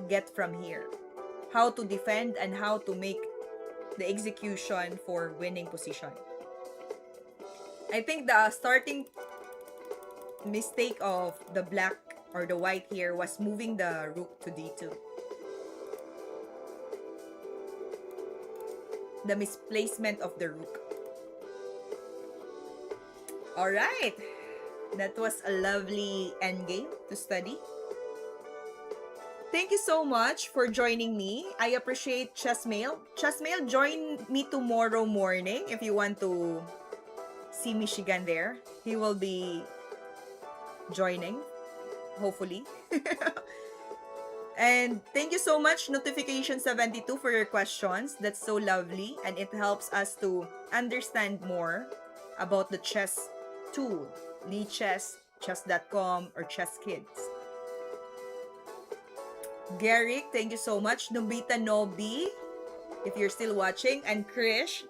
get from here. How to defend and how to make the execution for winning position. I think the starting mistake of the black or the white here was moving the rook to d2. The misplacement of the rook. Alright. That was a lovely endgame to study. Thank you so much for joining me. I appreciate Chessmail. Chessmail, join me tomorrow morning if you want to see Michigan there. He will be joining, hopefully. And thank you so much, Notification 72, for your questions. That's so lovely, and it helps us to understand more about the chess tool, Lichess, chess.com, or Chess Kids. Garrick, thank you so much. Nobita Nobi, if you're still watching, and Krish.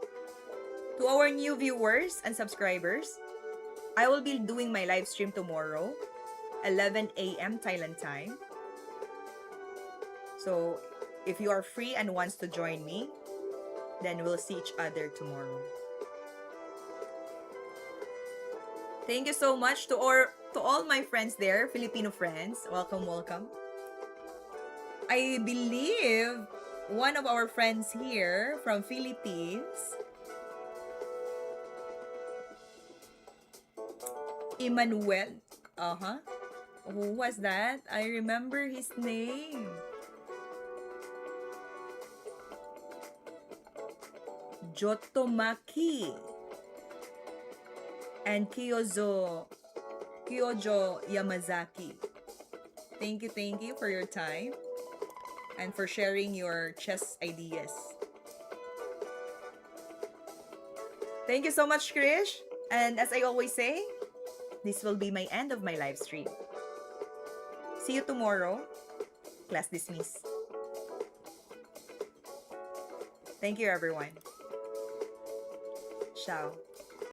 To our new viewers and subscribers, I will be doing my live stream tomorrow, 11 a.m. Thailand time. So, if you are free and wants to join me, then we'll see each other tomorrow. Thank you so much to all my friends there, Filipino friends. Welcome, welcome. I believe one of our friends here from Philippines, Emmanuel. Who was that? I remember his name. Jotomaki and Kyojo Yamazaki. Thank you for your time and for sharing your chess ideas. Thank you so much, Krish. And as I always say, this will be my end of my live stream. See you tomorrow. Class dismissed. Thank you, everyone. Ciao.